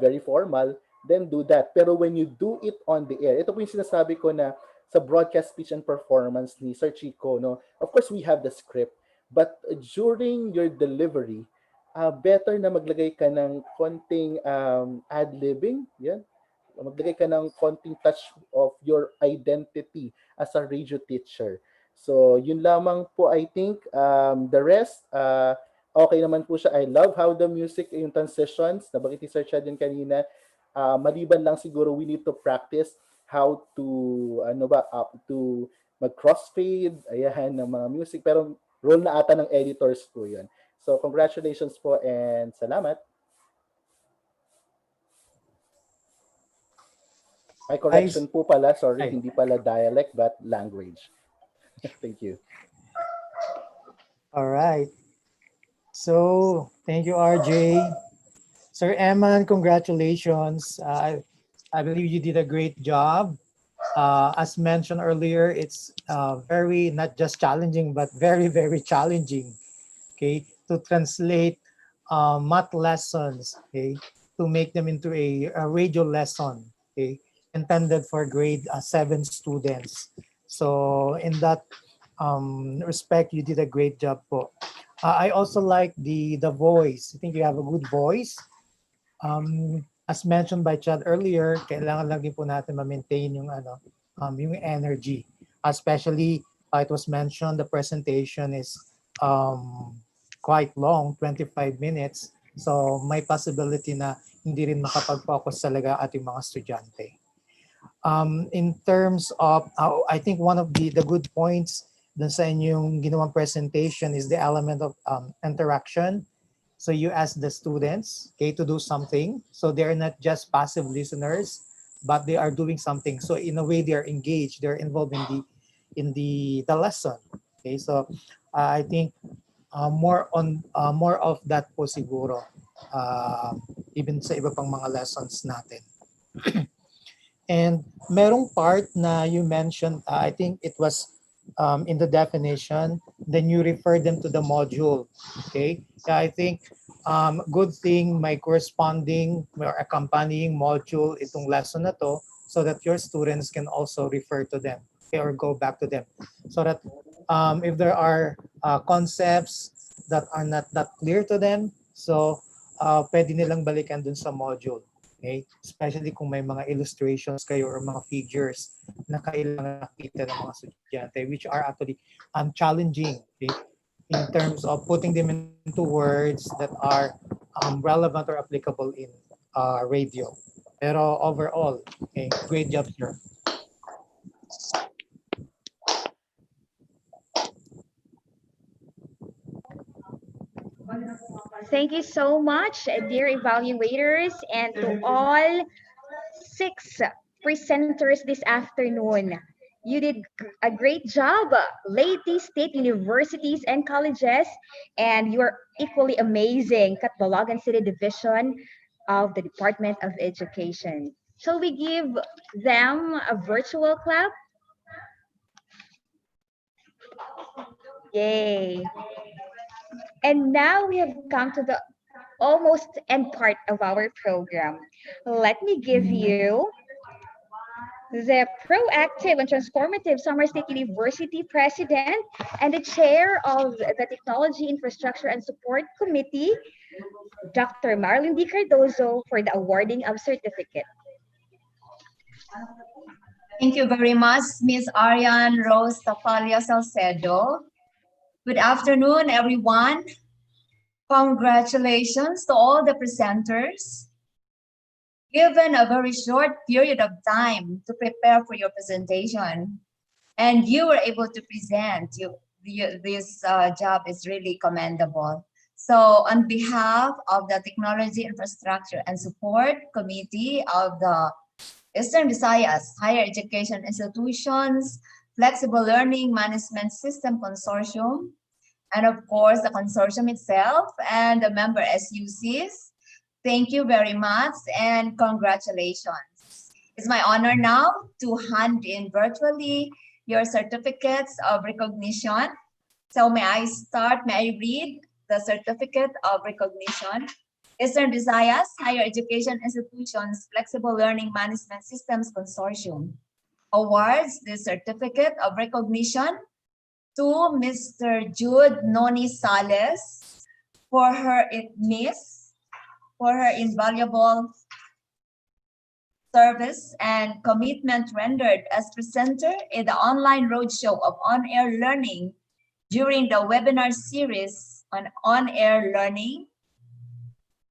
very formal, then do that. Pero when you do it on the air, ito po yung sinasabi ko na sa broadcast speech and performance ni Sir Chico, no? Of course, we have the script. But during your delivery, better na maglagay ka ng konting ad-libbing, yan. Maglagay ka ng konting touch of your identity as a radio teacher. So, yun lamang po, I think. The rest, okay naman po siya. I love how the music, yung transitions, nabanggit ni Sir Chad din kanina, maliban lang siguro we need to practice how to, ano ba, to mag-crossfade, ayan, ng mga music. Pero role na ata ng editors po yun. So, congratulations po and salamat. May correction po pala, sorry, hindi pala dialect but language. Thank you. All right. So, thank you, RJ. Sir Eman, congratulations. I believe you did a great job. As mentioned earlier, it's very, not just challenging, but very, very challenging, okay, to translate math lessons, okay, to make them into a radio lesson, okay, intended for grade 7 students. So in that respect, you did a great job po. I also like the voice. I think you have a good voice. As mentioned by Chad earlier, kailangan lang din po natin ma-maintain yung energy. Especially, it was mentioned the presentation is quite long, 25 minutes. So may possibility na hindi rin makapag-focus talaga ating mga estudyante. In terms of, I think one of the good points dun sa inyong ginawang presentation is the element of interaction. So you ask the students, okay, to do something. So they're not just passive listeners, but they are doing something. So in a way, they are engaged. They're involved in the lesson. Okay, so I think more of that po siguro, even sa iba pang mga lessons natin. And merong part na you mentioned, I think it was in the definition, then you refer them to the module. Okay, yeah, I think good thing may corresponding or accompanying module itong lesson na to, so that your students can also refer to them, okay, or go back to them, so that if there are concepts that are not that clear to them, so pwede nilang balikan dun sa module. Okay? Especially kung may mga illustrations kayo or mga figures na kailangan nakita ng mga estudyante, which are actually challenging, okay? In terms of putting them into words that are relevant or applicable in radio. Pero overall, okay, great job, sir. Thank you so much, dear evaluators, and to all 6 presenters this afternoon. You did a great job, Leyte State Universities and Colleges, and you are equally amazing, Catbalogan City Division of the Department of Education. Shall we give them a virtual clap? Yay. And now we have come to the almost end part of our program. Let me give you the proactive and transformative Summer State University president and the chair of the Technology Infrastructure and Support Committee, Dr. Marilyn D. Cardozo, for the awarding of certificate. Thank you very much, Ms. Ariane Rose Tafalia Salcedo. Good afternoon, everyone. Congratulations to all the presenters. Given a very short period of time to prepare for your presentation, and you were able to present, this job is really commendable. So on behalf of the Technology Infrastructure and Support Committee of the Eastern Visayas Higher Education Institutions Flexible Learning Management System Consortium, and of course the consortium itself and the member SUCs, thank you very much and congratulations. It's my honor now to hand in virtually your certificates of recognition. So may I read the certificate of recognition. Eastern Visayas Higher Education Institutions Flexible Learning Management Systems Consortium awards the certificate of recognition to Mr. Jude Noni Sales for her invaluable service and commitment rendered as presenter in the online roadshow of on-air learning during the webinar series on on-air learning,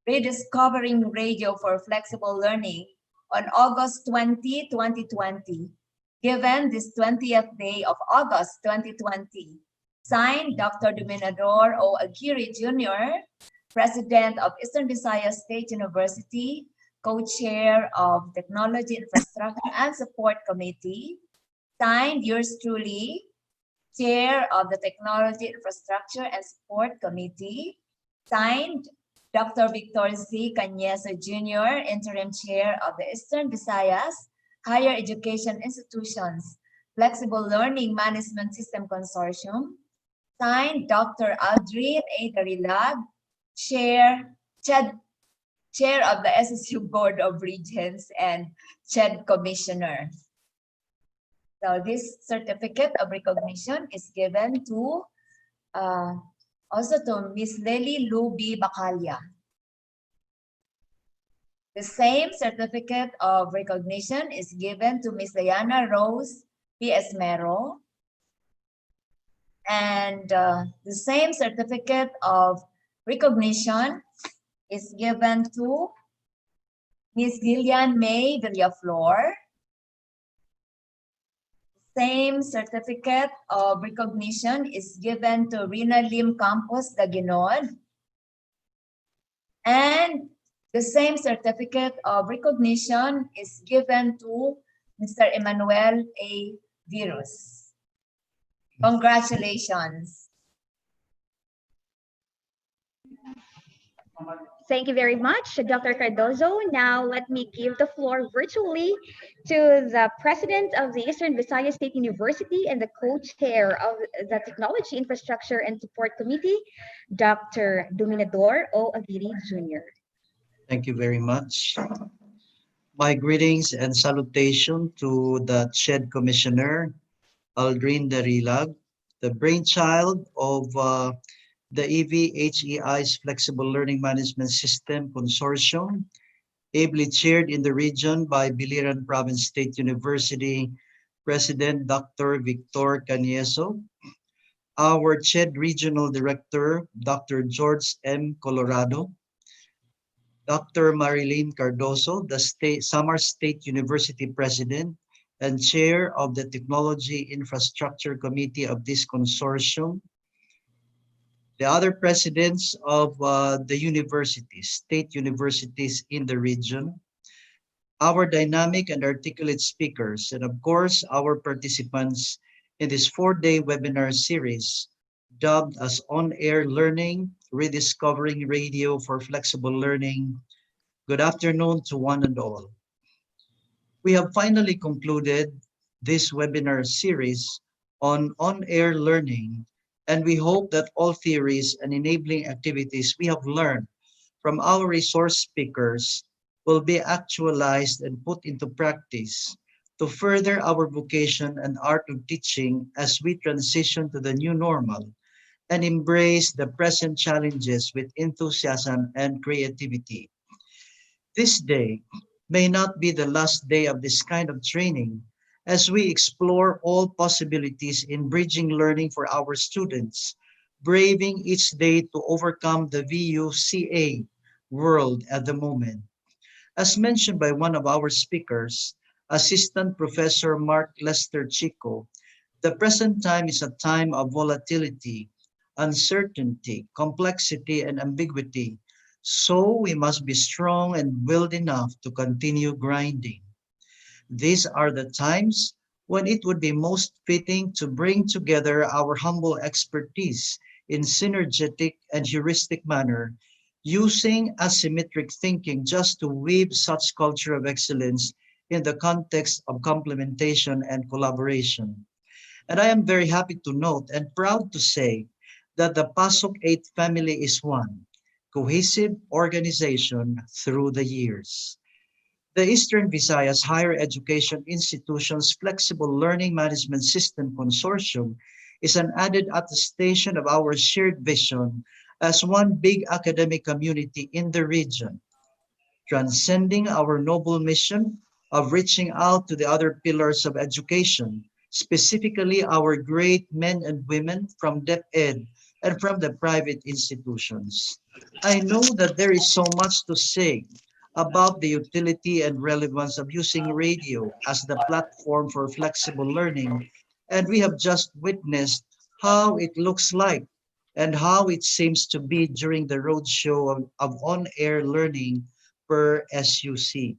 rediscovering radio for flexible learning on August 20, 2020, given this 20th day of August 2020. Signed, Dr. Dominador O. Aguirre Jr., President of Eastern Visayas State University, Co-Chair of Technology Infrastructure and Support Committee. Signed, yours truly, Chair of the Technology Infrastructure and Support Committee. Signed, Dr. Victor Z. Cañeso Jr., Interim Chair of the Eastern Visayas Higher Education Institutions Flexible Learning Management System Consortium. Signed, Dr. Aldrin A. Darilag, Chair of the SSU Board of Regents and CHED Commissioner. So this certificate of recognition is given to also to Miss Lely Lou B. Bacalya. The same certificate of recognition is given to Miss Diana Rose P. Esmero. And the same certificate of recognition is given to Miss Gillian May Villaflor. Same certificate of recognition is given to Rina Lim Campos Daginod. And the same certificate of recognition is given to Mr. Emmanuel A. Virus. Congratulations. Thank you very much, Dr. Cardozo. Now let me give the floor virtually to the President of the Eastern Visayas State University and the Co-Chair of the Technology Infrastructure and Support Committee, Dr. Dominador O. Aguirre Jr. Thank you very much. My greetings and salutation to the CHED Commissioner, Aldrin Darilag, the brainchild of the EVHEI's Flexible Learning Management System Consortium, ably chaired in the region by Biliran Province State University President Dr. Victor Cañeso, our CHED Regional Director, Dr. George M. Colorado, Dr. Marilyn Cardoso, the Samar State University President and Chair of the Technology Infrastructure Committee of this consortium, the other presidents of the universities, state universities in the region, our dynamic and articulate speakers, and of course, our participants in this 4-day webinar series dubbed as On-Air Learning, Rediscovering Radio for Flexible Learning. Good afternoon to one and all. We have finally concluded this webinar series on on-air learning, and we hope that all theories and enabling activities we have learned from our resource speakers will be actualized and put into practice to further our vocation and art of teaching as we transition to the new normal and embrace the present challenges with enthusiasm and creativity. This day may not be the last day of this kind of training as we explore all possibilities in bridging learning for our students, braving each day to overcome the VUCA world at the moment. As mentioned by one of our speakers, Assistant Professor Mark Lester Chico, the present time is a time of volatility, uncertainty, complexity, and ambiguity. So we must be strong and willed enough to continue grinding. These are the times when it would be most fitting to bring together our humble expertise in synergetic and heuristic manner, using asymmetric thinking just to weave such culture of excellence in the context of complementation and collaboration. And I am very happy to note and proud to say that the PASOK 8 family is one cohesive organization through the years. The Eastern Visayas Higher Education Institutions Flexible Learning Management System Consortium is an added attestation of our shared vision as one big academic community in the region, transcending our noble mission of reaching out to the other pillars of education, specifically our great men and women from DepEd and from the private institutions. I know that there is so much to say about the utility and relevance of using radio as the platform for flexible learning, and we have just witnessed how it looks like and how it seems to be during the roadshow of on-air learning per SUC.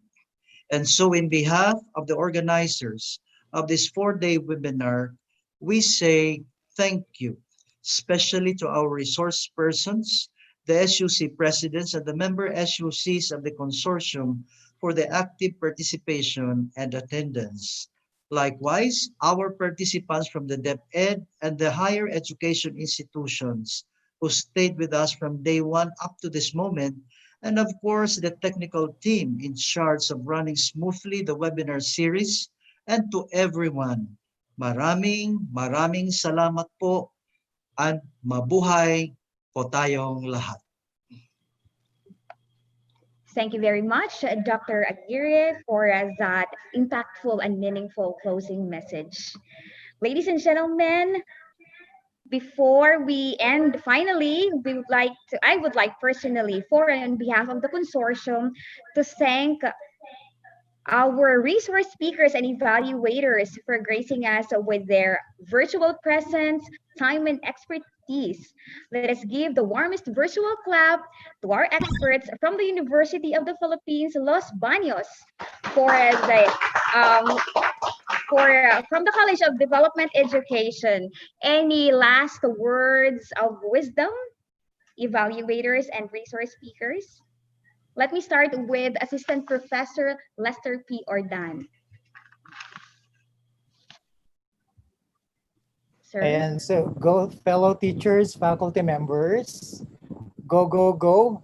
And so, in behalf of the organizers of this 4-day webinar, we say thank you, especially to our resource persons, the SUC presidents, and the member SUCs of the consortium for the active participation and attendance. Likewise, our participants from the DepEd and the higher education institutions who stayed with us from day one up to this moment, and of course, the technical team in charge of running smoothly the webinar series, and to everyone, maraming salamat po at mabuhay po tayong lahat. Thank you very much, Dr. Aguirre, for that impactful and meaningful closing message. Ladies and gentlemen, before we end, finally, I would like personally, for on behalf of the consortium, to thank our resource speakers and evaluators for gracing us with their virtual presence, time, and expertise. Let us give the warmest virtual clap to our experts from the University of the Philippines, Los Baños, for the from the College of Development Education. Any last words of wisdom, evaluators and resource speakers? Let me start with Assistant Professor Lester P. Ordan. Sir? And so, go, fellow teachers, faculty members, go, go, go.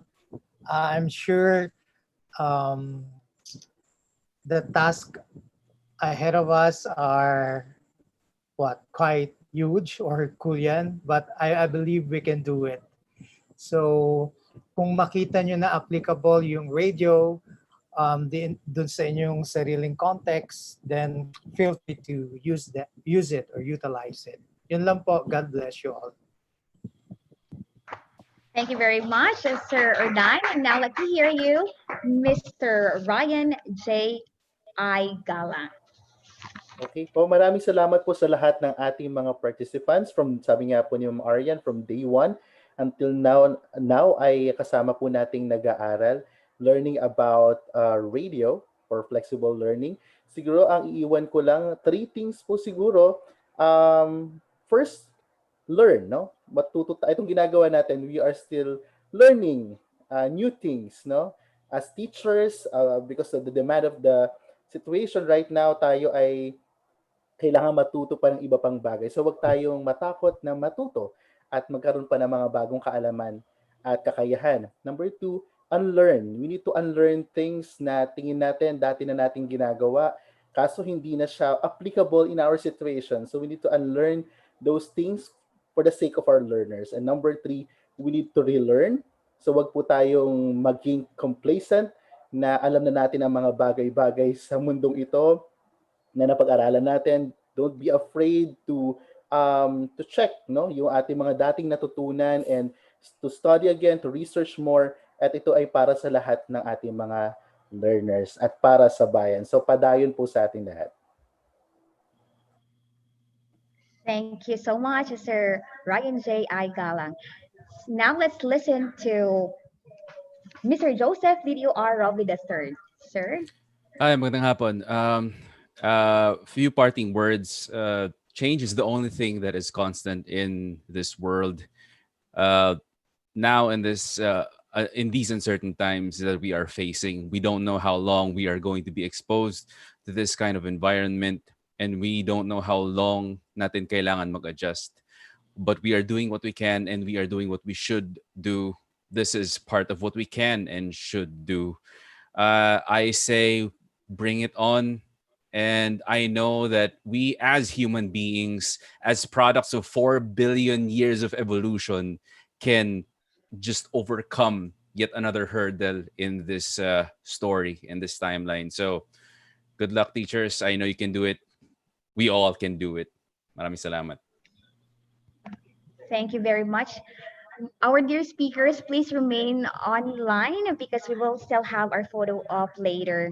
I'm sure the task ahead of us are quite huge or kuyan, but I believe we can do it. So, kung makita nyo na applicable yung radio dun sa inyong sariling context, then feel free to use it or utilize it. Yun lang po. God bless you all. Thank you very much, Sir Ordan. And now let me hear you, Mr. Ryan J. I. Galang. Okay po, maraming salamat po sa lahat ng ating mga participants from, sabi nga po ni Ma'am Arian, from day 1 until now ay kasama po nating nag-aaral, learning about radio for flexible learning. Siguro ang iiwan ko lang, 3 things po siguro. First, learn, no? Itong ginagawa natin, we are still learning new things, no? As teachers, because of the demand of the situation right now, tayo ay kailangan matuto pa ng iba pang bagay. So wag tayong matakot na matuto at magkaroon pa ng mga bagong kaalaman at kakayahan. Number 2, unlearn. We need to unlearn things na tingin natin dati na nating ginagawa, kaso hindi na siya applicable in our situation. So we need to unlearn those things for the sake of our learners. And number 3, we need to relearn. So wag po tayong maging complacent na alam na natin ang mga bagay-bagay sa mundong ito na napag-aralan natin. Don't be afraid to check, no, yung ating mga dating natutunan and to study again, to research more. At ito ay para sa lahat ng ating mga learners at para sa bayan. So padayon po sa ating lahat. Thank you so much, Sir Ryan J. I. Galang. Now let's listen to Mr. Joseph Lidio R. Roby III. Sir? Hi, magandang hapon. Few parting words. Change is the only thing that is constant in this world. Now in these uncertain times that we are facing, we don't know how long we are going to be exposed to this kind of environment, and we don't know how long natin kailangan mag-adjust. But we are doing what we can, and we are doing what we should do. This is part of what we can and should do. I say, bring it on. And I know that we as human beings, as products of 4 billion years of evolution, can just overcome yet another hurdle in this story, in this timeline. So good luck, teachers. I know you can do it. We all can do it. Maraming salamat. Thank you very much. Our dear speakers, please remain online because we will still have our photo op later.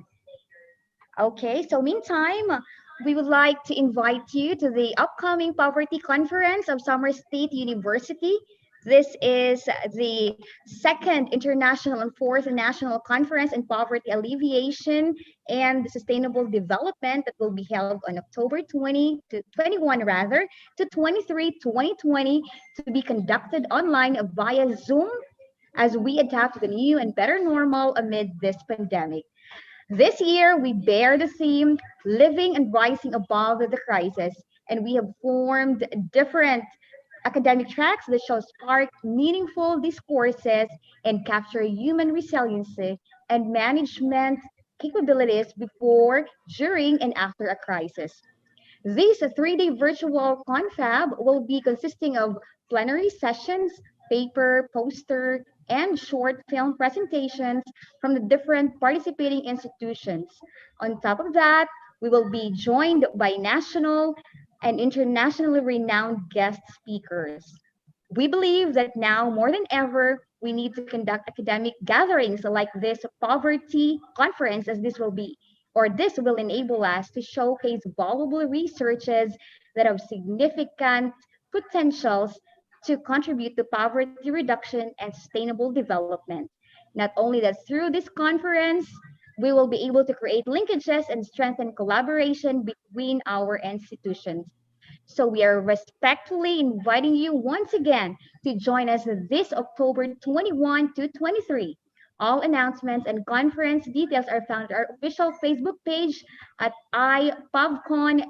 Okay, so meantime, we would like to invite you to the upcoming Poverty Conference of Summer State University. This is the second international and fourth national conference on poverty alleviation and sustainable development that will be held on October 20 to 21 rather to 23, 2020 to be conducted online via Zoom as we adapt to the new and better normal amid this pandemic. This year, we bear the theme Living and Rising Above the Crisis, and we have formed different academic tracks that shall spark meaningful discourses and capture human resiliency and management capabilities before, during, and after a crisis. This 3-day virtual confab will be consisting of plenary sessions, paper, poster, and short film presentations from the different participating institutions. On top of that, we will be joined by national and internationally renowned guest speakers. We believe that now more than ever, we need to conduct academic gatherings like this poverty conference, as this will be, or this will enable us to showcase valuable researches that have significant potentials to contribute to poverty reduction and sustainable development. Not only that, through this conference, we will be able to create linkages and strengthen collaboration between our institutions. So we are respectfully inviting you once again to join us this October 21 to 23. All announcements and conference details are found on our official Facebook page at iPubCon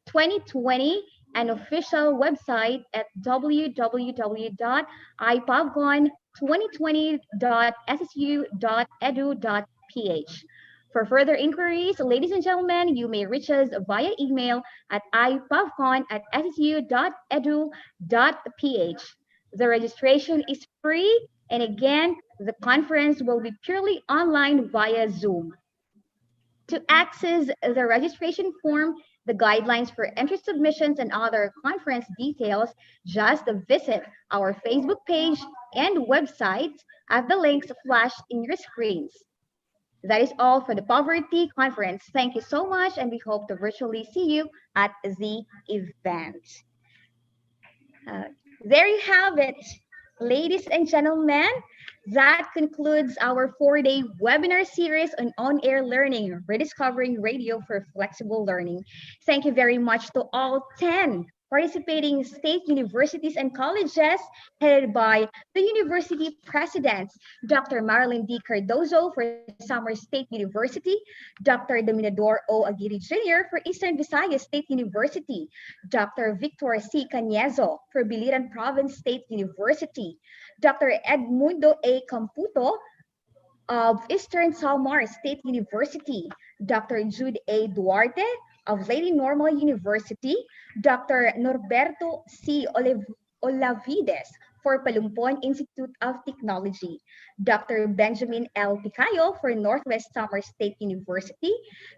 2020 and official website at www.ipubcon2020.ssu.edu.ph. For further inquiries, ladies and gentlemen, you may reach us via email at ipubcon@ssu.edu.ph. The registration is free, and again, the conference will be purely online via Zoom. To access the registration form, the guidelines for entry submissions, and other conference details, just visit our Facebook page and website at the links flashed in your screens. That is all for the Poverty Conference. Thank you so much, and we hope to virtually see you at the event. Uh, there you have it, ladies and gentlemen. That concludes our 4-day webinar series on air learning, rediscovering radio for flexible learning. Thank you very much to all 10 participating state universities and colleges headed by the university presidents, Dr. Marilyn D. Cardozo for Summer State University, Dr. Dominador O. Aguirre Jr. for Eastern Visayas State University, Dr. Victor C. Cañezo for Biliran Province State University, Dr. Edmundo A. Camputo of Eastern Samar State University, Dr. Jude A. Duarte of Lady Normal University, Dr. Norberto C. Olavides for Palumpon Institute of Technology, Dr. Benjamin L. Picayo for Northwest Samar State University,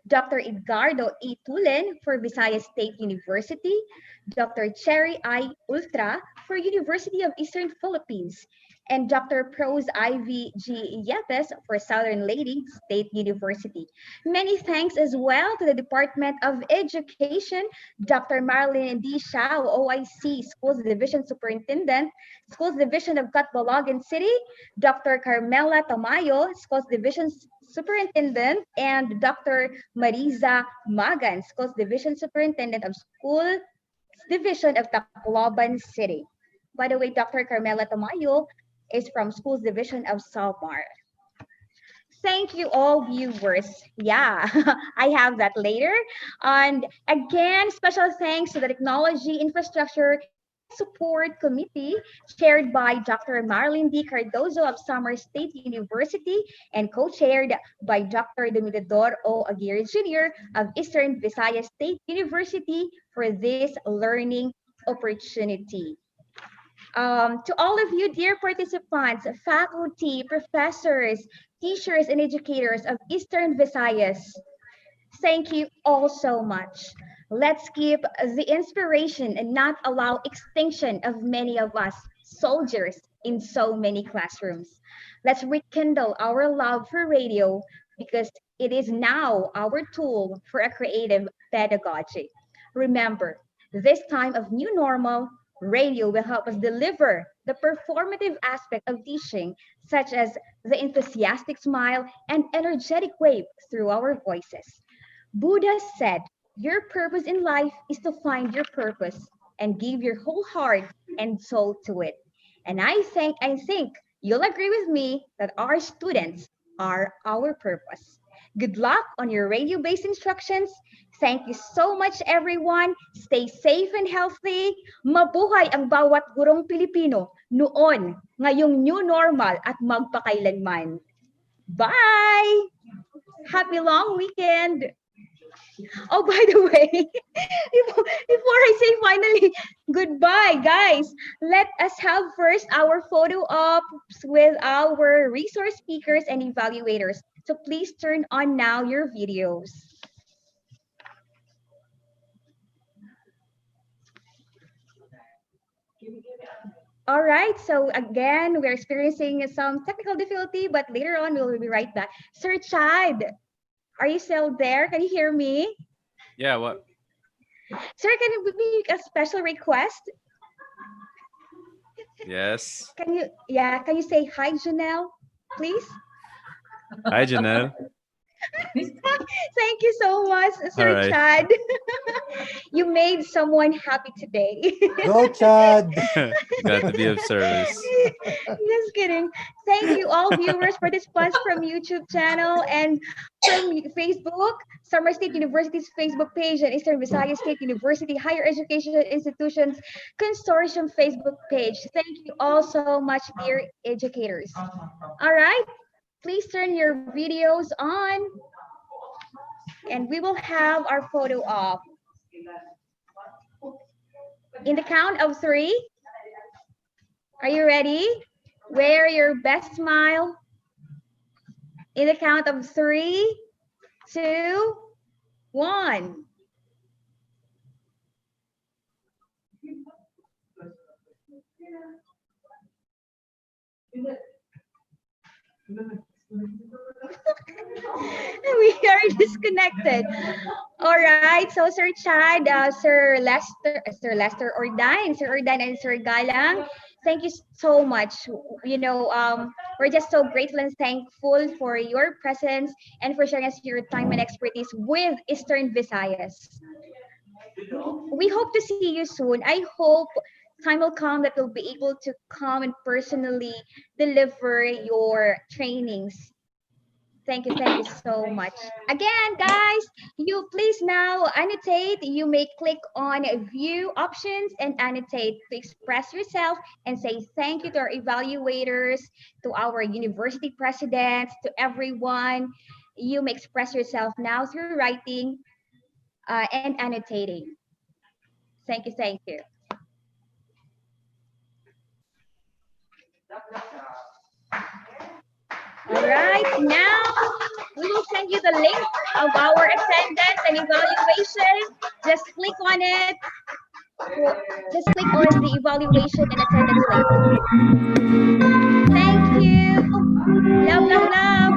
Dr. Edgardo E. Tulen for Visayas State University, Dr. Cherry I. Ultra for University of Eastern Philippines, and Dr. Prose Ivy G. Yepes for Southern Lady State University. Many thanks as well to the Department of Education, Dr. Marilyn D. Shao, OIC, Schools Division Superintendent, Schools Division of Catbalogan City, Dr. Carmela Tamayo, Schools Division Superintendent, and Dr. Marisa Magan, Schools Division Superintendent of School Division of Tacloban City. By the way, Dr. Carmela Tamayo is from Schools Division of Salmar. Thank you all viewers. Yeah, I have that later. And again, special thanks to the Technology Infrastructure and Support Committee chaired by Dr. Marilyn D. Cardozo of Samar State University and co-chaired by Dr. Dominador O. Aguirre Jr. of Eastern Visayas State University for this learning opportunity. To all of you, dear participants, faculty, professors, teachers, and educators of Eastern Visayas, thank you all so much. Let's keep the inspiration and not allow extinction of many of us soldiers in so many classrooms. Let's rekindle our love for radio because it is now our tool for a creative pedagogy. Remember, this time of new normal, radio will help us deliver the performative aspect of teaching, such as the enthusiastic smile and energetic wave through our voices. Buddha said, your purpose in life is to find your purpose and give your whole heart and soul to it. And I think you'll agree with me that our students are our purpose. Good luck on your radio-based instructions. Thank you so much everyone. Stay safe and healthy. Mabuhay ang bawat gurong Pilipino noon, ngayong new normal at magpakailanman. Bye! Happy long weekend! Oh, by the way, before I say finally goodbye, guys, let us have first our photo ops with our resource speakers and evaluators. So please turn on now your videos. All right, so again, we're experiencing some technical difficulty, but later on, we'll be right back. Sir Chad, are you still there? Can you hear me? Yeah, what? Sir, can you make a special request? Yes. Can you say hi, Janelle, please? Hi, Janelle. Thank you so much, Sir right. Chad. You made someone happy today. Go, Chad. Glad to be of service. Just kidding. Thank you all viewers, participants from YouTube channel and from Facebook, Summer State University's Facebook page and Eastern Visayas State University Higher Education Institutions Consortium Facebook page. Thank you all so much, dear educators. All right, please turn your videos on and we will have our photo op. In the count of 3, are you ready? Wear your best smile. In the count of 3, 2, 1. We are disconnected. All right, so Sir Chad, Sir Lester Ordine, Sir Ordine and Sir Galang, thank you so much. You know, we're just so grateful and thankful for your presence and for sharing us your time and expertise with Eastern Visayas. We hope to see you soon. I hope time will come that we'll be able to come and personally deliver your trainings. Thank you so much. Again, guys, you please now annotate. You may click on view options and annotate to express yourself and say thank you to our evaluators, to our university presidents, to everyone. You may express yourself now through writing and annotating. Thank you, thank you. All right, now we will send you the link of our attendance and evaluation. Just click on it. Just click on the evaluation and attendance link. Thank you. Love, love, love.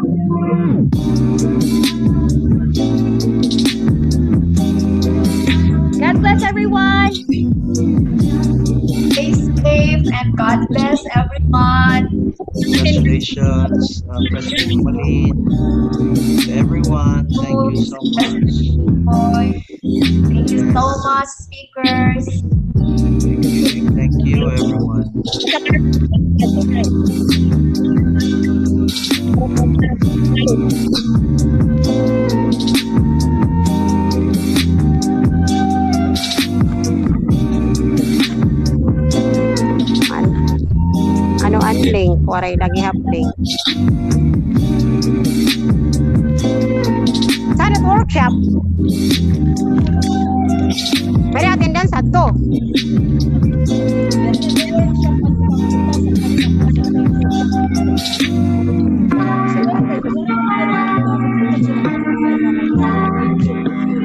God bless everyone. Stay safe and God bless everyone. Congratulations, President Malin. Everyone, thank you so much. Thank you so much, speakers. Thank you, everyone. Ano ang link? Waray lagi hapling. Saan ang workshop? May attendance ato.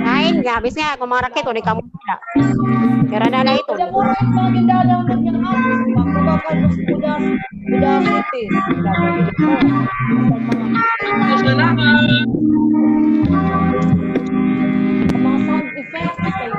Lain, gabi Bisnya kung mga rakit, ulit kamu pula. Kaya na ito. Ada mo rin mga gindadownload niya apps. Makuha ka mo sa Udacity. Gagawin mo. Salamat! Mga sound effects kayo.